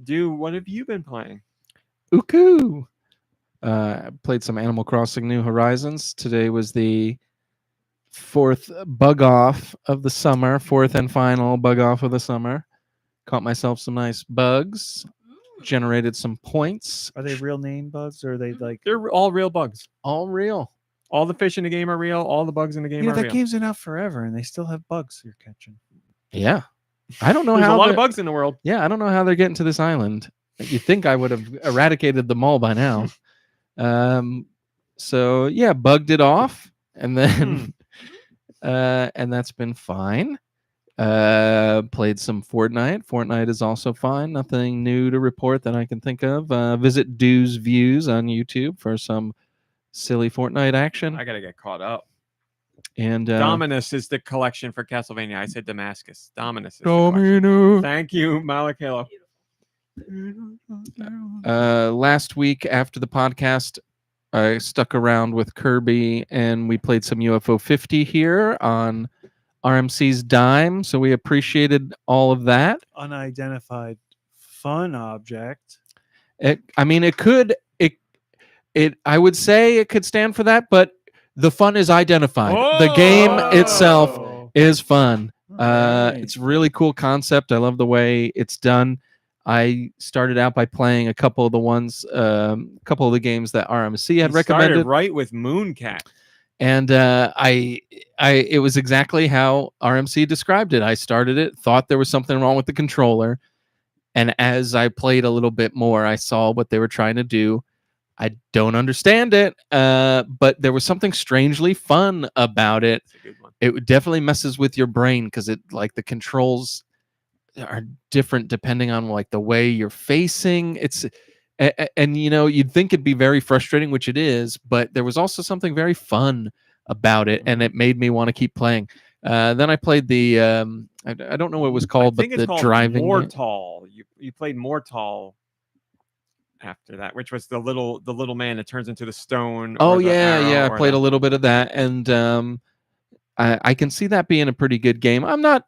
What have you been playing? Uku. Played some Animal Crossing New Horizons. Today was the fourth bug off of the summer, fourth and final bug off of the summer. Caught myself some nice bugs, generated some points. Are they real name bugs or are they like? They're all real bugs. All real. All the fish in the game are real. All the bugs in the game You know, are that real. game's been out forever and they still have bugs you're catching. Yeah. I don't know There's how a lot they're- of bugs in the world. Yeah, I don't know how they're getting to this island. You think I would have eradicated them all by now. So yeah, bugged it off, and then and that's been fine. Played some Fortnite. Fortnite is also fine. Nothing new to report that I can think of. Visit Deux Views on YouTube for some silly Fortnite action. I gotta get caught up. And Dominus is the collection for Castlevania. I said Damascus. Dominus. Is the collection. Domino. Thank you, Malakalo. Last week after the podcast, I stuck around with Kirby and we played some UFO 50 here on RMC's dime. So we appreciated all of that. Unidentified fun object. I would say it could stand for that, but the fun is identified. The game itself is fun. Alright. It's a really cool concept. I love the way it's done. I started out by playing a couple of the games that RMC had He recommended, started right with Mooncat. And it was exactly how RMC described it. I started it, thought there was something wrong with the controller, and as I played a little bit more, I saw what they were trying to do. I don't understand it, but there was something strangely fun about it. It's a good one. It definitely messes with your brain because it like the controls are different depending on like the way you're facing. And you know, you'd think it'd be very frustrating, which it is, but there was also something very fun about it, and it made me want to keep playing. Then I played the I don't know what it was called, I think but it's the called driving game. Mortal. You played Mortal after that, which was the little man that turns into the stone. Oh or the arrow yeah, I or played the- a little bit of that, and I can see that being a pretty good game. I'm not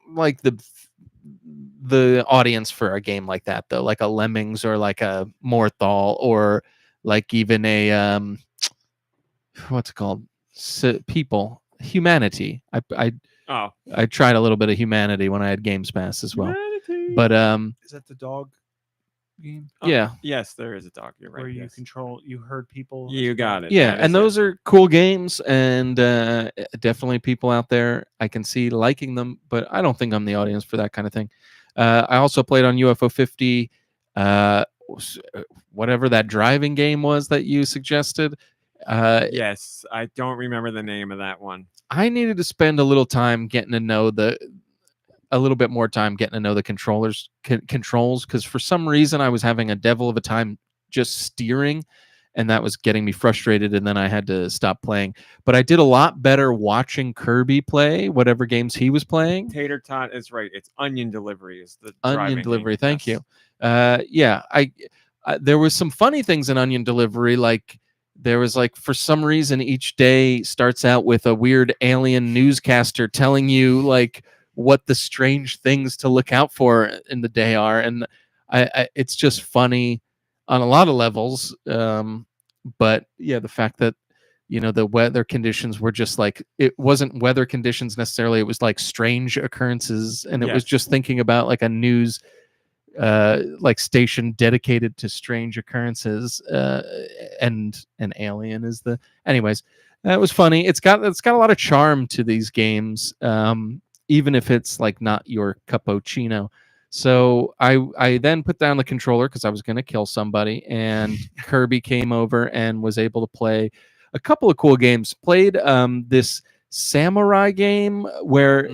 like the audience for a game like that though, like a Lemmings or like a Morthal or like even a what's it called? People Humanity. Oh, I tried a little bit of Humanity when I had Games Pass as well. Humanity. But Is that the dog game yeah. Yes, there is a dog. You're right. where you yes. control, you herd people? You got it. Yeah, That and is those it. are cool games, and definitely people out there I can see liking them, but I don't think I'm the audience for that kind of thing. I also played on UFO 50, whatever that driving game was that you suggested. Yes, I don't remember the name of that one. I needed to spend a little time getting to know a little bit more time getting to know the controls because for some reason I was having a devil of a time just steering, and that was getting me frustrated, and then I had to stop playing. But I did a lot better watching Kirby play whatever games he was playing. Tater Tot is right. It's Onion Delivery is the Onion driving Delivery, game. thank Yes. you. Yeah, I there was some funny things in Onion Delivery, like there was like for some reason each day starts out with a weird alien newscaster telling you like what the strange things to look out for in the day are, and it's just funny on a lot of levels. But yeah, the fact that you know the weather conditions were just like it wasn't weather conditions necessarily; it was like strange occurrences, and it was Yes. just thinking about like a news like station dedicated to strange occurrences, and an alien is the. Anyways, that was funny. It's got a lot of charm to these games, even if it's like not your cappuccino. So I then put down the controller because I was going to kill somebody, and Kirby came over and was able to play a couple of cool games. Played this samurai game where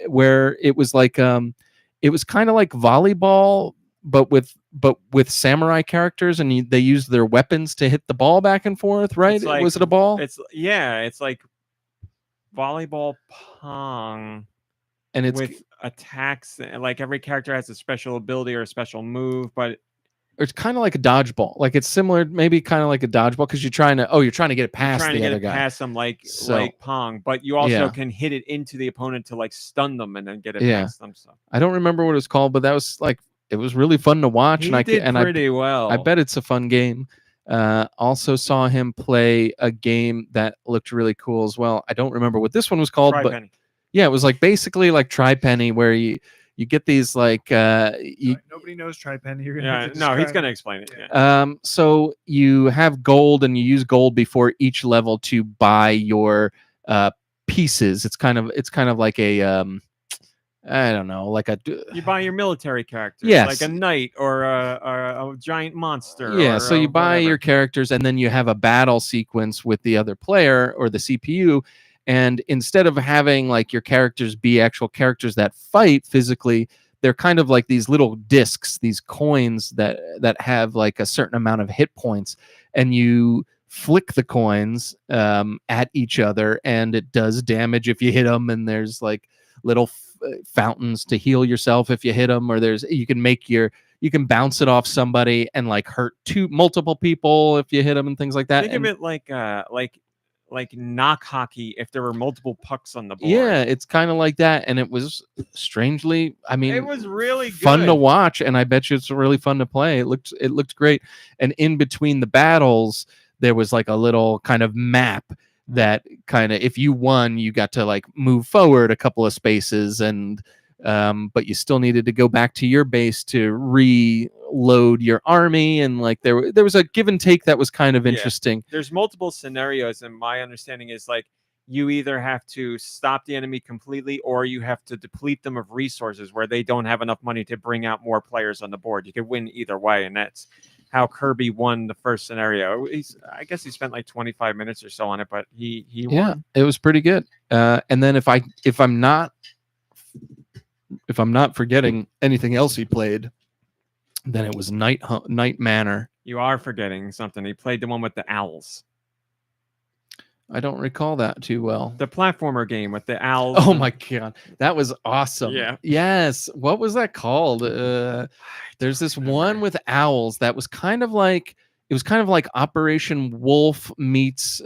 where it was like it was kind of like volleyball but with samurai characters, and they used their weapons to hit the ball back and forth, right? It's like- Was it a ball? It's like volleyball pong And it's with attacks. Like every character has a special ability or a special move, but kind of like a dodgeball. Like it's similar, maybe kind of like a dodgeball because you're trying to get it past trying the to get other it guy. past them like So- pong. But you also Yeah. can hit it into the opponent to like stun them and then get it Yeah. past them. So I don't remember what it was called, but that was like it was really fun to watch, he and did pretty well. I bet it's a fun game. Also saw him play a game that looked really cool as well. I don't remember what this one was called, but Penny. yeah, it was like basically like Tri-Penny, where you get these like Nobody knows Tri-Penny. You're gonna Yeah, have to no, he's describe gonna it. explain it. Yeah. So you have gold, and you use gold before each level to buy your pieces. It's kind of like a I don't know, like a You buy your military characters, Yes. like a knight or a giant monster. yeah. or, So you buy whatever. your characters, and then you have a battle sequence with the other player or the CPU. And instead of having like your characters be actual characters that fight physically, they're kind of like these little discs, these coins that have like a certain amount of hit points, and you flick the coins at each other, and it does damage if you hit them. And there's like little fountains to heal yourself if you hit them, or you can bounce it off somebody and like hurt multiple people if you hit them and things like that. Think And of it like knock hockey if there were multiple pucks on the board. yeah, it's kind of like that. And it was strangely, I mean, It was really fun to good. watch, and I bet you it's really fun to play. It looked great. And in between the battles, there was like a little kind of map that kind of, if you won, you got to like move forward a couple of spaces and but you still needed to go back to your base to reload your army, and like there was a give and take that was kind of Yeah. interesting. There's multiple scenarios, and my understanding is like you either have to stop the enemy completely or you have to deplete them of resources where they don't have enough money to bring out more players on the board. You could win either way, and that's how Kirby won the first scenario. I guess he spent like 25 minutes or so on it, but he won. It was pretty good. And then if I'm not forgetting anything else he played, then it was Night Manor. You are forgetting something. He played the one with the owls. I don't recall that too well. The platformer game with the owls. Oh my god, that was awesome. Yeah. Yes. What was that called? There's this one with owls that was kind of like Operation Wolf meets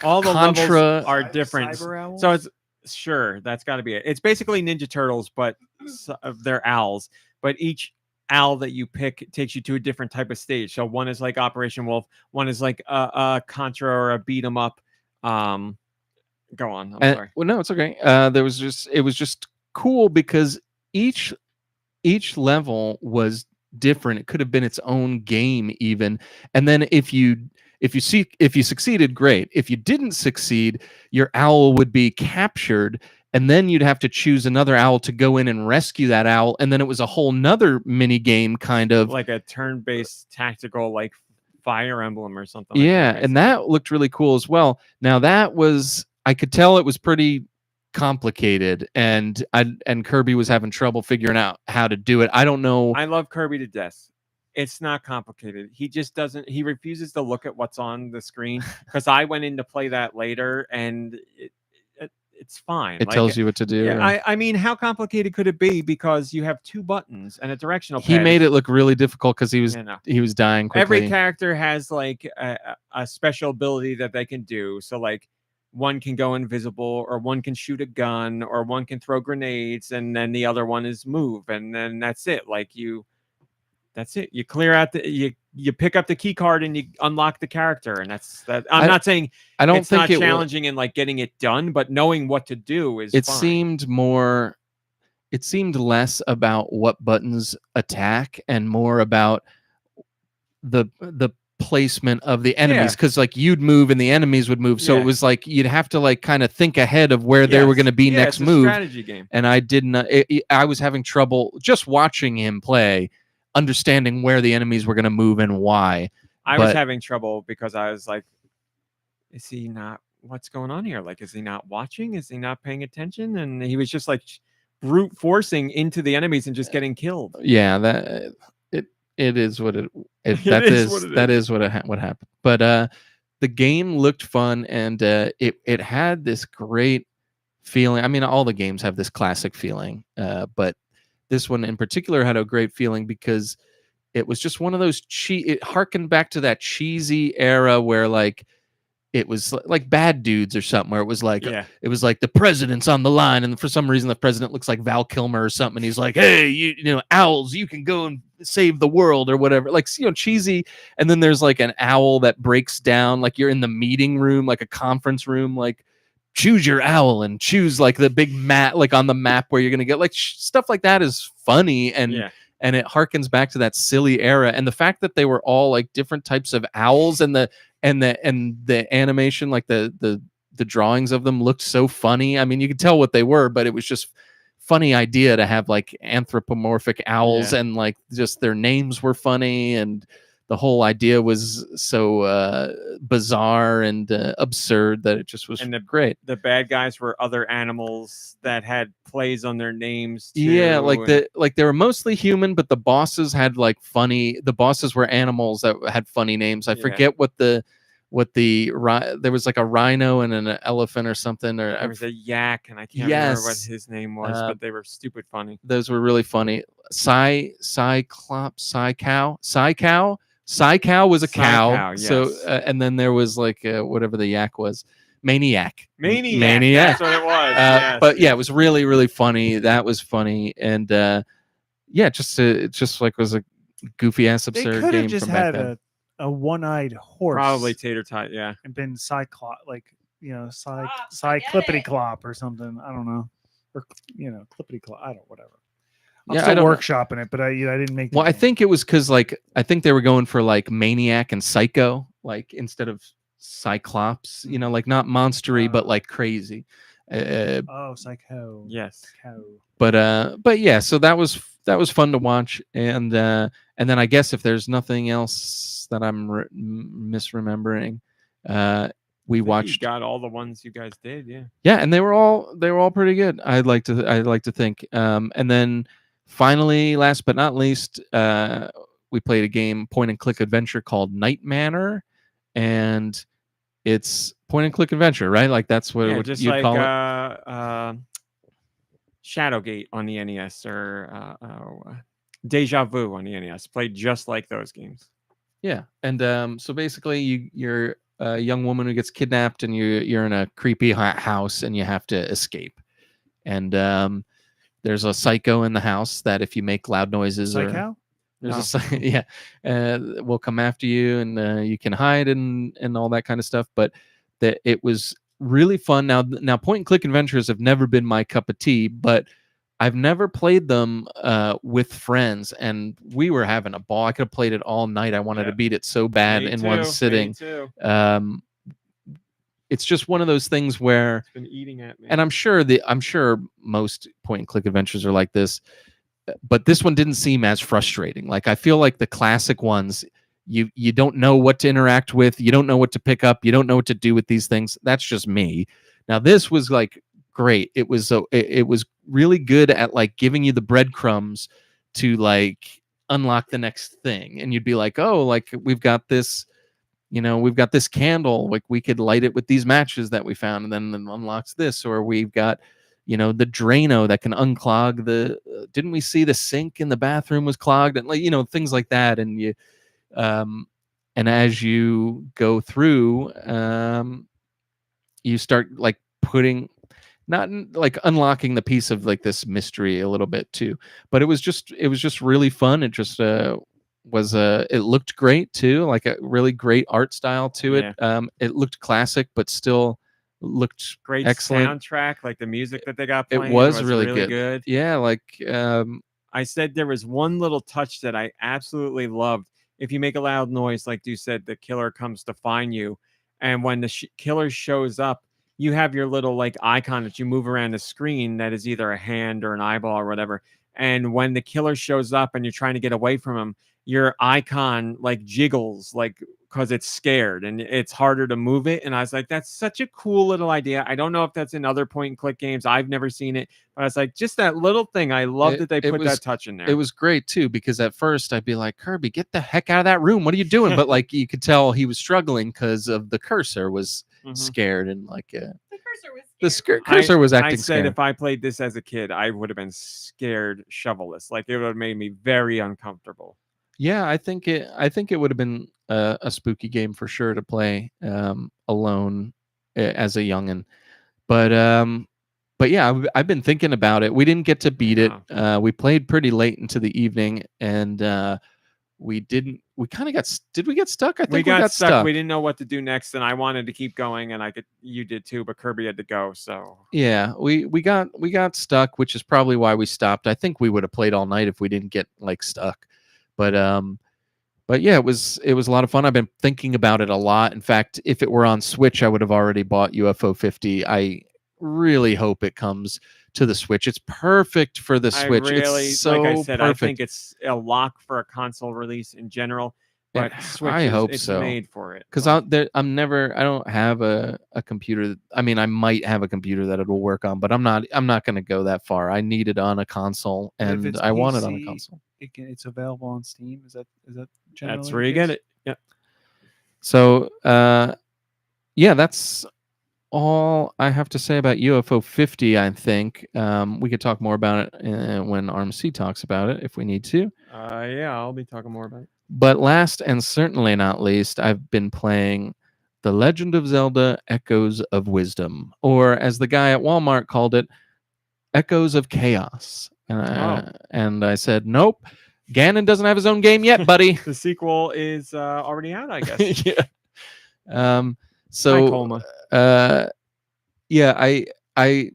all the Contra. levels are different. Cyber owls? So it's sure that's got to be it. It's basically Ninja Turtles, but they're owls. But each owl that you pick takes you to a different type of stage. So one is like Operation Wolf, one is like a Contra or a beat 'em up. Go on. I'm sorry. Well, no, it's okay. It was just cool because each level was different. It could have been its own game even. And then if you succeeded, great. If you didn't succeed, your owl would be captured, and then you'd have to choose another owl to go in and rescue that owl. And then it was a whole nother mini game, kind of like a turn-based tactical, like Fire Emblem or something. Yeah, like that, and that looked really cool as well. Now I could tell it was pretty complicated, and Kirby was having trouble figuring out how to do it. I don't know. I love Kirby to death. It's not complicated. He just doesn't. He refuses to look at what's on the screen, because I went in to play that later, and it's fine. It tells you what to do. Yeah, I mean, how complicated could it be? Because you have 2 buttons and a directional pad. He made it look really difficult because he was dying quickly. Every character has like a special ability that they can do. So like one can go invisible, or one can shoot a gun, or one can throw grenades, and then the other one is move, and then that's it. Like that's it. You clear out you pick up the key card and you unlock the character, and that's that. I'm not saying I don't it's think not it challenging in like getting it done, but knowing what to do is. It fine. seemed less about what buttons attack and more about the placement of the enemies, because like you'd move and the enemies would move, so it was like you'd have to like kind of think ahead of where they were going to be next it's a move. Strategy game. And I didn't. I was having trouble just watching him play, understanding where the enemies were going to move and why. I was having trouble because I was like, is he not? What's going on here? Like, is he not watching? Is he not paying attention? And he was just like brute forcing into the enemies and just getting killed. Yeah, it is what it is what happened. But the game looked fun, and it had this great feeling. I mean, all the games have this classic feeling, but this one in particular had a great feeling because it was just one of those it harkened back to that cheesy era where like it was like Bad Dudes or something, where it was like the president's on the line, and for some reason the president looks like Val Kilmer or something, and he's like, hey, you know, owls, you can go and save the world or whatever, like, you know, cheesy. And then there's like an owl that breaks down, like you're in the meeting room, like a conference room, like choose your owl and choose like the big map, like on the map where you're gonna get, like stuff like that is funny, and it harkens back to that silly era. And the fact that they were all like different types of owls, and the animation, like the drawings of them looked so funny. I mean, you could tell what they were, but it was just funny idea to have like anthropomorphic owls, and like just their names were funny, and the whole idea was so bizarre and absurd that it just was great. The bad guys were other animals that had plays on their names too. Yeah, like they were mostly human, but the bosses had like the bosses were animals that had funny names. I forget what there was like a rhino and an elephant or something, or there was a yak, and I can't remember what his name was, but they were stupid funny. Those were really funny. Psy Cow was a cow. Yes. So and then there was like whatever the yak was. Maniac. That's what it was. Yes. But yeah, it was really, really funny. That was funny. And it just like was a goofy ass absurd game just from back had then. a one-eyed horse. Probably Tater Tot, yeah. And been Cyclop, like, you know, Cyclippity Clop or something. I don't know. or clippity clop. I don't whatever. Yeah, I'm I still don't know. workshopping it, but I didn't make. The Well, I game. think it was because I think they were going for like Maniac and Psycho, like instead of Cyclops, like not monstery, but like crazy. Psycho. Yes. But yeah, so that was fun to watch, and then I guess if there's nothing else that I'm misremembering, we watched. You got all the ones you guys did, yeah. Yeah, and they were all pretty good. I'd like to think. And then finally, last but not least, we played a game, point and click adventure called Night Manor, and it's point and click adventure, right? Like that's what just you'd like call it. Shadowgate on the NES or Deja Vu on the NES. Played just like those games. Yeah, and so basically, you're a young woman who gets kidnapped, and you're in a creepy house, and you have to escape. And there's a psycho in the house that if you make loud noises, Psycho? there's will come after you, and you can hide and all that kind of stuff. But that it was really fun. Now, point and click adventures have never been my cup of tea, but I've never played them with friends, and we were having a ball. I could have played it all night. I wanted to beat it so bad in one sitting. Me too. It's just one of those things where It's been eating at me. and I'm sure most point and click adventures are like this, but this one didn't seem as frustrating. Like I feel like the classic ones, you don't know what to interact with, you don't know what to pick up, you don't know what to do with these things. That's just me. Now this was like great. It was really good at like giving you the breadcrumbs to like unlock the next thing, and you'd be like, oh, like we've got this candle, like we could light it with these matches that we found, and then it unlocks this, or we've got the Drano that can unclog the didn't we see the sink in the bathroom was clogged, and like things like that. And you and as you go through, you start like putting not like unlocking the piece of like this mystery a little bit too. But it was just really fun. It just it looked great too, like a really great art style to it. It looked classic, but still looked great excellent. Soundtrack, like the music that they got playing It was really good. Yeah, like I said, there was one little touch that I absolutely loved. If you make a loud noise, like you said, the killer comes to find you, and when the killer shows up, you have your little like icon that you move around the screen that is either a hand or an eyeball or whatever. And when the killer shows up and you're trying to get away from him, your icon like jiggles, like because it's scared and it's harder to move it. And I was like, that's such a cool little idea. I don't know if that's in other point and click games. I've never seen it, but I was like, just that little thing. I love that they put that touch in there. It was great too, because at first I'd be like, Kirby, get the heck out of that room. What are you doing? But like you could tell he was struggling because of the cursor was scared, and like the cursor was scared. Cursor was acting I said scared. if I played this as a kid, I would have been scared shoveless. Like it would have made me very uncomfortable. Yeah, I think it would have been a spooky game for sure to play alone as a youngin. But yeah, I've been thinking about it. We didn't get to beat it. We played pretty late into the evening, and we kind of got. Did we get stuck? I think we got stuck. We didn't know what to do next, and I wanted to keep going, and you did too, but Kirby had to go. So yeah, we got stuck, which is probably why we stopped. I think we would have played all night if we didn't get like stuck. But yeah, it was a lot of fun. I've been thinking about it a lot. In fact, if it were on Switch, I would have already bought UFO 50. I really hope it comes to the Switch. It's perfect for the Switch. It's so like I said, perfect. I think it's a lock for a console release in general. But Switch I hope it's so. made for it. Because I don't have a computer. I mean, I might have a computer that it'll work on, but I'm not going to go that far. I need it on a console, and I want it on a console. It's available on Steam. Is that generally That's where you get it. Yeah. So yeah, that's all I have to say about UFO 50. I think we could talk more about it when RMC talks about it if we need to. Yeah, I'll be talking more about it. But last and certainly not least, I've been playing The Legend of Zelda: Echoes of Wisdom, or as the guy at Walmart called it, Echoes of Chaos. And I said, nope, Ganon doesn't have his own game yet, buddy. The sequel is already out, I guess. Yeah. So, yeah, I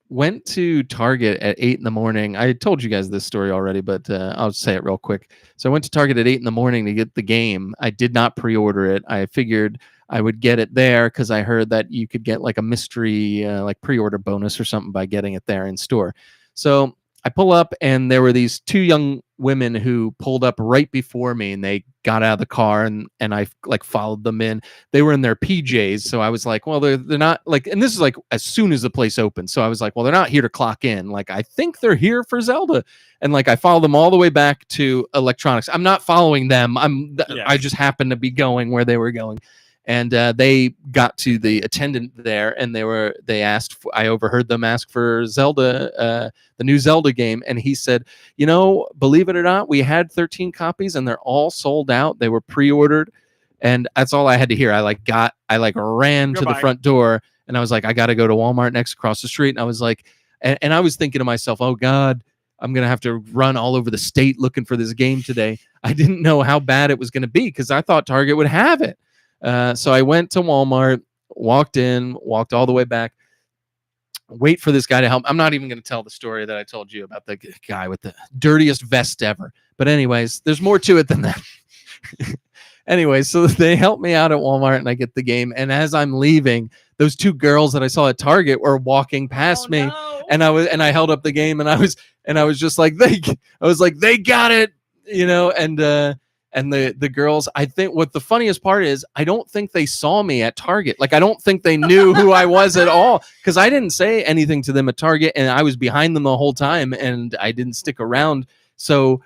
went to Target at 8 in the morning. I told you guys this story already, but I'll say it real quick. So I went to Target at 8 in the morning to get the game. I did not pre-order it. I figured I would get it there because I heard that you could get like a mystery like pre-order bonus or something by getting it there in store. So I pull up and there were these two young women who pulled up right before me, and they got out of the car, and I like followed them in. They were in their PJs, so I was like, well, they're not like, and this is like as soon as the place opened, so I was like, well, they're not here to clock in. Like, I think they're here for Zelda, and like I followed them all the way back to electronics. I'm not following them. I just happened to be going where they were going. And they got to the attendant there, and they asked. I overheard them ask for Zelda, the new Zelda game, and he said, "You know, believe it or not, we had 13 copies, and they're all sold out. They were pre-ordered." And that's all I had to hear. I ran to the front door, and I was like, "I got to go to Walmart next across the street." And I was like, and I was thinking to myself, "Oh God, I'm gonna have to run all over the state looking for this game today." I didn't know how bad it was gonna be because I thought Target would have it. So I went to Walmart, walked all the way back, wait for this guy to help. I'm not even going to tell the story that I told you about the guy with the dirtiest vest ever. But anyways, there's more to it than that. Anyways, so they helped me out at Walmart and I get the game. And as I'm leaving, those two girls that I saw at Target were walking past me. No. And I held up the game and I was just like, they got it, you know, and the girls, I think what the funniest part is, I don't think they saw me at Target. Like, I don't think they knew who I was at all because I didn't say anything to them at Target and I was behind them the whole time and I didn't stick around. So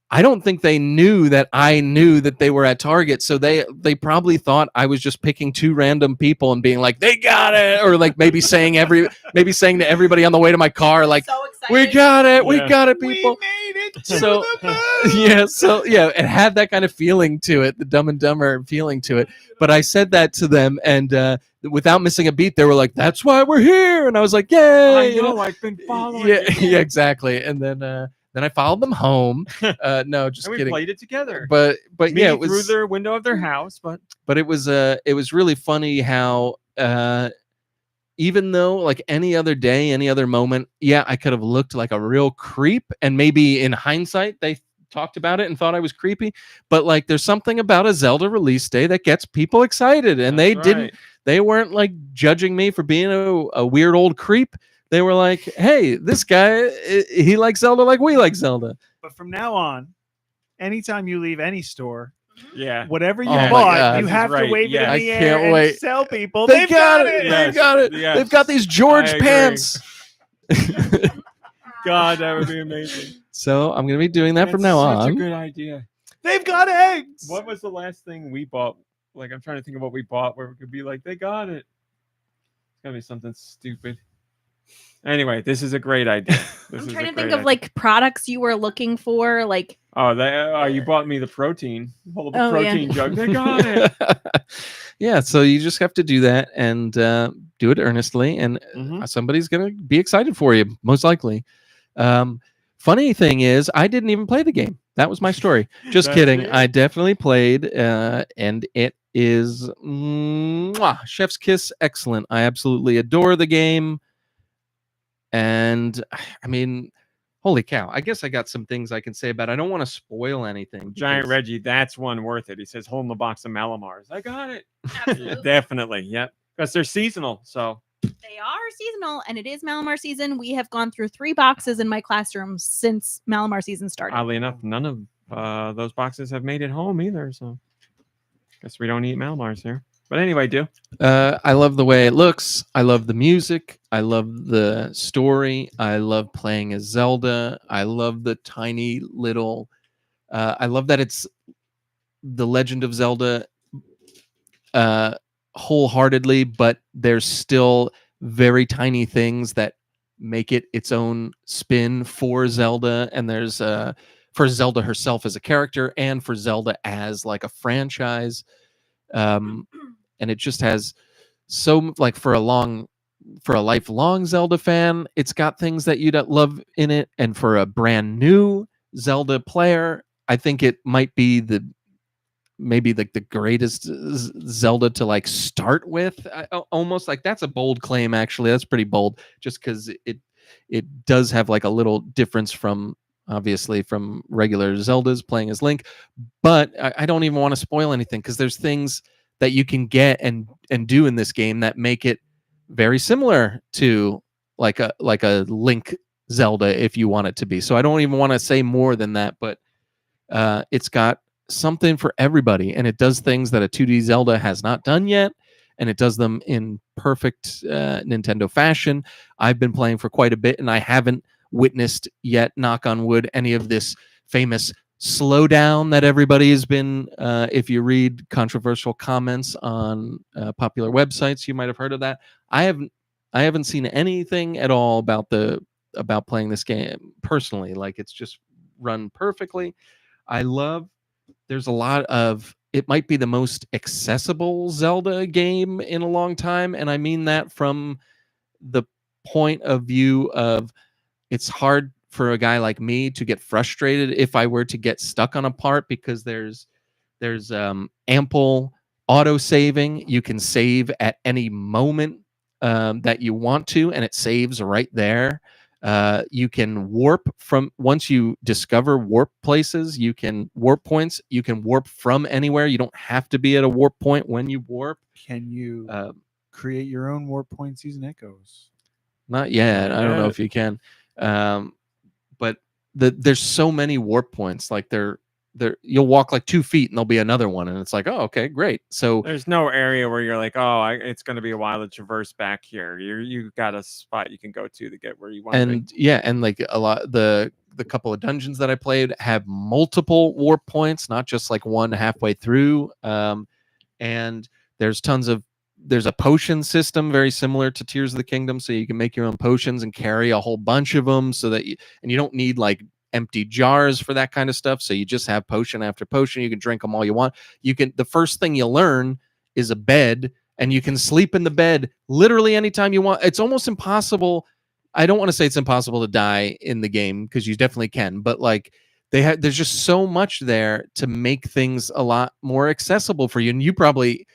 I don't think they knew that I knew that they were at Target. So they probably thought I was just picking two random people and being like, they got it. Or like maybe saying to everybody on the way to my car, like, So excited. we got it. We got it, people. We made it to So the moon. it had that kind of feeling to it, the Dumb and Dumber feeling to it. But I said that to them, and without missing a beat, they were like, "That's why we're here," and I was like, "Yay!" I know, I've been following. Yeah, exactly. And then I followed them home. No, just And we kidding. played it together. But Me yeah, it was through the window of their house, but it was really funny how even though like any other day, any other moment, yeah, I could have looked like a real creep, and maybe in hindsight they talked about it and thought I was creepy, but like there's something about a Zelda release day that gets people excited, and they weren't like judging me for being a weird old creep. They were like, hey, this guy, he likes Zelda like we like Zelda. But from now on, anytime you leave any store, yeah. whatever you Oh my bought, God. you This have is to right. wave it Yes. in the I air can't and wait. tell people They've got it. Yes. They've got it. Yes. They've got these George I agree. pants. God, that would be amazing. So I'm gonna be doing that from now Such on. a good idea. They've got eggs. What was the last thing we bought? Like, I'm trying to think of what we bought where we could be like, they got it. It's gotta be something stupid. Anyway, this is a great idea. I'm trying to think of like products you were looking for, like you bought me the protein. Hold the Oh, yeah. protein jug. They got it. Yeah, so you just have to do that and do it earnestly, and somebody's gonna be excited for you, most likely. Funny thing is, I didn't even play the game. That was my story. Just That's kidding. it? I definitely played, and it is chef's kiss, excellent. I absolutely adore the game, and I mean, holy cow! I guess I got some things I can say about it. I don't want to spoil anything. Giant because- Reggie, that's one worth it. He says, holding the box of Malamars. I got it. absolutely. Definitely. Yep. Because they're seasonal. So They are seasonal, and it is Malamar season. We have gone through 3 boxes in my classroom since Malamar season started. oddly enough, none of those boxes have made it home either. So guess we don't eat Malamars here. But anyway, I love the way it looks. I love the music. I love the story. I love playing as Zelda. I love the tiny little. I love that it's the Legend of Zelda wholeheartedly, but there's still very tiny things that make it its own spin for Zelda. And there's for Zelda herself as a character and for Zelda as like a franchise. And it just has so like for a lifelong Zelda fan, it's got things that you'd love in it. And for a brand new Zelda player, I think it might be maybe like the greatest Zelda to like start with. Almost like that's a bold claim, actually. That's pretty bold, just because it does have like a little difference from obviously from regular Zeldas playing as Link. But I don't even want to spoil anything because there's things that you can get and do in this game that make it very similar to like a Link Zelda if you want it to be. So I don't even want to say more than that, but it's got something for everybody, and it does things that a 2D Zelda has not done yet, and it does them in perfect Nintendo fashion. I've been playing for quite a bit, and I haven't witnessed yet, knock on wood, any of this famous slowdown that everybody has been. If you read controversial comments on popular websites, you might have heard of that. I haven't seen anything at all about playing this game personally. Like, it's just run perfectly. There's a lot of, it might be the most accessible Zelda game in a long time. And I mean that from the point of view of it's hard for a guy like me to get frustrated if I were to get stuck on a part, because there's ample auto saving. You can save at any moment that you want to, and it saves right there. You can warp from, once you discover warp places, you can warp points. You can warp from anywhere. You don't have to be at a warp point when you warp. Can you create your own warp points using echoes? Not yet. I don't know if you can. But there's so many warp points. Like you'll walk like 2 feet and there'll be another one, and it's like, oh, okay, great. So there's no area where you're like, oh, it's going to be a while to traverse back here. You got a spot you can go to get where you want to be. And yeah, and like a lot, the couple of dungeons that I played have multiple warp points, not just like one halfway through. And there's a potion system very similar to Tears of the Kingdom, so you can make your own potions and carry a whole bunch of them, so that you don't need like empty jars for that kind of stuff. So you just have potion after potion. You can drink them all you want. The first thing you learn is a bed, and you can sleep in the bed literally anytime you want. It's almost impossible. I don't want to say it's impossible to die in the game, because you definitely can, but like there's just so much there to make things a lot more accessible for you. And you probably,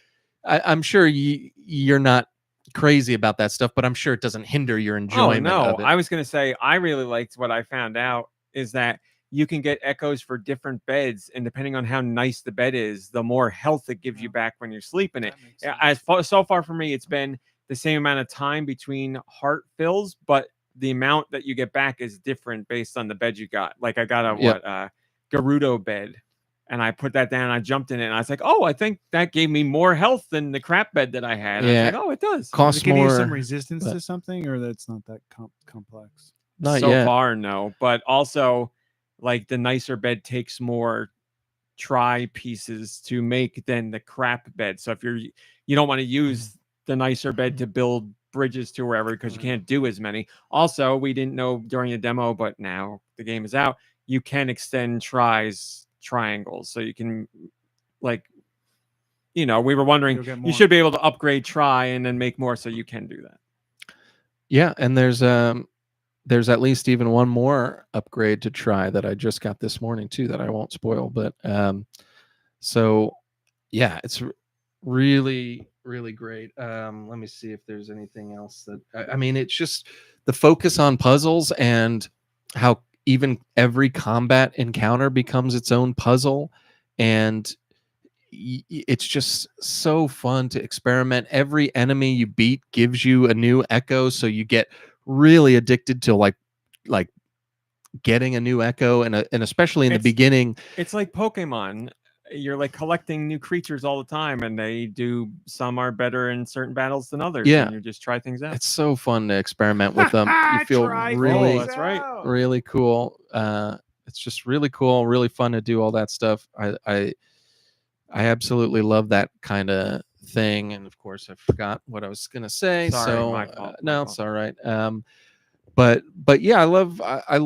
I'm sure you're not crazy about that stuff, but I'm sure it doesn't hinder your enjoyment of it. I was going to say, I really liked what I found out is that you can get echoes for different beds, and depending on how nice the bed is, the more health it gives you back when you're sleeping it. So far for me, it's been the same amount of time between heart fills, but the amount that you get back is different based on the bed you got. Like I got a Gerudo bed, and I put that down, and I jumped in it, and I was like, oh, I think that gave me more health than the crap bed that I had. Yeah. I was like, oh, it does. Does it give more, you some resistance to something, or that's not that complex? Not so yet. far, no. But also, like, the nicer bed takes more try pieces to make than the crap bed. So if you don't want to use the nicer bed to build bridges to wherever, because you can't do as many. Also, we didn't know during the demo, but now the game is out, you can extend triangles. So you can, like, we were wondering, you should be able to upgrade try and then make more, so you can do that. Yeah, and there's at least even one more upgrade to try that I just got this morning too, that I won't spoil. But so yeah, it's really, really great. Let me see if there's anything else that I mean, it's just the focus on puzzles, and how even every combat encounter becomes its own puzzle, and it's just so fun to experiment. Every enemy you beat gives you a new echo, so you get really addicted to like getting a new echo, and especially in the beginning, it's like Pokemon. You're like collecting new creatures all the time, and some are better in certain battles than others. Yeah, and you just try things out. It's so fun to experiment with them. You feel really, that's right, really cool. It's just really cool, really fun to do all that stuff. I absolutely love that kind of thing. And of course, I forgot what I was gonna say. Sorry, my fault. No, it's all right. But yeah, I love I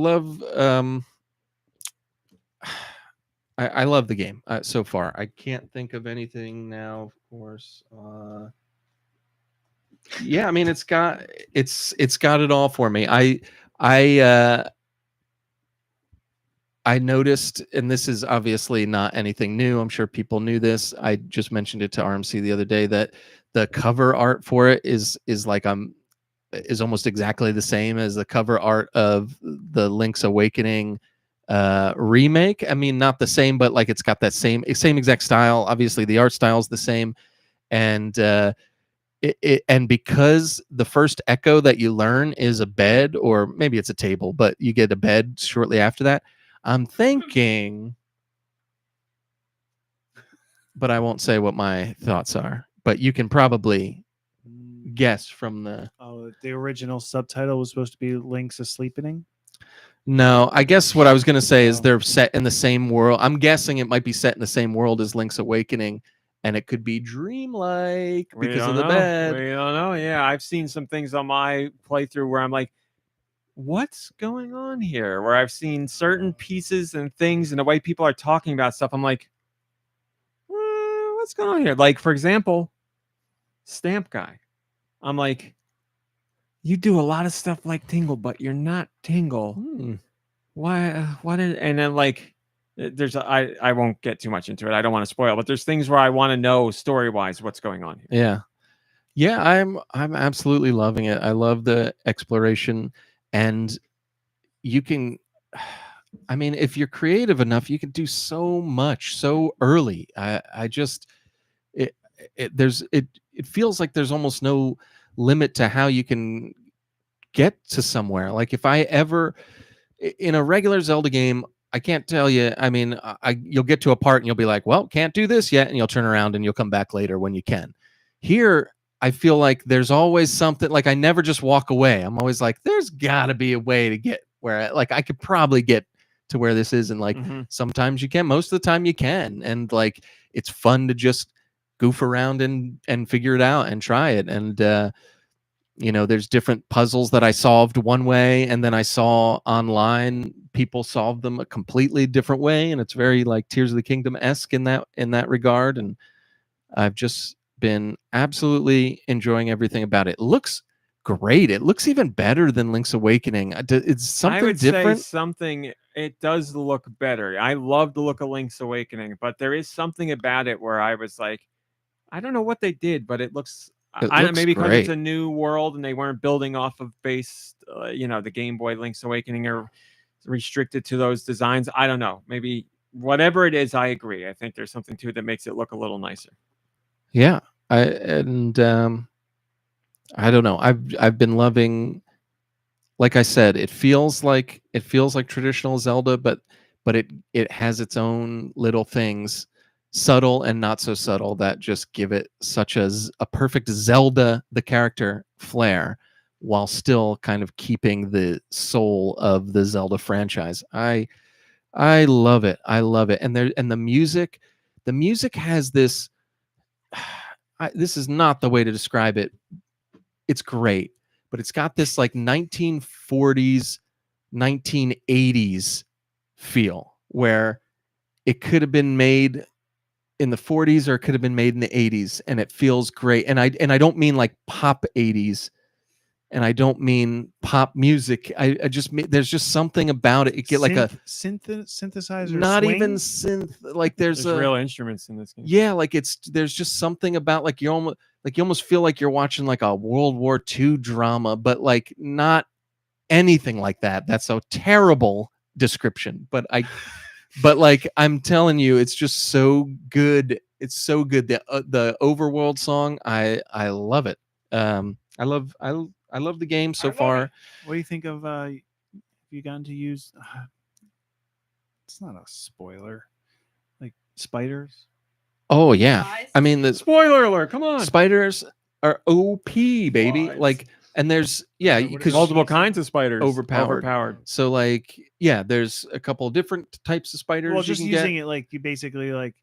love the game so far. I can't think of anything now, of course. Yeah, I mean, it's got it all for me. I noticed, and this is obviously not anything new. I'm sure people knew this. I just mentioned it to RMC the other day that the cover art for it is almost exactly the same as the cover art of the Link's Awakening remake. I mean, not the same, but like it's got that same exact style. Obviously, the art style is the same, and and because the first echo that you learn is a bed, or maybe it's a table, but you get a bed shortly after that. I'm thinking, but I won't say what my thoughts are. But you can probably guess from the. Oh, the original subtitle was supposed to be Link's Asleepening. No, I guess what I was going to say is Oh. they're set in the same world. I'm guessing it might be set in the same world as Link's Awakening, and it could be dreamlike We because don't of the know. bed. We don't know. Yeah, I've seen some things on my playthrough where I'm like, what's going on here? Where I've seen certain pieces and things and the way people are talking about stuff. I'm like, what's going on here? Like, for example, Stamp Guy. I'm like, you do a lot of stuff like Tingle, but you're not Tingle. Why? And then like, I won't get too much into it. I don't want to spoil, but there's things where I want to know story wise what's going on here. Yeah, I'm absolutely loving it. I love the exploration, and you can. I mean, if you're creative enough, you can do so much so early. I just it feels like there's almost no limit to how you can get to somewhere. Like if I ever in a regular Zelda game, I can't tell you. I mean, you'll get to a part and you'll be like, well, can't do this yet. And you'll turn around and you'll come back later when you can. Here, I feel like there's always something, like I never just walk away. I'm always like, there's gotta be a way to get where I could probably get to where this is. And like, sometimes you can, most of the time you can. And like, it's fun to just goof around and figure it out and try it. And, you know, there's different puzzles that I solved one way, and then I saw online people solve them a completely different way, and it's very like Tears of the Kingdom-esque in that regard. And I've just been absolutely enjoying everything about it. It looks great. It looks even better than Link's Awakening. It's something I would different. say something. It does look better. I love the look of Link's Awakening, but there is something about it where I was like, I don't know what they did, but it looks. I don't know, maybe because it's a new world and they weren't building off of the Game Boy Link's Awakening or restricted to those designs. I don't know. Maybe whatever it is, I agree. I think there's something to it that makes it look a little nicer. Yeah, I don't know. I've been loving. Like I said, it feels like traditional Zelda, but it has its own little things, subtle and not so subtle, that just give it such a perfect Zelda the character flair while still kind of keeping the soul of the Zelda franchise. I love it. I love it. And the music has this this is not the way to describe it. It's great, but it's got this like 1940s 1980s feel where it could have been made in the 40s or it could have been made in the 80s, and it feels great. And I don't mean like pop 80s, and I don't mean pop music. I just mean there's just something about it. You get like a synthesizer, not swing? even synth. Like there's real instruments in this game. Yeah, like there's just something about like you almost feel like you're watching like a World War II drama, but like not anything like that. That's a terrible description, but like I'm telling you, it's just so good. It's so good. The Overworld song, I love it. I love the game so far. What do you think of? Have you gotten to use? It's not a spoiler. Like spiders. Oh yeah, I mean the Spoiler alert! Come on. spiders are OP, baby. What? Like, and there's because Multiple kinds of spiders. Overpowered. So like, yeah, there's a couple different types of spiders. Well, you just can using get. it like you basically like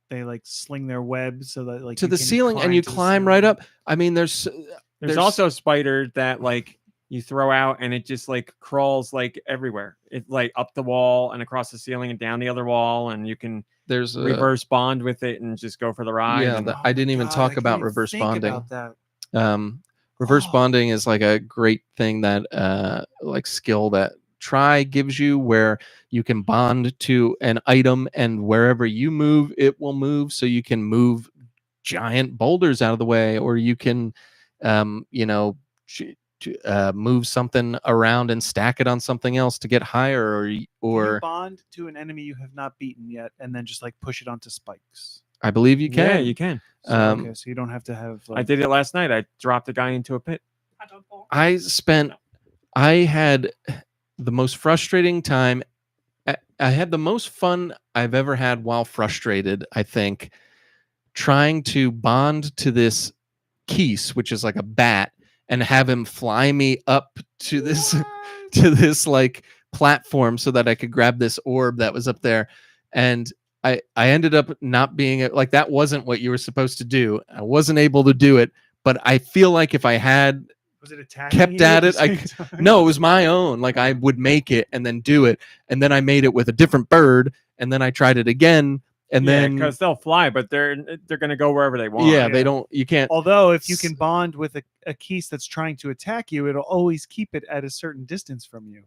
they like sling their web so that like To you the can ceiling, and you to the climb right ceiling. up. I mean, there's also a spider that like you throw out and it just like crawls like everywhere. It like up the wall and across the ceiling and down the other wall, and you can there's a reverse bond with it and just go for the ride. Yeah, and, I didn't even God, talk I about can't reverse think bonding. about that. Reverse Oh. bonding is like a great thing that like skill that Try gives you, where you can bond to an item, and wherever you move, it will move. So you can move giant boulders out of the way, or you can, you know, move something around and stack it on something else to get higher, Can you or bond to an enemy you have not beaten yet, and then just like push it onto spikes. I believe you can. Yeah, you can. So, okay, so you don't have to have. I Like, did it last night. I dropped a guy into a pit. I had the most frustrating time. I had the most fun I've ever had while frustrated, I think, trying to bond to this Keese, which is like a bat, and have him fly me up to this to this like platform so that I could grab this orb that was up there. And I ended up not being like, that wasn't what you were supposed to do. I wasn't able to do it, but I feel like if I had was it attacking kept you at the it, same time? no, it was my own. Like, I would make it and then do it, and then I made it with a different bird, and then I tried it again, and then because they'll fly, but they're going to go wherever they want. yeah, Yeah. they don't. You can't. Although if you can bond with a Keese that's trying to attack you, it'll always keep it at a certain distance from you.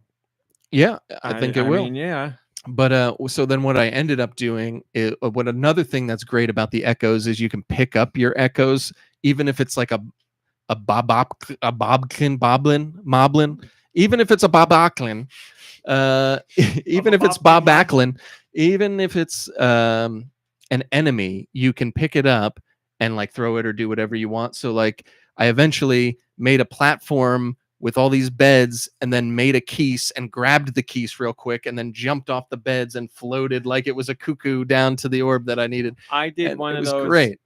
Yeah, I think it will. mean, yeah. But so then what I ended up doing is, what another thing that's great about the echoes is you can pick up your echoes, even if it's like a moblin, even if it's a boboklin, even if it's bobaklin, even if it's an enemy, you can pick it up and like throw it or do whatever you want. So like, I eventually made a platform with all these beds, and then made a Keese and grabbed the Keese real quick, and then jumped off the beds and floated like it was a cuckoo down to the orb that I needed. I did And one it of was those great.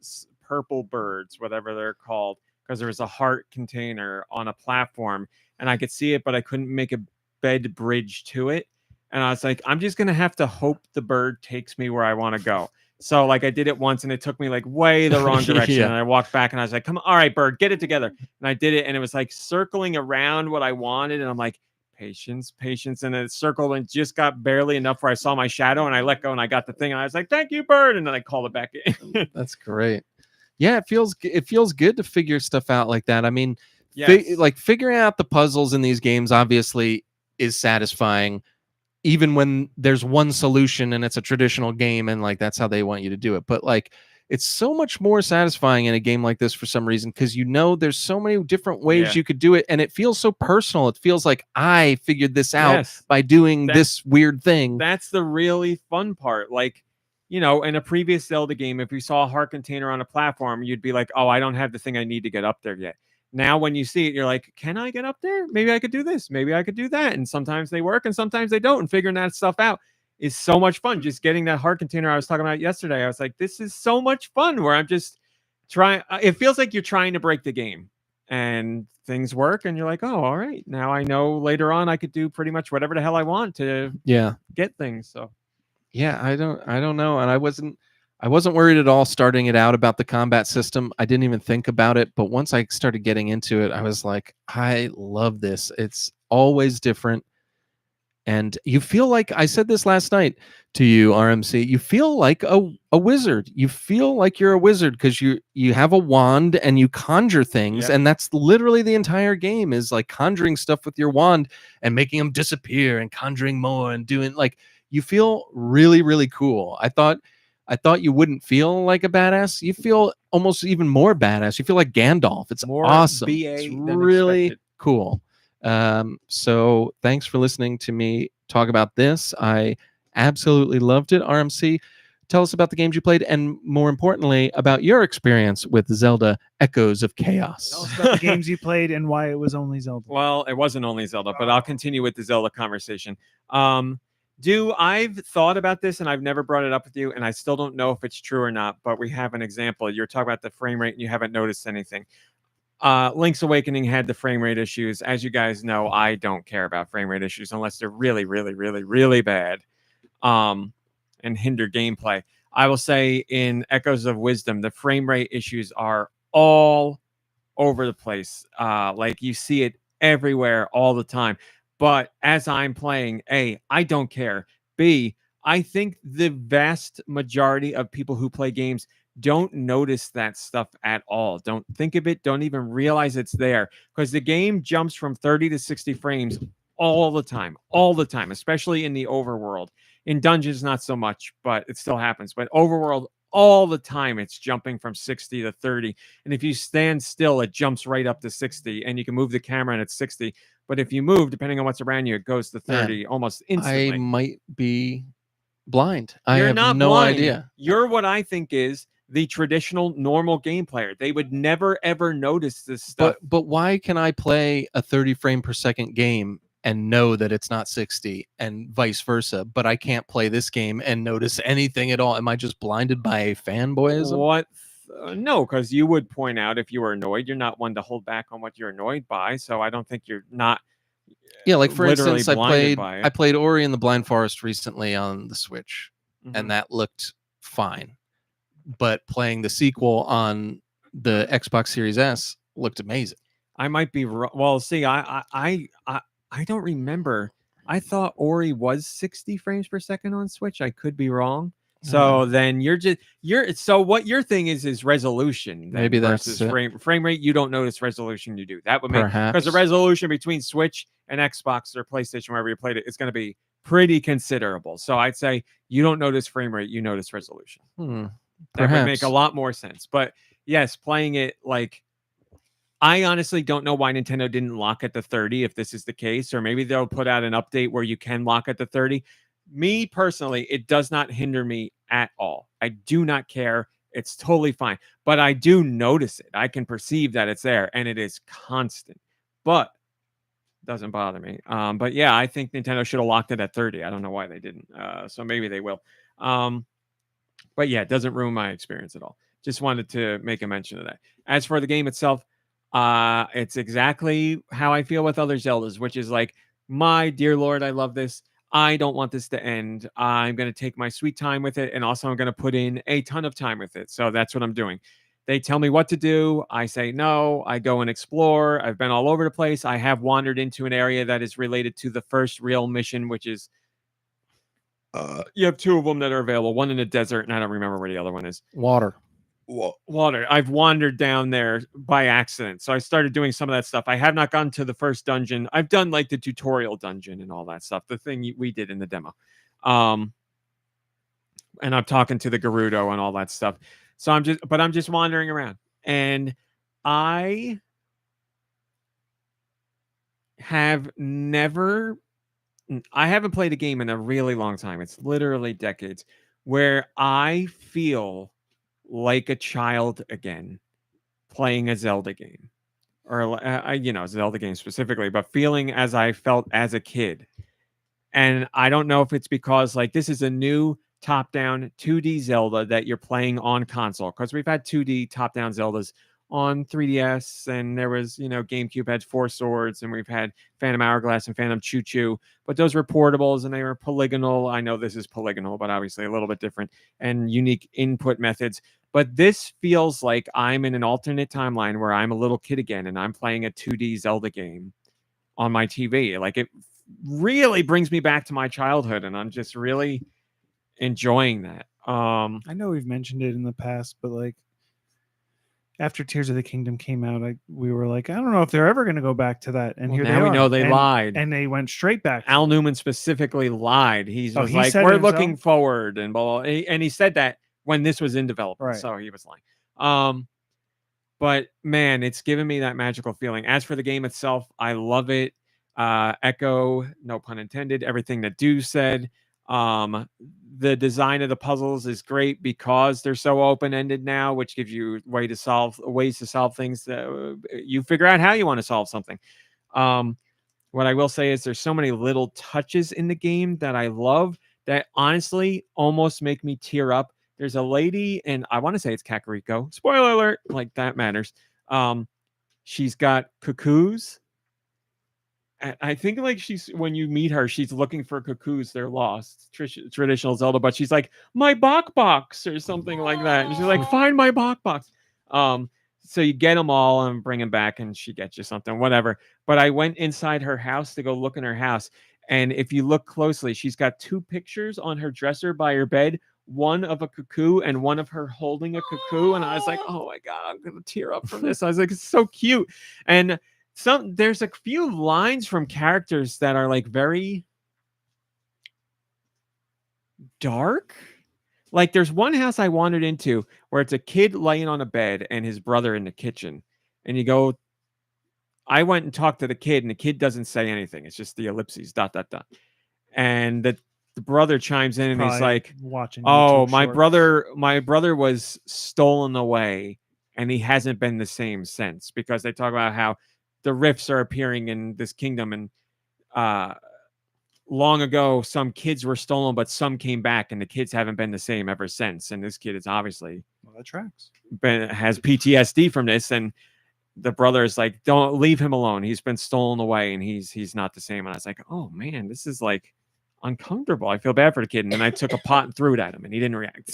purple birds, whatever they're called, because there was a heart container on a platform, and I could see it, but I couldn't make a bed bridge to it. And I was like, I'm just gonna have to hope the bird takes me where I want to go. So like, I did it once, and it took me like way the wrong direction. Yeah. And I walked back, and I was like, come on, all right, bird, get it together. And I did it, and it was like circling around what I wanted, and I'm like, patience, and then it circled and just got barely enough where I saw my shadow, and I let go, and I got the thing, and I was like, thank you, bird, and then I called it back in. That's great. Yeah, it feels good to figure stuff out like that. I mean, Yes. like figuring out the puzzles in these games obviously is satisfying, even when there's one solution and it's a traditional game and like that's how they want you to do it. But like, it's so much more satisfying in a game like this for some reason, because you know there's so many different ways Yeah. you could do it, and it feels so personal. It feels like I figured this out Yes. by doing That- this weird thing. That's the really fun part. Like, you know, in a previous Zelda game, if you saw a heart container on a platform, you'd be like, oh, I don't have the thing I need to get up there yet. Now, when you see it, you're like, can I get up there? Maybe I could do this. Maybe I could do that. And sometimes they work and sometimes they don't. And figuring that stuff out is so much fun. Just getting that heart container I was talking about yesterday. I was like, this is so much fun, where I'm just trying. It feels like you're trying to break the game, and things work. And you're like, oh, all right. Now I know later on I could do pretty much whatever the hell I want to Yeah. get things. So Yeah, I don't know. And I wasn't worried at all starting it out about the combat system. I didn't even think about it, but once I started getting into it, I was like, I love this. It's always different. And you feel like, I said this last night to you, RMC, you feel like a wizard. You feel like you're a wizard because you have a wand and you conjure things. Yep. And that's literally the entire game, is like conjuring stuff with your wand and making them disappear and conjuring more and doing like, you feel really, really cool. I thought you wouldn't feel like a badass. You feel almost even more badass. You feel like Gandalf. It's more awesome. BA It's than really expected. cool. So thanks for listening to me talk about this. I absolutely loved it. RMC, tell us about the games you played, and more importantly, about your experience with Zelda Echoes of Chaos. Tell us about the games you played and why it was only Zelda. Well, it wasn't only Zelda, but I'll continue with the Zelda conversation. I've thought about this and I've never brought it up with you, and I still don't know if it's true or not, but we have an example. You're talking about the frame rate and you haven't noticed anything. Link's Awakening had the frame rate issues. As you guys know, I don't care about frame rate issues unless they're really, really, really, really bad and hinder gameplay. I will say in Echoes of Wisdom, the frame rate issues are all over the place. Like you see it everywhere all the time. But as I'm playing, A, I don't care. B, I think the vast majority of people who play games don't notice that stuff at all. Don't think of it. Don't even realize it's there, because the game jumps from 30 to 60 frames all the time, especially in the overworld. In dungeons, not so much, but it still happens. But overworld, all the time, it's jumping from 60 to 30. And if you stand still, it jumps right up to 60, and you can move the camera and it's 60. But if you move, depending on what's around you, it goes to 30 almost instantly. I might be blind. I You're have not no blind. idea. You're what I think is the traditional normal game player. They would never ever notice this stuff. But why can I play a 30 frame per second game and know that it's not 60 and vice versa, but I can't play this game and notice anything at all? Am I just blinded by fanboyism? What? No, because you would point out if you were annoyed. You're not one to hold back on what you're annoyed by. So I don't think you're not. Yeah, like for literally instance, blinded by it. I played Ori and the Blind Forest recently on the Switch, Mhm. and that looked fine. But playing the sequel on the Xbox Series S looked amazing. I might be wrong. Well, see, I don't remember. I thought Ori was 60 frames per second on Switch. I could be wrong. So then so what your thing is resolution. Then, Maybe that's versus it. frame rate. You don't notice resolution. You do. That would make, because Perhaps. the resolution between Switch and Xbox or PlayStation, wherever you played it, it's going to be pretty considerable. So I'd say you don't notice frame rate. You notice resolution. That would make a lot more sense. But yes, playing it like, I honestly don't know why Nintendo didn't lock at the 30 if this is the case, or maybe they'll put out an update where you can lock at the 30. Me personally, it does not hinder me at all. I do not care. It's totally fine. But I do notice it. I can perceive that it's there, and it is constant. But it doesn't bother me. But yeah, I think Nintendo should have locked it at 30. I don't know why they didn't. So maybe they will. But yeah, it doesn't ruin my experience at all. Just wanted to make a mention of that. As for the game itself, it's exactly how I feel with other Zeldas, which is like, my dear Lord, I love this. I don't want this to end. I'm going to take my sweet time with it, and also I'm going to put in a ton of time with it. So that's what I'm doing. They tell me what to do. I say no. I go and explore. I've been all over the place. I have wandered into an area that is related to the first real mission, which is you have two of them that are available. One in the desert, and I don't remember where the other one is. Water. I've wandered down there by accident. So I started doing some of that stuff. I have not gone to the first dungeon. I've done like the tutorial dungeon and all that stuff. The thing we did in the demo. And I'm talking to the Gerudo and all that stuff. So I'm just wandering around. And I haven't played a game in a really long time. It's literally decades where I feel like a child again playing a Zelda game, or Zelda game specifically, but feeling as I felt as a kid. And I don't know if it's because like this is a new top-down 2D Zelda that you're playing on console, because we've had 2D top-down Zeldas on 3DS, and there was, GameCube had Four Swords, and we've had Phantom Hourglass and Phantom Choo Choo, but those were portables and they were polygonal. I know this is polygonal, but obviously a little bit different and unique input methods. But this feels like I'm in an alternate timeline where I'm a little kid again and I'm playing a 2D Zelda game on my TV. Like, it really brings me back to my childhood, and I'm just really enjoying that. I know we've mentioned it in the past, but like after Tears of the Kingdom came out, we were like, I don't know if they're ever going to go back to that. And Well, here now they we are. know they lied. And they went straight back. Al Newman specifically lied. He was he like, said it we're himself? looking forward, and blah, blah. And he said that when this was in development. Right. So he was lying. But man, it's given me that magical feeling. As for the game itself, I love it. Echo, no pun intended, everything that Deux said. The design of the puzzles is great because they're so open-ended now, which gives you ways to solve things. You figure out how you want to solve something. What I will say is there's so many little touches in the game that I love that honestly almost make me tear up. There's a lady, and I want to say it's Kakariko. Spoiler alert, like that matters. She's got cuckoos. I think like when you meet her, she's looking for cuckoos. They're lost. Traditional Zelda, but she's like, my Bok Box or something like that. And she's like, find my Bok Box. So you get them all and bring them back, and she gets you something, whatever. But I went inside her house to go look in her house. And if you look closely, she's got two pictures on her dresser by her bed, one of a cuckoo and one of her holding a cuckoo. And I was like, oh my God, I'm going to tear up from this. I was like, it's so cute. And there's a few lines from characters that are like very dark. Like there's one house I wandered into where it's a kid laying on a bed and his brother in the kitchen. And you go, I went and talked to the kid, and the kid doesn't say anything. It's just the ellipses, ... And the brother chimes in and he's Probably like, watching. "Oh, YouTube my shorts. brother was stolen away, and he hasn't been the same since." Because they talk about how the rifts are appearing in this kingdom, and long ago some kids were stolen, but some came back, and the kids haven't been the same ever since. And this kid is obviously Well, that tracks. has PTSD from this, and the brother is like, "Don't leave him alone. He's been stolen away, and he's not the same." And I was like, "Oh man, this is like uncomfortable. I feel bad for the kid." And then I took a pot and threw it at him, and he didn't react.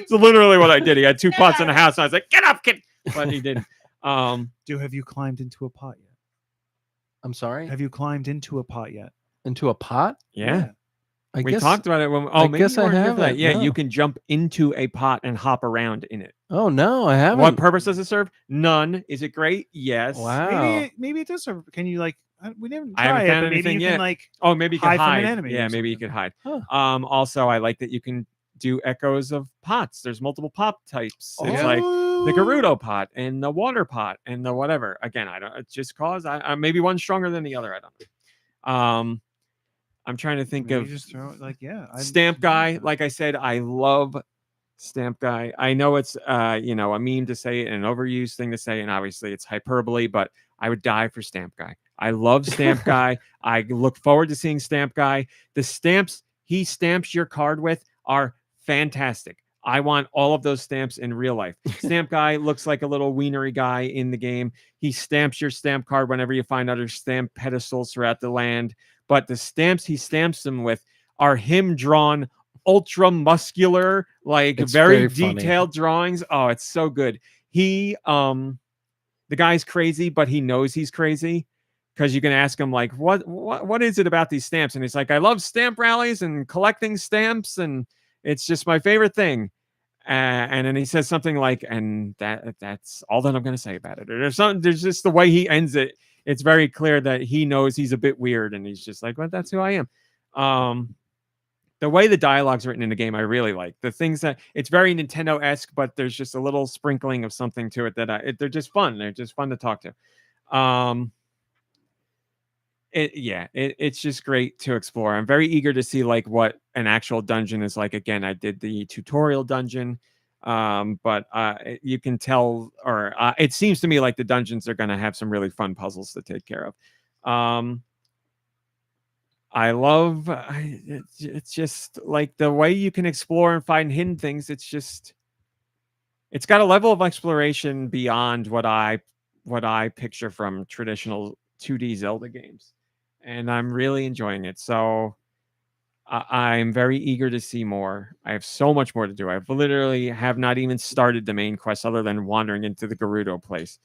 So literally what I did. He had 2 pots in the house, and I was like, "Get up, kid!" But he didn't. Have you climbed into a pot yet? I'm sorry. Have you climbed into a pot yet? Into a pot? Yeah. I We guess. talked about it when maybe guess you I weren't here for that. haven't, Yeah, no. you can jump into a pot and hop around in it. Oh no, I haven't. What purpose does it serve? None. Is it great? Yes. Wow. Maybe it does. Can you like? We didn't I try haven't it, found but maybe anything you yet. can like. Oh, maybe you can hide from hide. an enemy Yeah, or maybe you something. could hide. Huh. Also, I like that you can do echoes of pots. There's multiple pot types. It's Yeah. like the Gerudo pot and the water pot and the whatever. Again, I don't. It's just cause I maybe one's stronger than the other. I don't know. I'm trying to think Maybe of just throw it like Stamp Guy. Like I said, I love Stamp Guy. I know it's a meme to say it and an overused thing to say, and obviously it's hyperbole, but I would die for Stamp Guy. I love Stamp Guy. I look forward to seeing Stamp Guy. The stamps he stamps your card with are fantastic. I want all of those stamps in real life. Stamp Guy looks like a little wienery guy in the game. He stamps your stamp card whenever you find other stamp pedestals throughout the land. But the stamps he stamps them with are him drawn, ultra muscular, like It's very very funny. detailed drawings. Oh, it's so good. He the guy's crazy, but he knows he's crazy. Because you can ask him like, what is it about these stamps? And he's like, I love stamp rallies and collecting stamps, and it's just my favorite thing. And then he says something like, and that's all that I'm going to say about it. Or there's just the way he ends it. It's very clear that he knows he's a bit weird, and he's just like, well, that's who I am. The way the dialogue's written in the game, I really like. The things that it's very Nintendo-esque, but there's just a little sprinkling of something to it that they're just fun. They're just fun to talk to. It's just great to explore. I'm very eager to see like what an actual dungeon is like. Again, I did the tutorial dungeon, but you can tell, or it seems to me like the dungeons are going to have some really fun puzzles to take care of. I love it's just like the way you can explore and find hidden things. It's got a level of exploration beyond what I picture from traditional 2D Zelda games, and I'm really enjoying it. So I'm very eager to see more. I have so much more to do. I've literally have not even started the main quest other than wandering into the Gerudo place.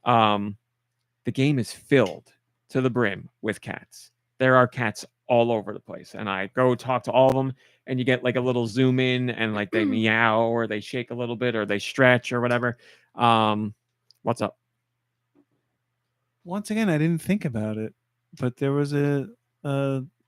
The game is filled to the brim with cats. There are cats all over the place, and I go talk to all of them, and you get like a little zoom in, and like they meow or they shake a little bit or they stretch or whatever. What's up? Once again, I didn't think about it, but there was a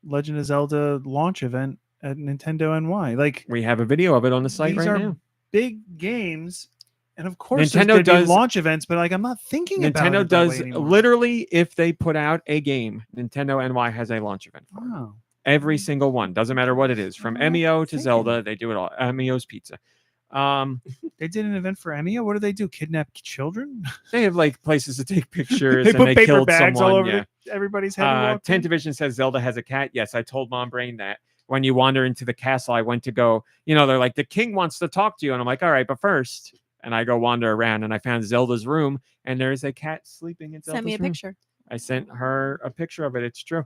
Legend of Zelda launch event at Nintendo NY. Like We have a video of it on the site these right are now. big games, and of course Nintendo there'd be does- launch events, but like I'm not thinking about Nintendo it that way does anymore. literally, if they put out a game, Nintendo NY has a launch event for it. Wow. Every single one. Doesn't matter what it is. From I'm not MEO to thinking. Zelda, they do it all. MEO's Pizza. They did an event for Emiya. What do they do? Kidnap children? They have like places to take pictures They and put they paper killed bags someone. all over Yeah. everybody's head. who walked 10 in. Division says Zelda has a cat. Yes, I told Mom Brain that when you wander into the castle, I went to go, they're like, the king wants to talk to you. And I'm like, all right, but first, and I go wander around and I found Zelda's room and there's a cat sleeping in Zelda's Send me a room. picture. I sent her a picture of it. It's true.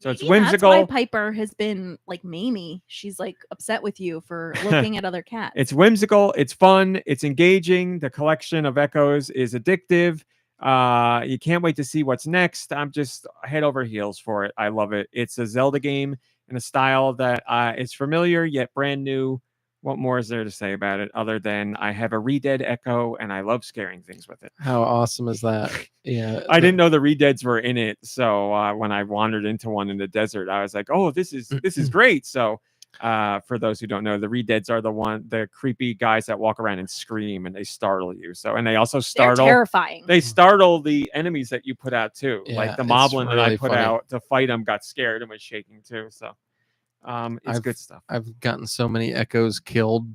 So it's Maybe that's why whimsical. Piper has been like Mamie. She's like upset with you for looking at other cats. It's whimsical. It's fun. It's engaging. The collection of echoes is addictive. You can't wait to see what's next. I'm just head over heels for it. I love it. It's a Zelda game in a style that is familiar yet brand new, what more is there to say about it other than I have a Redead Echo and I love scaring things with it. How awesome is that? Yeah, I didn't know the Redeads were in it, so when I wandered into one in the desert, I was like, "Oh, this is great!" So, for those who don't know, the Redeads are the creepy guys that walk around and scream and they startle you. So, and they also They're startle. terrifying. They startle the enemies that you put out too. Yeah, Like the it's Moblin that I really put funny. out to fight him got scared and was shaking too. So, it's good stuff. I've gotten so many echoes killed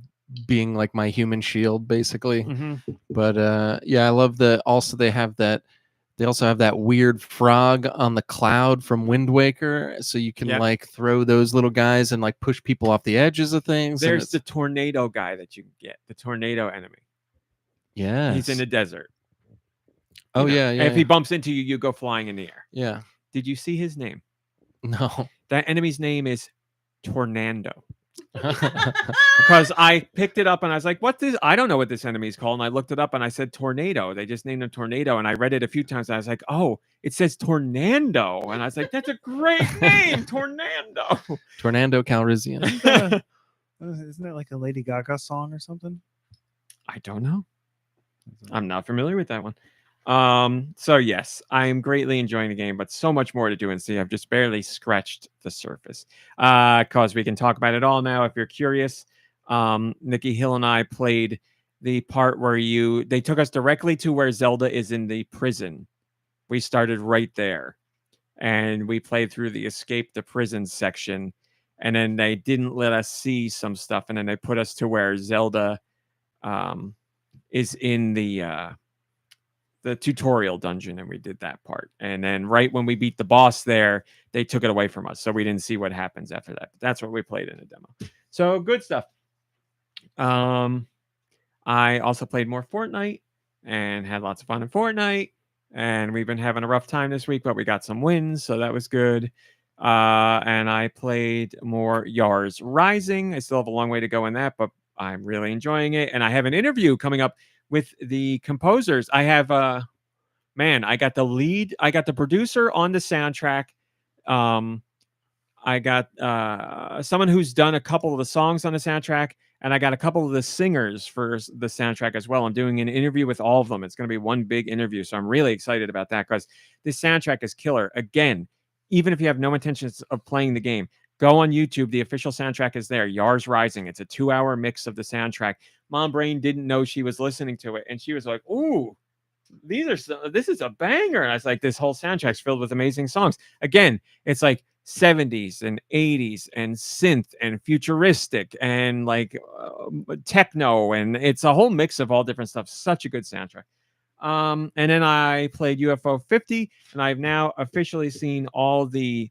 being like my human shield basically. But yeah, I love also they also have that weird frog on the cloud from Wind Waker, so you can like throw those little guys and like push people off the edges of things. There's the tornado guy that you can get, the tornado enemy. Yeah, he's in the desert. Oh, You know, yeah. if he bumps into you, you go flying in the air. Yeah. Did you see his name? No. That enemy's name is Tornado. Because I picked it up and I was like, I don't know what this enemy is called. And I looked it up and I said Tornado. They just named him Tornado. And I read it a few times and I was like, oh, it says Tornado. And I was like, that's a great name, Tornado. Tornando Calrissian. Isn't that like a Lady Gaga song or something? I don't know. I'm not familiar with that one. So yes, I am greatly enjoying the game, but so much more to do and see. I've just barely scratched the surface. Cause we can talk about it all now if you're curious. Nicky Hill and I played the part where they took us directly to where Zelda is in the prison. We started right there and we played through the escape the prison section, and then they didn't let us see some stuff, and then they put us to where Zelda is in the tutorial dungeon, and we did that part. And then right when we beat the boss there, they took it away from us, so we didn't see what happens after that. But that's what we played in the demo. So good stuff. I also played more Fortnite and had lots of fun in Fortnite, and we've been having a rough time this week, but we got some wins, so that was good. And I played more Yars Rising. I still have a long way to go in that, but I'm really enjoying it. And I have an interview coming up with the composers. I have I got the producer on the soundtrack. I got someone who's done a couple of the songs on the soundtrack, and I got a couple of the singers for the soundtrack as well. I'm doing an interview with all of them. It's going to be one big interview, so I'm really excited about that because this soundtrack is killer. Again, even if you have no intentions of playing the game, go on YouTube. The official soundtrack is there. Yars Rising. It's a 2-hour mix of the soundtrack. Mom Brain didn't know she was listening to it, and she was like, "Ooh, this is a banger." And I was like, "This whole soundtrack's filled with amazing songs." Again, it's like 70s and 80s and synth and futuristic and like techno, and it's a whole mix of all different stuff. Such a good soundtrack. And then I played UFO 50, and I've now officially seen all the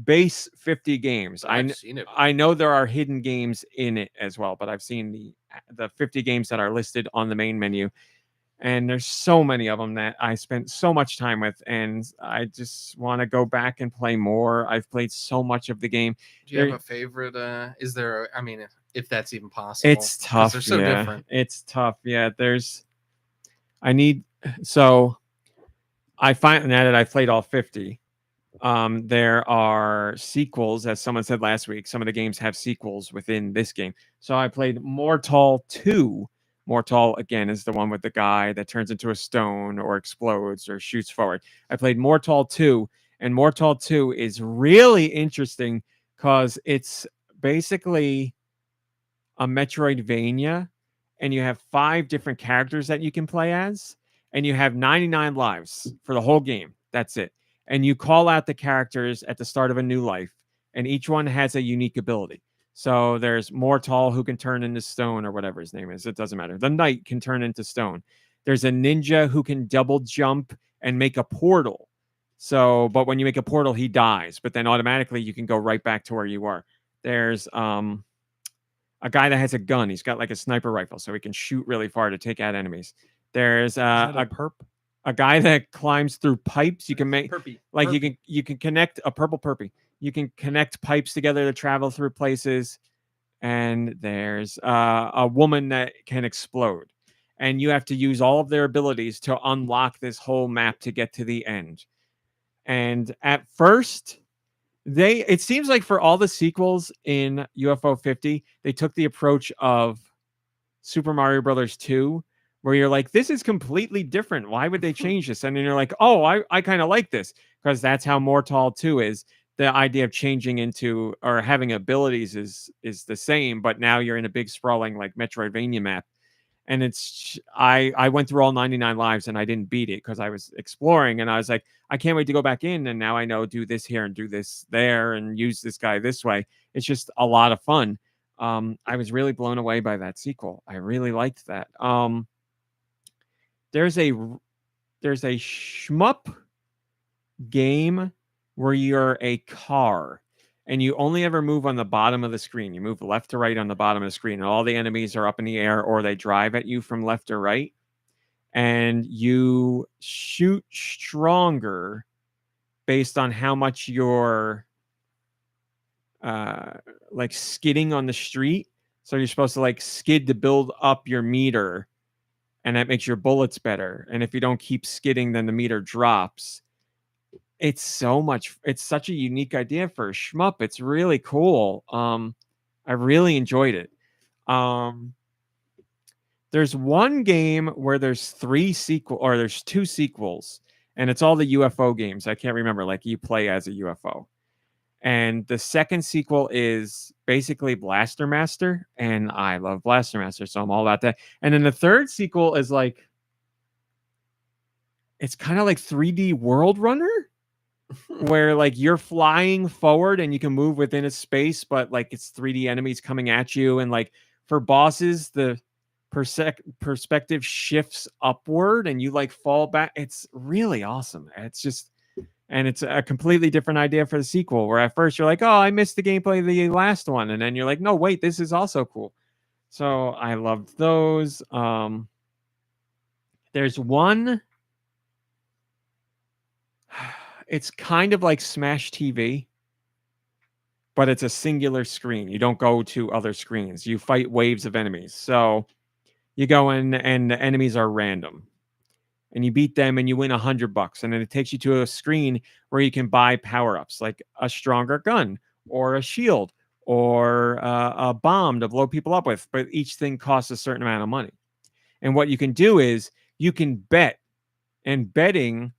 base 50 games. I've seen it. I know there are hidden games in it as well, but I've seen the 50 games that are listed on the main menu, and there's so many of them that I spent so much time with, and I just want to go back and play more. I've played so much of the game. Do you have a favorite? Is there? I mean, if that's even possible, It's tough. They're so different. It's tough. Yeah, I find now that I've played all 50. There are sequels, as someone said last week. Some of the games have sequels within this game. So I played Mortal 2. Mortal, again, is the one with the guy that turns into a stone or explodes or shoots forward. I played Mortal 2, and Mortal 2 is really interesting because it's basically a Metroidvania, and you have 5 different characters that you can play as, and you have 99 lives for the whole game. That's it. And you call out the characters at the start of a new life, and each one has a unique ability. So there's Mortal, who can turn into stone or whatever his name is. It doesn't matter. The knight can turn into stone. There's a ninja who can double jump and make a portal. So, but when you make a portal, he dies, but then automatically you can go right back to where you were. There's a guy that has a gun. He's got like a sniper rifle, so he can shoot really far to take out enemies. There's a guy that climbs through pipes. You can make you can connect a purple perpy. You can connect pipes together to travel through places. And there's a woman that can explode, and you have to use all of their abilities to unlock this whole map to get to the end. And at first, It seems like for all the sequels in UFO 50, they took the approach of Super Mario Brothers 2, where you're like, this is completely different. Why would they change this? And then you're like, oh, I kind of like this, because that's how Mortal 2 is. The idea of changing into or having abilities is the same, but now you're in a big sprawling like Metroidvania map. And I went through all 99 lives and I didn't beat it because I was exploring, and I was like, I can't wait to go back in, and now I know do this here and do this there and use this guy this way. It's just a lot of fun. I was really blown away by that sequel. I really liked that. There's a shmup game where you're a car and you only ever move on the bottom of the screen. You move left to right on the bottom of the screen, and all the enemies are up in the air or they drive at you from left to right. And you shoot stronger based on how much you're like skidding on the street. So you're supposed to like skid to build up your meter, and that makes your bullets better. And if you don't keep skidding, then the meter drops. It's such a unique idea for a shmup. It's really cool. I really enjoyed it. There's one game where there's there's 2 sequels, and it's all the UFO games. I can't remember, like you play as a UFO. And the second sequel is basically Blaster Master, and I love Blaster Master, so I'm all about that. And then the third sequel is like, it's kind of like 3D World Runner, where like you're flying forward and you can move within a space, but like it's 3D enemies coming at you, and like for bosses, the perspective shifts upward and you like fall back. It's really awesome. And it's a completely different idea for the sequel, where at first you're like, oh, I missed the gameplay of the last one. And then you're like, no, wait, this is also cool. So I loved those. There's one. It's kind of like Smash TV, but it's a singular screen. You don't go to other screens. You fight waves of enemies. So you go in and the enemies are random. And you beat them and you win $100, and then it takes you to a screen where you can buy power-ups like a stronger gun or a shield or a bomb to blow people up with, but each thing costs a certain amount of money. And what you can do is you can bet, and betting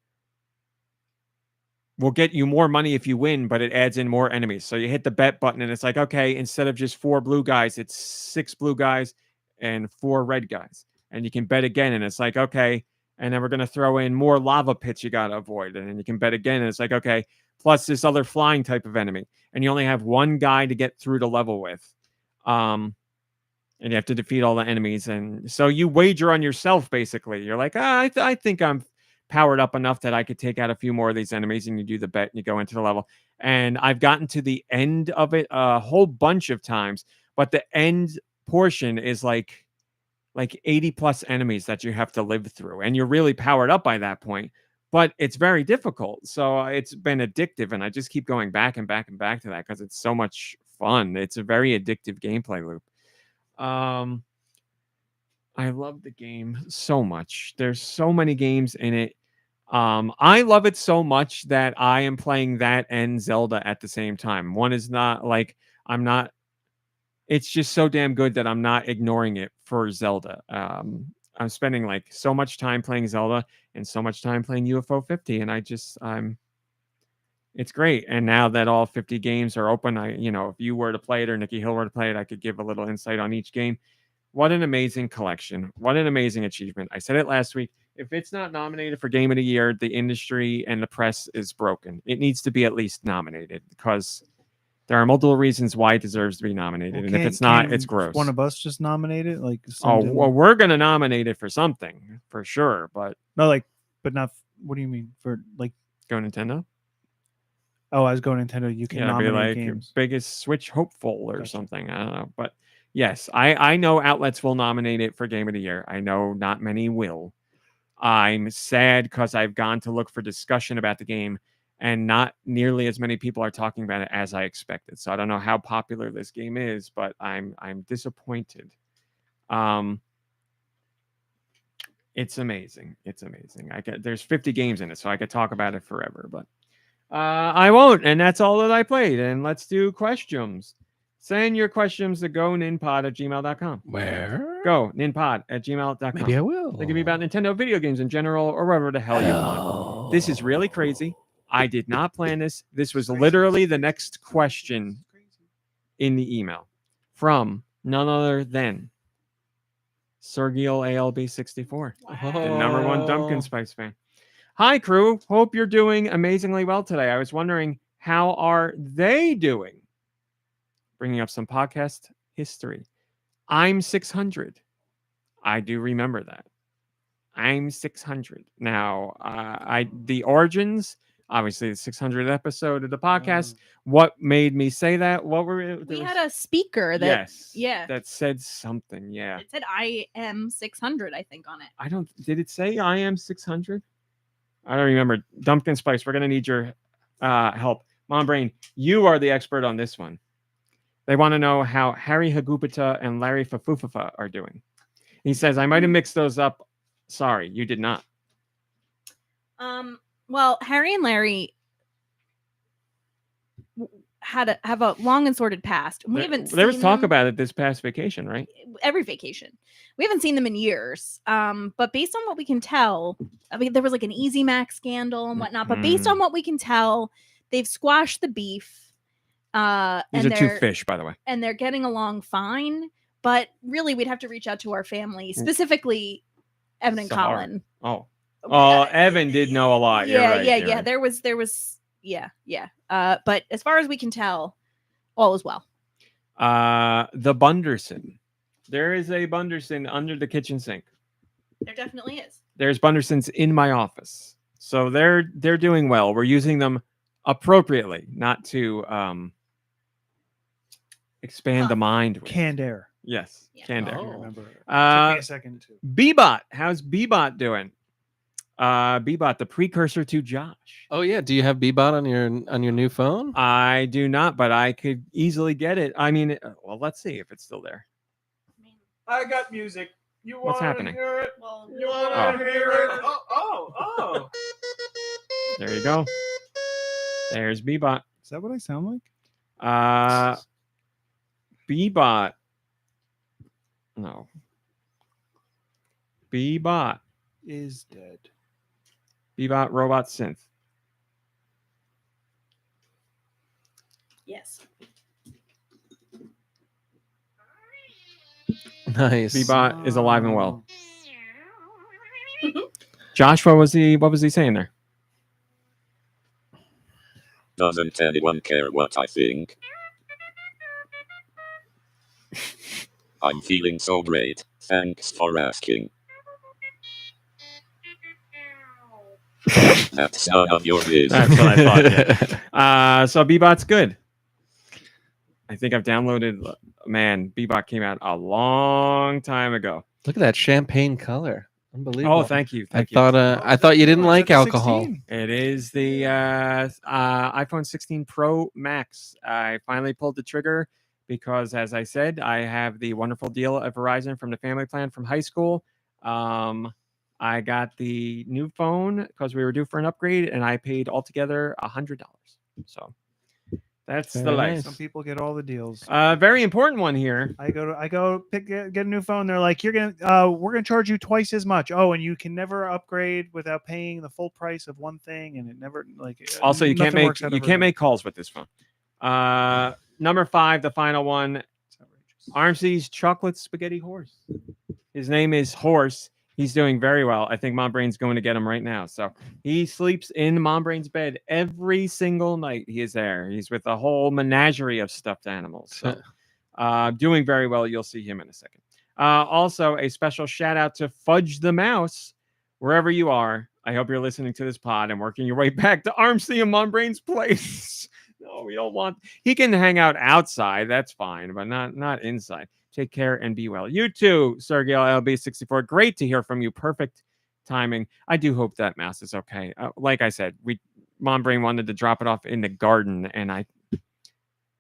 will get you more money if you win, but it adds in more enemies. So you hit the bet button and it's like, okay, instead of just 4 blue guys, it's 6 blue guys and 4 red guys. And you can bet again, and it's like, okay, and then we're going to throw in more lava pits you got to avoid. And then you can bet again, and it's like, okay, plus this other flying type of enemy. And you only have 1 guy to get through the level with. And you have to defeat all the enemies. And so you wager on yourself, basically. You're like, I think I'm powered up enough that I could take out a few more of these enemies, and you do the bet and you go into the level. And I've gotten to the end of it a whole bunch of times, but the end portion is like 80 plus enemies that you have to live through, and you're really powered up by that point, but it's very difficult. So it's been addictive, and I just keep going back and back and back to that because it's so much fun. It's a very addictive gameplay loop. I love the game so much. There's so many games in it. I love it so much that I am playing that and Zelda at the same time. One is not like it's just so damn good that I'm not ignoring it for Zelda. I'm spending like so much time playing Zelda and so much time playing UFO 50, and it's great. And now that all 50 games are open, if you were to play it or Nicky Hill were to play it, I could give a little insight on each game. What an amazing collection. What an amazing achievement. I said it last week. If it's not nominated for Game of the Year, the industry and the press is broken. It needs to be at least nominated, because there are multiple reasons why it deserves to be nominated. Well, and if it's not, it's gross. One of us just nominate it? Well, we're going to nominate it for something, for sure. But no, but not. What do you mean? For like GoNintendo? Oh, I was GoNintendo. You can nominate be like games. Biggest Switch hopeful or something. I don't know. But yes, I know outlets will nominate it for Game of the Year. I know not many will. I'm sad because I've gone to look for discussion about the game, and not nearly as many people are talking about it as I expected. So I don't know how popular this game is, but I'm disappointed. It's amazing. It's amazing. There's 50 games in it, so I could talk about it forever. But I won't, and that's all that I played. And let's do questions. Send your questions to goninpod@gmail.com. Where? Go ninpod@gmail.com. Maybe I will. They can be about Nintendo video games in general or whatever the hell you want. This is really crazy. I did not plan this. This was literally the next question in the email from none other than Sergio ALB64, the number one Dumpkin Spice fan. Hi, crew. Hope you're doing amazingly well today. I was wondering, how are they doing? Bringing up some podcast history. I'm 600. I do remember that. I'm 600. Now, the origins, obviously the 600th episode of the podcast. What made me say that? What were We had a speaker that that said something. Yeah. it said I am 600, I think, on it. I don't. Did it say I am 600? I don't remember. Dumpkin Spice, we're gonna need your help. Mom Brain, you are the expert on this one. They want to know how Harry Hagupita and Larry Fafufafa are doing. He says, I might have mixed those up. Sorry, you did not. Well, Harry and Larry have a long and sordid past. We haven't There was seen talk them about it this past vacation, right? every vacation. We haven't seen them in years. But based on what we can tell, I mean, there was like an Easy Mac scandal and whatnot. But based on what we can tell, they've squashed the beef. These are two fish, by the way. And they're getting along fine. But really, we'd have to reach out to our family, specifically Evan and Sahara. Colin. Evan did know a lot. Yeah, You're right, yeah. There was, yeah. But as far as we can tell, all is well. The Bunderson. There is a Bunderson under the kitchen sink. There definitely is. There's Bundersons in my office, so they're doing well. We're using them appropriately, not to expand the mind. With. Canned air. Yes, Yeah. canned I air. can't remember. It took me a second too. Bebot, how's Bebot doing? Bebot, the precursor to Josh. Oh yeah, do you have Bebot on your new phone? I do not, but I could easily get it. I mean, well, let's see if it's still there. I got music. You What's wanna happening? Hear it? Well, You want to hear it? Oh. There you go. There's Bebot. Is that what I sound like? Bebot. No. Bebot. Is dead. Bebot Robot Synth. yes. Nice. Bebot is alive and well. Josh, what was he saying there? Doesn't anyone care what I think? I'm feeling so great. Thanks for asking. That's none of your business. That's what I thought. Yeah. So Bebot's good. I think I've downloaded. Man, Bebot came out a long time ago. Look at that champagne color. Unbelievable. Oh, thank you. I thought you didn't like alcohol. 16. It is the iPhone 16 Pro Max. I finally pulled the trigger because, as I said, I have the wonderful deal at Verizon from the family plan from high school. I got the new phone because we were due for an upgrade, and I paid altogether $100. So that's Very the life. nice. Some people get all the deals. Very important one here. I go get a new phone. They're like, we're gonna charge you twice as much. Oh, and you can never upgrade without paying the full price of one thing, and it never like. Also, you can't nothing works out over there. make calls with this phone. Number 5, the final one. Armsy's chocolate spaghetti horse. His name is Horse. He's doing very well. I think Mom Brain's going to get him right now. So he sleeps in Mom Brain's bed every single night. He is there. He's with a whole menagerie of stuffed animals. So doing very well. You'll see him in a second. Also, a special shout out to Fudge the Mouse, wherever you are. I hope you're listening to this pod and working your way back to Armsy and Mom Brain's place. No, we don't want. He can hang out outside. That's fine, but not inside. Take care and be well. You too, Sergio LB64. Great to hear from you. Perfect timing. I do hope that mouse is okay. Like I said, Mom Brain wanted to drop it off in the garden, and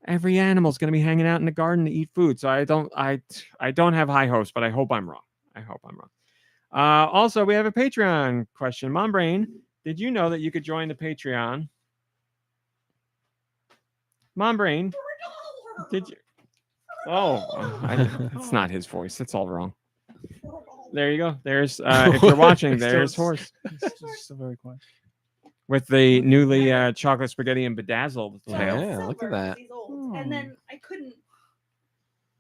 every animal's going to be hanging out in the garden to eat food. So I don't have high hopes, but I hope I'm wrong. Also, we have a Patreon question. Mom Brain, did you know that you could join the Patreon Mom Brain, did you? It's not his voice. It's all wrong. There you go. There's if you're watching, there's Horse It's still very quiet. with the newly chocolate spaghetti and bedazzled tail. Yeah, look at that. And then I couldn't.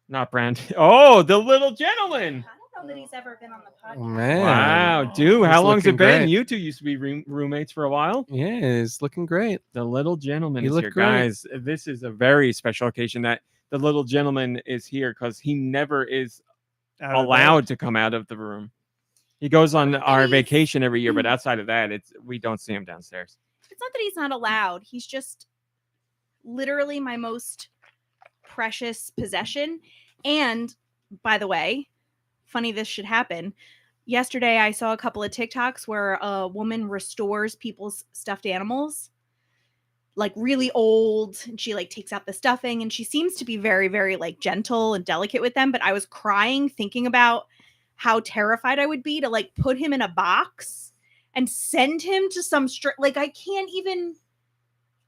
Not brand. Oh, the little gentleman. I don't know that he's ever been on the podcast. Oh, man. Wow, dude, He's how long's it looking been? great. You two used to be roommates for a while. Yeah, it's looking great. The little gentleman You is look here, great. guys. This is a very special occasion that the little gentleman is here because he never is Out of allowed to come out of the room. He goes on our He's- vacation every year, but outside of that, we don't see him downstairs. It's not that he's not allowed. He's just literally my most precious possession. And by the way, funny this should happen. Yesterday, I saw a couple of TikToks where a woman restores people's stuffed animals, like really old, and she like takes out the stuffing, and she seems to be very, very like gentle and delicate with them. But I was crying thinking about how terrified I would be to like put him in a box and send him to some like I can't even.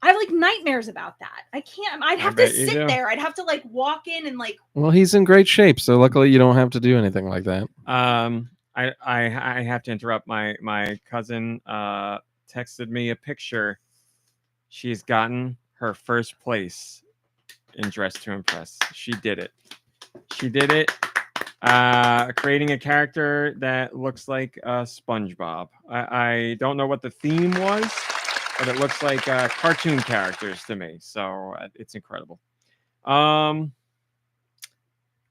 I have like nightmares about that. I can't. I'd have to bet you do. sit there. I'd have to like walk in and like. Well, he's in great shape, so luckily you don't have to do anything like that. I have to interrupt. My cousin texted me a picture. She's gotten her first place in Dress to Impress. She did it. She did it. Creating a character that looks like SpongeBob. I don't know what the theme was, but it looks like cartoon characters to me. So it's incredible.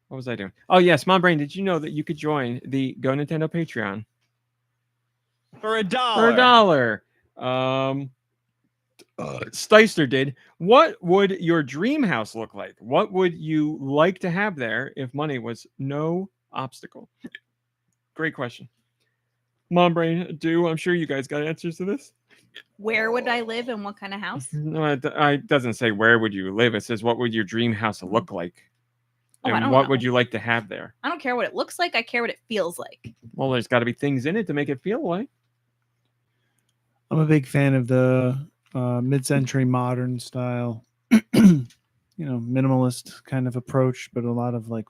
What was I doing? Oh yes, Mom Brain. Did you know that you could join the GoNintendo Patreon For $1. for $1? Steister did. What would your dream house look like? What would you like to have there if money was no obstacle? Great question. Mom Brain, I'm sure you guys got answers to this. Where would I live and what kind of house? No, it doesn't say where would you live. It says what would your dream house look like, Oh, I and don't what know. would you like to have there. I don't care what it looks like. I care what it feels like. Well, there's got to be things in it to make it feel like. I'm a big fan of the mid-century modern style, minimalist kind of approach, but a lot of like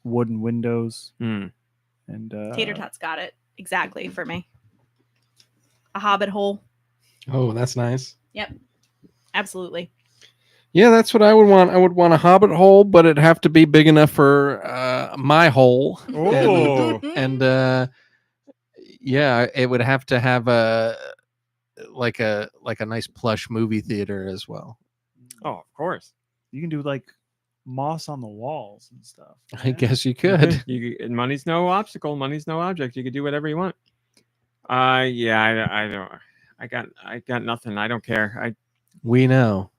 wooden windows and Tater Tots got it exactly for me. A hobbit hole. Oh, that's nice. Yep. Absolutely. Yeah, that's what I would want. I would want a hobbit hole, but it'd have to be big enough for my hole. Oh. And yeah, it would have to have a nice plush movie theater as well. Oh, of course. You can do like moss on the walls and stuff. I guess you could. And money's no obstacle. Money's no object. You could do whatever you want. Yeah, I don't. I got nothing. I don't care. We know.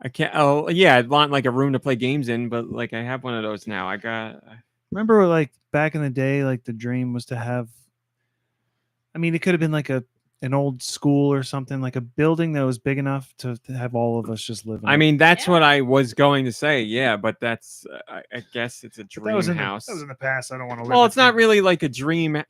I can't. Oh, yeah. I'd want like a room to play games in, but like I have one of those now. Remember, like back in the day, like the dream was to have. I mean, it could have been like an old school or something, like a building that was big enough to have all of us just live in. I mean, that's Yeah. what I was going to say. Yeah, but that's. I guess it's a But dream that was in house. that was in the past. I don't want to live. Well, with it's not it. really like a dream.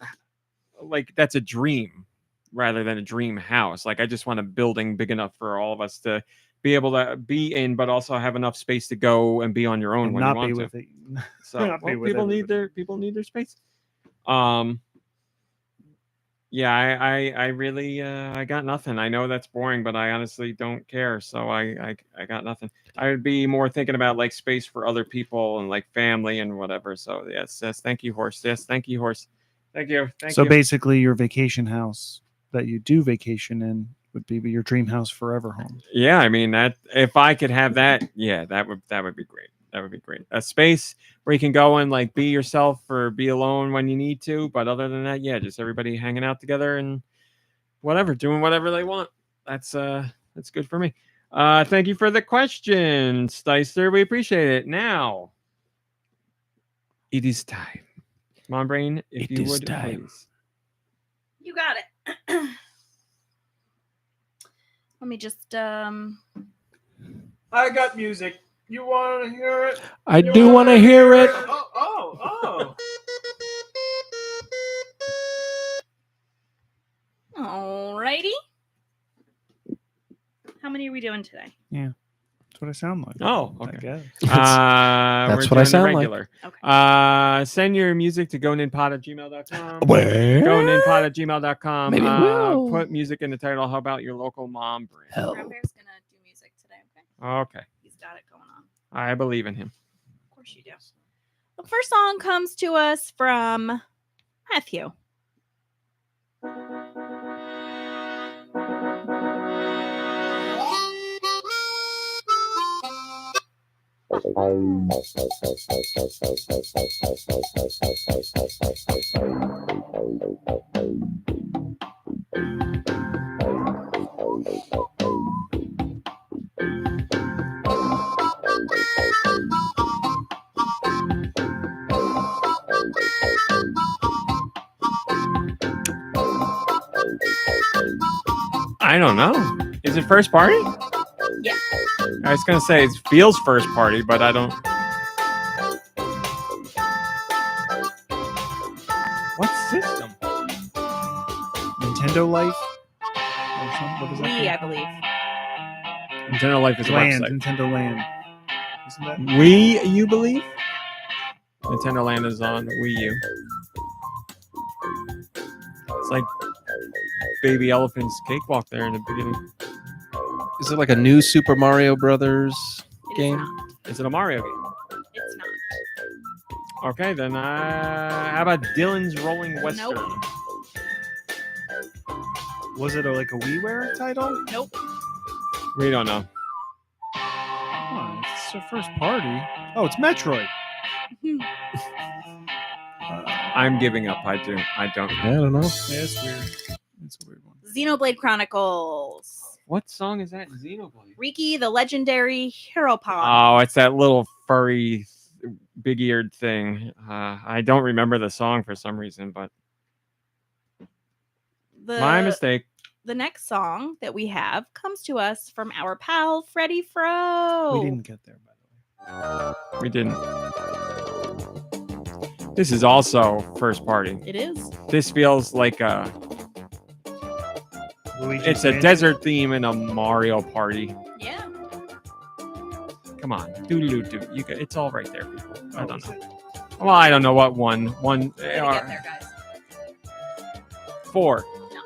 Like that's a dream rather than a dream house. Like I just want a building big enough for all of us to be able to be in, but also have enough space to go and be on your own And when not you want be to. with it. So Not be well, with people need their space. Yeah, I really I got nothing. I know that's boring, but I honestly don't care. So I got nothing. I would be more thinking about like space for other people and like family and whatever. So yes, thank you, Horse. Yes, thank you, Horse. Thank you. Thank So you. basically, your vacation house that you do vacation in would be your dream house forever home. Yeah, I mean that if I could have that, yeah, that would be great. That would be great. A space where you can go and like be yourself or be alone when you need to. But other than that, yeah, just everybody hanging out together and whatever, doing whatever they want. That's good for me. Thank you for the question, Steister. We appreciate it. Now it is time. Mom Brain, if It you is would time. please. You got it. Let me just I got music. You want to hear it? I do want to hear it. Oh. alrighty. How many are we doing today? That's what I sound like. Oh, I okay. guess. That's what I sound like. Okay. Send your music to goninpod@gmail.com. Where? Goninpod@gmail.com. Maybe we'll. Put music in the title. How about your local mom brand? Hell. Grandpa's gonna do music today. Okay. Okay. He's got it going on. I believe in him. Of course you do. The first song comes to us from Matthew. I don't know. Is it first party? Yeah. I was gonna say it feels first party, but I don't. What system? Nintendo Life. Or something? What is that? Wii, I believe. Nintendo Life is a Land. website. Nintendo Land. Isn't that? Wii, you believe? Nintendo Land is on Wii U. It's like Baby Elephant's cakewalk there in the beginning. Is it like a new Super Mario Brothers It game? is not. Is it a Mario game? It's not. Okay, then how about Dylan's Rolling Western? Nope. Was it like a WiiWare title? Nope. We don't know. Oh, it's a first party. Oh, it's Metroid. I'm giving up. I don't I know. don't know. Yeah, it's weird. It's a weird one. Xenoblade Chronicles. What song is that? Xenoblade. Riki, the legendary hero pod. Oh, it's that little furry, big-eared thing. I don't remember the song for some reason, but my mistake. The next song that we have comes to us from our pal Freddie Fro. We didn't get there, by the way. We didn't. This is also first party. It is. This feels like Luigi's it's a Mansion. desert theme in a Mario party. Yeah. Come on, doo. It's all right there, people. I Oh, don't is know. it? Well, I don't know what one. We're gonna get there, guys. 4. No.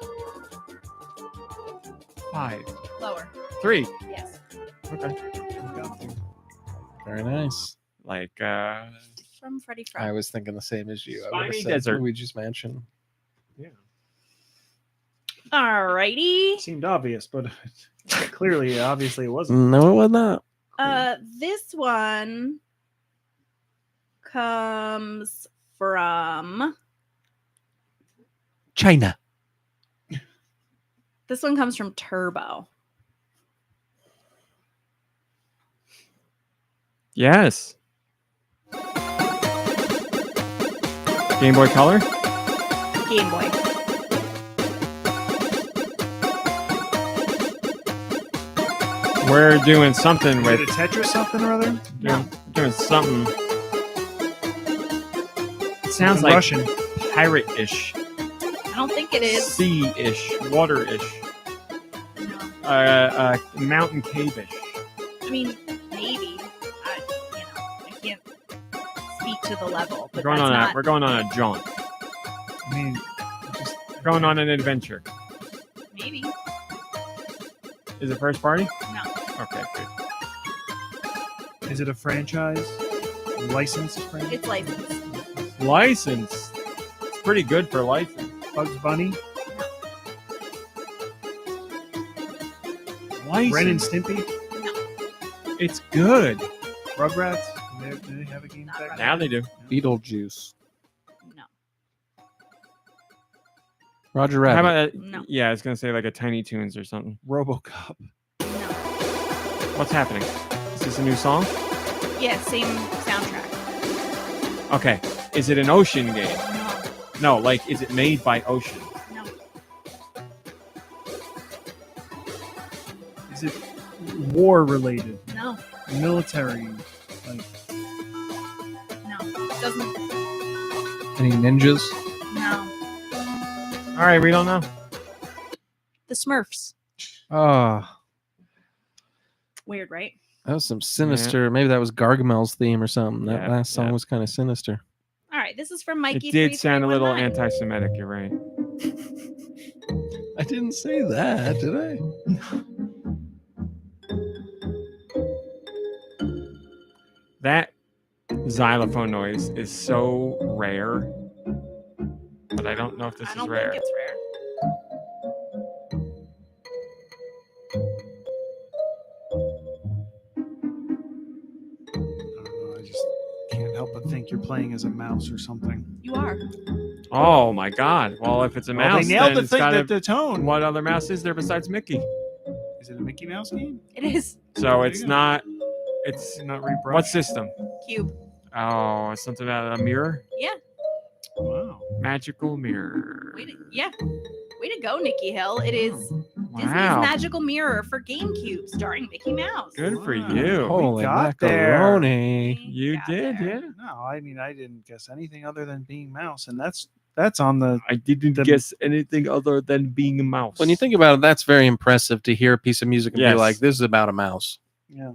5. Lower. 3. Yes. Okay. We got there. Very nice. Like From Freddie Fro. I was thinking the same as you. I would have Spiny said Desert. Luigi's Mansion. Alrighty. Seemed obvious, but obviously it wasn't. No, it was not. This one comes from China. Turbo. yes. Game Boy Color. Game Boy. We're doing something Is with it a Tetris something or other? doing something. It sounds like Russian. pirate-ish, I don't think it is. sea-ish, water-ish, No. mountain cave-ish. I mean, maybe. I can't speak to the level. We're But we're going on a jaunt. I mean, just Going on an adventure. maybe. Is it first party? No. Okay, good. is it a franchise? Licensed franchise? It's licensed. License. It's pretty good for license. Bugs Bunny? License. Ren and Stimpy? It's good. Rugrats? Do they have a game Not back Rugrats. Now they do. Beetlejuice. No. Roger Rabbit. How about No. yeah, I was gonna say like a Tiny Toons or something. RoboCop. No. What's happening? Is this a new song? Yeah, same soundtrack. Okay. Is it an Ocean game? No. No, like is it made by Ocean? No. Is it war related? No. Military? Like, No. Doesn't. Any ninjas? No. All right, we don't know. The Smurfs. Oh, Weird, right? That was some sinister. Maybe that was Gargamel's theme or something. That Yeah, last song yeah. was kind of sinister. All right, this is from Mikey. It did sound a little 3319. anti-Semitic. You're right. I didn't say that, did I? That xylophone noise is so rare, but I don't know if this I is don't rare. think it's rare. I don't know, I just can't help but think you're playing as a mouse or something. You are. Oh my God! Well, if it's a Well, mouse, they nailed then the it's thing, gotta- the tone. What other mouse is there besides Mickey? Is it a Mickey Mouse game? It is So There it's you go. not. It's Not rebrushed. what system? Cube. Oh, it's something about a mirror. Yeah. Wow. Magical mirror. Yeah. Way to go, Nicky Hill. It is Disney's Wow. Magical Mirror for GameCube, starring Mickey Mouse. Good for Wow. you. Holy got there. macaroni. You Got did, there. yeah. No, I mean I didn't guess anything other than being mouse, and that's on the I didn't The- guess anything other than being a mouse. When you think about it, that's very impressive to hear a piece of music and Yes. be like, this is about a mouse. yeah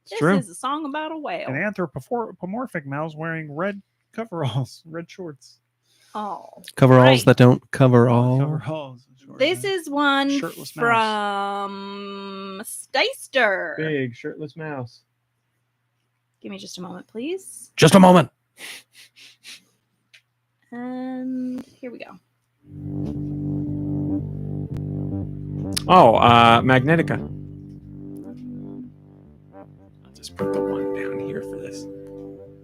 it's This true. is a song about a whale. an anthropomorphic mouse wearing red coveralls, red shorts. Oh. Coveralls Right. that don't cover all. Coveralls. shorts, This yeah. is one Shirtless mouse. from Steister. Big shirtless mouse. Give me just a moment, please. Just a moment. And here we go. Oh, Magnetica. I'll just put the one down here for this.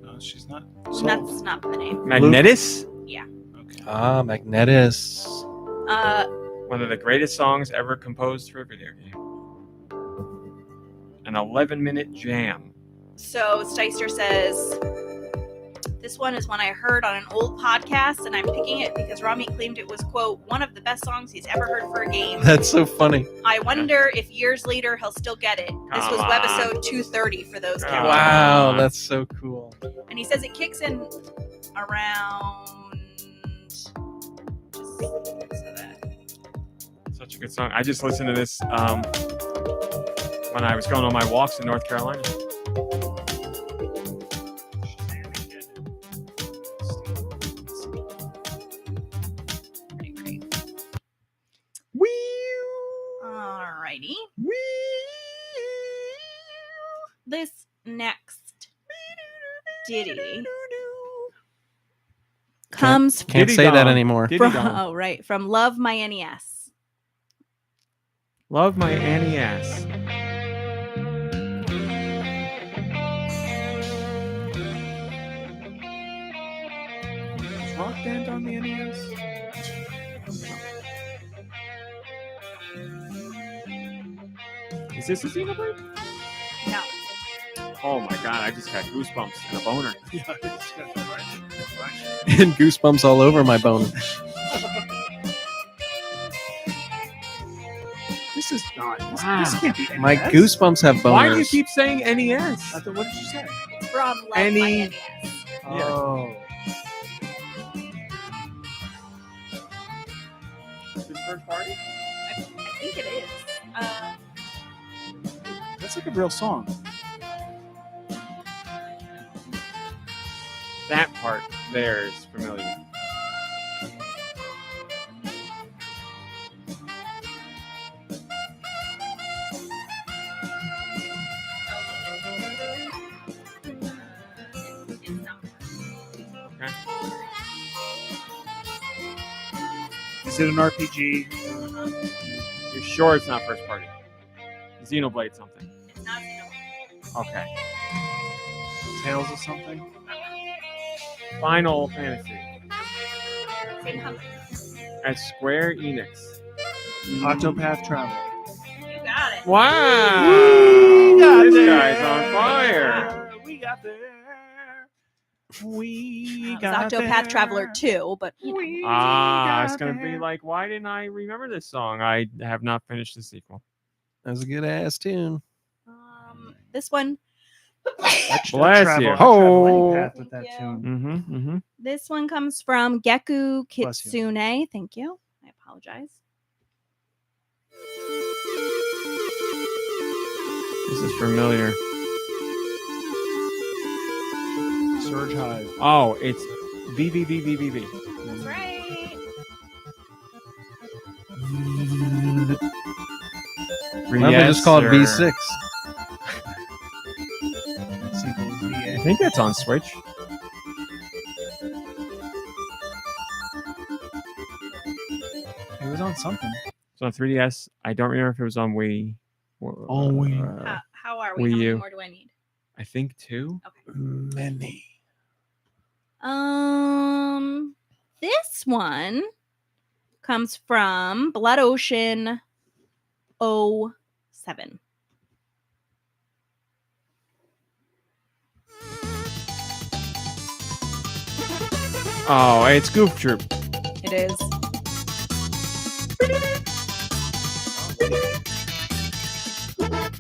No, she's not. That's not the name. Magnetis? Okay. Ah, Magnetis. One of the greatest songs ever composed for a video game. An 11-minute jam. So Steister says, this one is one I heard on an old podcast, and I'm picking it because Rami claimed it was, quote, one of the best songs he's ever heard for a game. That's so funny. I wonder if years later he'll still get it. This was Come webisode 230 for those Come counting. Wow, on. that's so cool. And he says it kicks in around. Just so that. Such a good song. I just listened to this when I was going on my walks in North Carolina. Pretty great. Alrighty. This next ditty comes Can't Diddy say that Dong. anymore. Diddy from, Dong. from Love My NES. Love my Annie ass. Is Rock Band on the NES? Is this a Xenoblade? No. Oh my god, I just got goosebumps and a boner. Yeah, it's got the right. And goosebumps all over my bone. This is not. Wow. This can't be My NES. goosebumps have boners. Why do you keep saying NES? What did you say? It's from Love Any- My NES. Yeah. Oh. Is this first party? I think it is. That's like a real song. That part there is familiar. Okay. Is it an RPG? You're sure it's not first party? Xenoblade something. It's not Xenoblade. Okay. Tales of something? Final Fantasy. Same company. At Square Enix. Octopath Traveler. You got it. Wow! We got This there. guy's on fire. We got there. We It's got Octopath there. Traveler 2, but you know. We Ah, it's got gonna be there. like, why didn't I remember this song? I have not finished the sequel. That was a good ass tune. This one. Bless Travel- you. I travel any Oh. path with that Thank you. tune. Mm-hmm. Mm-hmm. This one comes from Geku Bless you. Kitsune. Thank you. I apologize. This is familiar. Surge Hive. Oh, it's VVVVVV. That's right. Why don't we just call it V6? I think that's on Switch. It was on something. It's on 3DS. I don't remember if it was on Wii. On Wii. How are we? Wii How many U. more do I need? I think 2. Many. This one comes from Blood Ocean 07. Oh, it's Goof Troop. It is.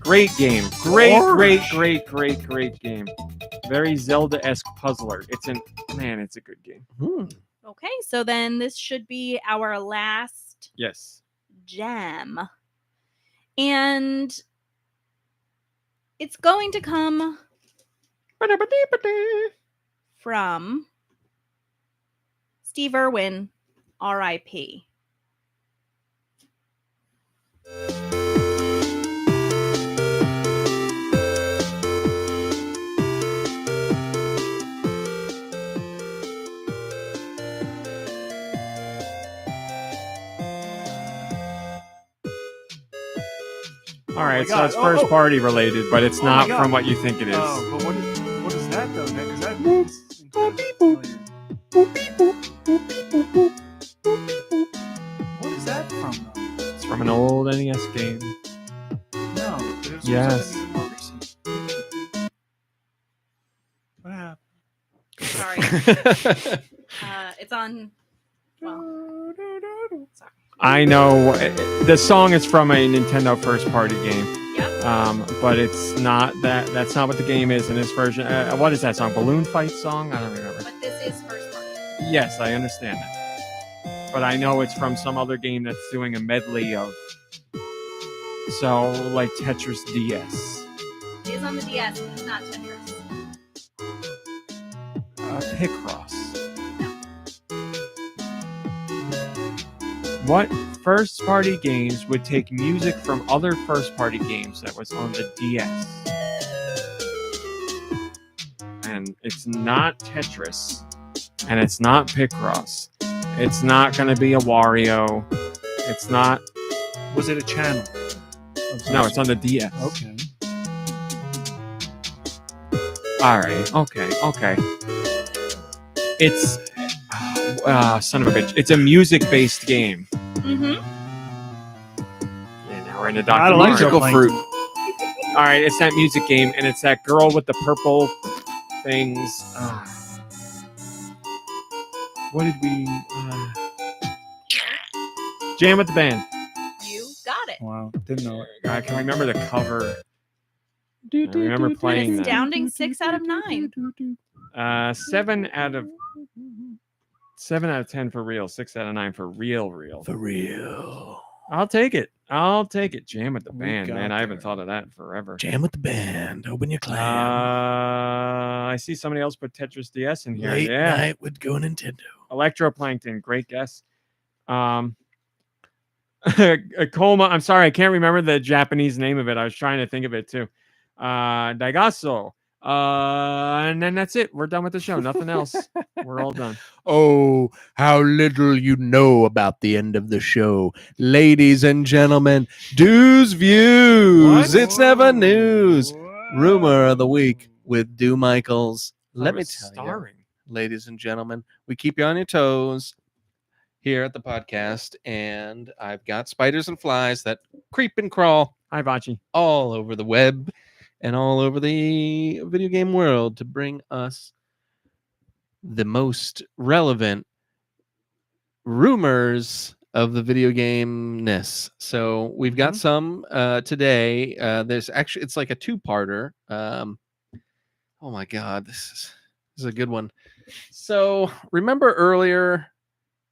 Great game. Great game. Very Zelda-esque puzzler. It's a good game. Okay, so then this should be our last Yes. gem. And it's going to come from Steve Irwin, R.I.P. All right, my so God. it's first party related, but it's Oh my not God. from what you think it is. Oh, but what is that though? Because that's incredibly familiar. What is that from though? It's from an old NES game. No. There's Yes. something even more recent. What happened? Sorry. It's on. Well, sorry. I know the song is from a Nintendo first party game. Yep. But it's not that. That's not what the game is in this version. What is that song? Balloon Fight song? I don't remember. But this is first party. Yes, I understand that. But I know it's from some other game that's doing a medley of. So, like Tetris DS. It is on the DS, but it's not Tetris. Picross. What first party games would take music from other first party games that was on the DS? And it's not Tetris. And it's not Picross. It's not going to be a Wario. It's not. Was it a channel? No, it's on the DS. Okay. All right. Okay. It's. Son of a bitch. It's a music-based game. Mm-hmm. And now we're in the I Dr. don't like Musical Mario. fruit. All right, it's that music game, and it's that girl with the purple things. What did we? Jam with the Band. You got it. Wow. Didn't know it. I can remember the cover. I remember playing An that. astounding 6 out of 9. 7 out of 10 for real. 6 out of 9 for real. For real. I'll take it. Jam with the We Band, got man. I haven't there. thought of that in forever. Jam with the band. Open your clam. I see somebody else put Tetris DS in here. Late Yeah. night with GoNintendo. Electroplankton, great guess. Coma, I'm sorry, I can't remember the Japanese name of it. I was trying to think of it too. Daigasso. And then that's it. We're done with the show. Nothing else. We're all done. Oh, how little you know about the end of the show. Ladies and gentlemen, Deux Views. What? It's never news. Whoa. Rumor of the week with Deux Michaels. Let I me was tell you, starring. ladies and gentlemen, we keep you on your toes here at the podcast, and I've got spiders and flies that creep and crawl Hi, Vachi. all over the web and all over the video game world to bring us the most relevant rumors of the video game-ness. So we've got some today. There's actually, it's like a two-parter. Oh my God, this is a good one. So remember earlier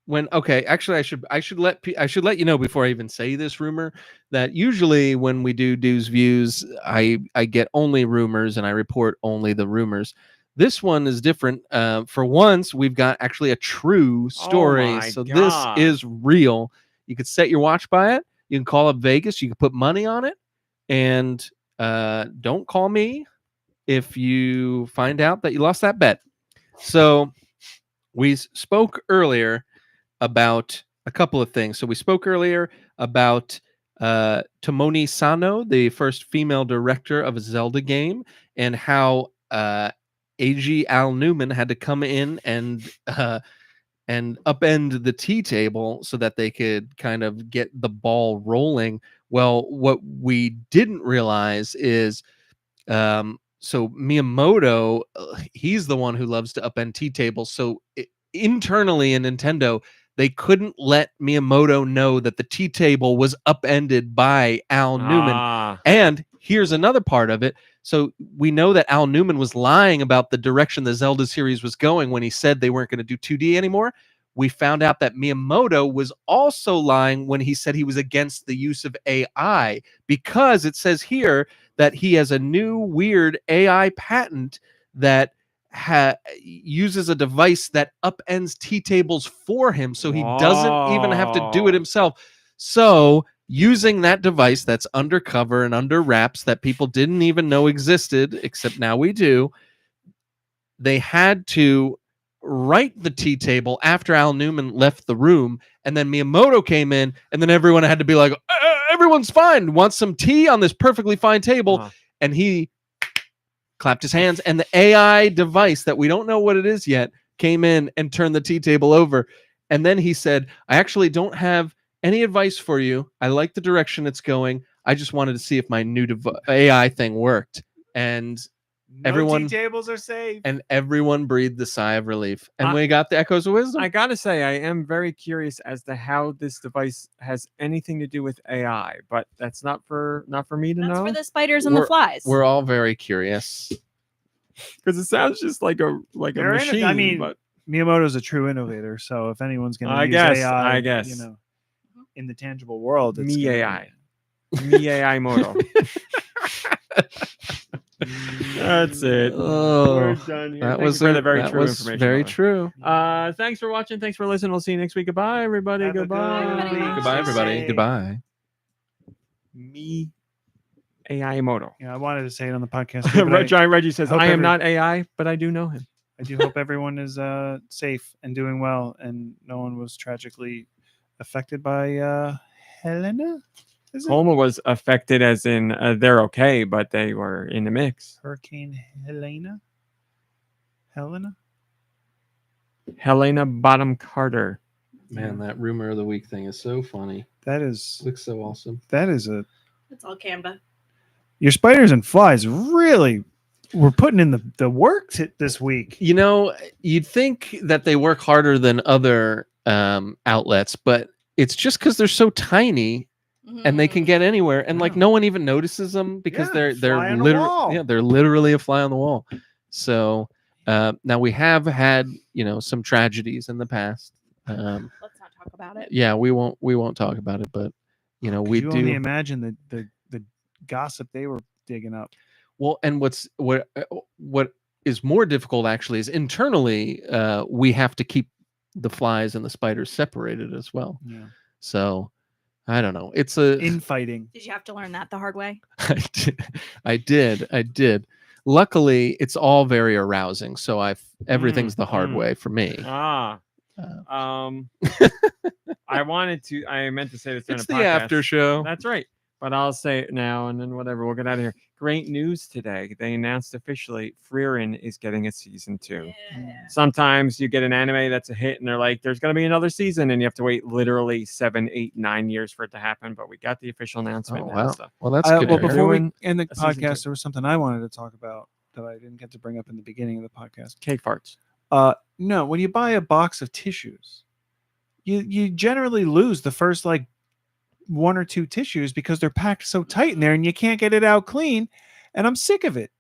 when, okay, actually I should let you know before I even say this rumor that usually when we do Deux Views, I get only rumors and I report only the rumors. This one is different. For once, we've got actually a true story. my So God. this is real. You could set your watch by it. You can call up Vegas. You can put money on it. And don't call me if you find out that you lost that bet. So we spoke earlier about a couple of things. So we spoke earlier about Tomomi Sano, the first female director of a Zelda game, and how AG Al Newman had to come in and upend the tea table so that they could kind of get the ball rolling. Well, what we didn't realize is so Miyamoto, he's the one who loves to upend tea tables. So internally in Nintendo, they couldn't let Miyamoto know that the tea table was upended by Al Newman. Ah. And here's another part of it. So we know that Al Newman was lying about the direction the Zelda series was going when he said they weren't going to do 2D anymore. We found out that Miyamoto was also lying when he said he was against the use of AI, because it says here that he has a new weird AI patent that uses a device that upends tea tables for him, so he doesn't even have to do it Whoa. himself. So using that device that's undercover and under wraps that people didn't even know existed, except now we do, they had to write the tea table after Al Newman left the room, and then Miyamoto came in, and then everyone had to be like, everyone's fine, want some tea on this perfectly fine table. And he clapped his hands, and the AI device that we don't know what it is yet came in and turned the tea table over. And then he said, I actually don't have any advice for you. I like the direction it's going. I just wanted to see if my new AI thing worked. And everyone, tea tables are safe. and everyone breathed a sigh of relief. And I- we got the echoes of wisdom. I gotta say, I am very curious as to how this device has anything to do with AI, but that's not for me to That's know, for the spiders and the flies. We're all very curious. because it sounds just like a They're in it. machine. I mean, but Miyamoto's a true innovator, so if anyone's going to I use guess, AI, I guess. you know, in the tangible world, it's Me gonna be- AI. Me AI Moto. That's it. Oh, We're done here. that Thank was you for the very that true was information. very by the way. true. Thanks for watching. Thanks for listening. We'll see you next week. Goodbye, everybody. Have a good Goodbye. week. Goodbye, everybody. Say- Goodbye. Me AI Moto. Yeah, I wanted to say it on the podcast. too, but Giant Reggie says, hope I am every- not AI, but I do know him. I do hope everyone is safe and doing well, and no one was tragically affected by Helena. Is it Homa was affected as in they're okay, but they were in the mix. Hurricane Helena? Helena? Helena Bottom Carter. Man, that rumor of the week thing is so funny. That is Looks so awesome. a. It's all Canva. Your spiders and flies really were putting in the work this week. You know, you'd think that they work harder than other outlets, but it's just because they're so tiny and they can get anywhere, and like Yeah. no one even notices them because Yeah, they're fly on the literally wall. they're literally a fly on the wall. So now we have had some tragedies in the past. Let's not talk about it. Yeah, we won't talk about it, but we Could you do. only imagine the gossip they were digging up. Well, and what is more difficult actually is internally we have to keep the flies and the spiders separated as well. Yeah. So I don't know. It's a Infighting. Did you have to learn that the hard way? I did. Luckily, it's all very arousing. So everything's the hard mm. way for me. I meant to say this during It's the the podcast. after show. That's right. But I'll say it now and then whatever. We'll get out of here. Great news today. They announced officially Frieren is getting a season 2. Yeah. Sometimes you get an anime that's a hit and they're like, there's going to be another season, and you have to wait literally 7, 8, 9 years for it to happen. But we got the official announcement now. Wow. So. Well, that's Well, good. to hear. before we Everyone- end the a season 2. podcast, there was something I wanted to talk about that I didn't get to bring up in the beginning of the podcast. Cake farts. No, when you buy a box of tissues, you generally lose the first like 1 or 2 tissues because they're packed so tight in there and you can't get it out clean. And I'm sick of it.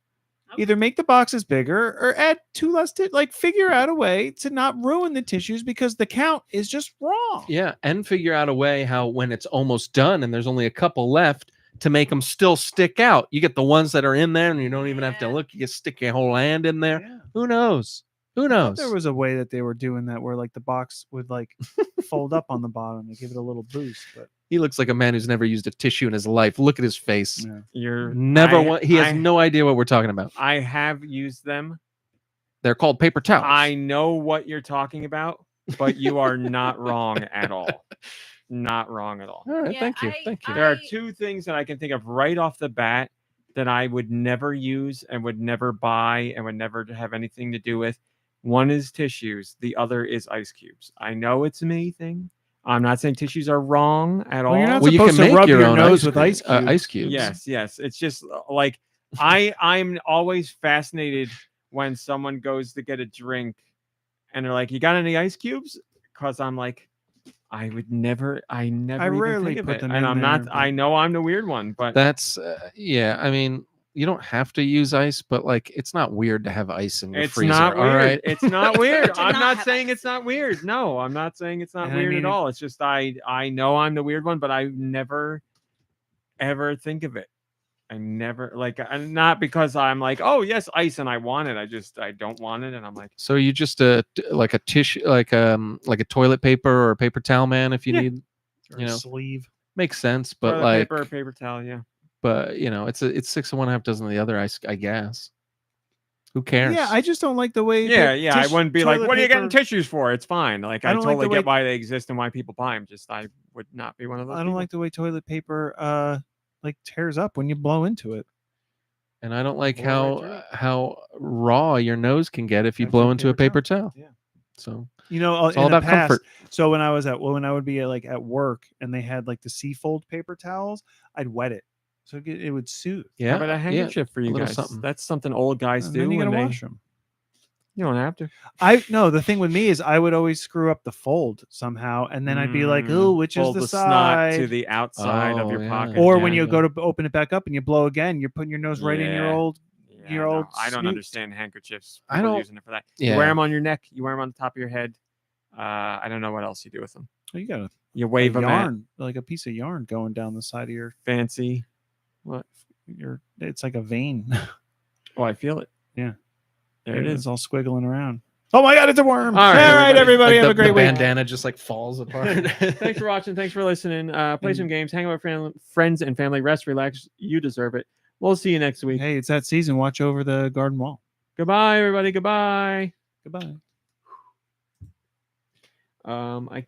Okay. Either make the boxes bigger or add 2 less. Like figure out a way to not ruin the tissues because the count is just wrong. Yeah, and figure out a way how when it's almost done and there's only a couple left, to make them still stick out. You get the ones that are in there, and you don't even have to Yeah. look. You just stick your whole hand in there. Yeah. Who knows? Who I thought knows? there was a way that they were doing that where like the box would like fold up on the bottom to give it a little boost. But He looks like a man who's never used a tissue in his life. Look at his face. yeah. You're He has no idea what we're talking about. I have used them. They're called paper towels. I know what you're talking about, but you are not wrong at all. Not wrong at all. All right, Yeah, thank you. Thank you. There are two things that I can think of right off the bat that I would never use and would never buy and would never have anything to do with. One is tissues. The other is ice cubes. I know it's a me thing. I'm not saying tissues are wrong at all. Well, you're not Well, you supposed can to make rub your your own nose with ice ice cubes. cubes. Yes. It's just like I'm always fascinated when someone goes to get a drink and they're like, "You got any ice cubes?" Because I'm like, I never even rarely think of put it. them And in I'm not. there, I know I'm the weird one, but That's yeah. I mean, you don't have to use ice, but like, it's not weird to have ice in your it's freezer. not all weird. right? It's not weird. To I'm not not have saying ice. it's not weird. No, I'm not saying it's not And I weird mean, at if- all. It's just I know I'm the weird one, but I never ever think of it. I never and not because I'm like, oh yes, ice, and I want it. I don't want it, and I'm like, So you just like a tissue, like a toilet paper or a paper towel man if you Yeah. need. Or You a know, sleeve. makes sense, but toilet like, paper or paper towel, yeah. but you know, it's 6 of one, half dozen of the other. I guess. Who cares? Yeah, I just don't like the way. Yeah, that yeah. I wouldn't be like, toilet what are you getting paper- tissues for? It's fine. Like I I don't like totally the get way- why they exist and why people buy them. Just I would not be one of those. I don't people. like the way toilet paper like tears up when you blow into it. And I don't like Blow right how raw your nose can get if you That's blow a into a paper paper towel. Yeah. So You know, it's all in the about past, comfort. So when I would be like at work and they had like the C-fold paper towels, I'd wet it so it would soothe. Yeah, How about a handkerchief for you little guys? something. That's something old guys And do. then you when gotta they, wash them. You don't have to. The thing with me is I would always screw up the fold somehow, and then I'd be like, Mm, "Oh, which is fold the snot side?" to the outside of Oh, your yeah. pocket. Or yeah. when you yeah. go to open it back up and you blow again, you're putting your nose right in your Yeah. old. Yeah, your no, old I don't snoot. understand handkerchiefs. I People don't- using it for that. Yeah. You wear them on your neck. You wear them on the top of your head. I don't know what else you do with them. Oh, you got You a wave them at yarn, like a piece of yarn going down the side of your fancy. What? It's like a vein. Oh, I feel it. Yeah. There it It's is. all squiggling around. Oh my God, it's a worm! All right, everybody, Like have a great the week. bandana just like falls apart. Thanks for watching. Thanks for listening. Play some games. Hang out with friends and family. Rest, relax. You deserve it. We'll see you next week. Hey, it's that season. Watch over the garden wall. Goodbye, everybody. Goodbye. Goodbye. I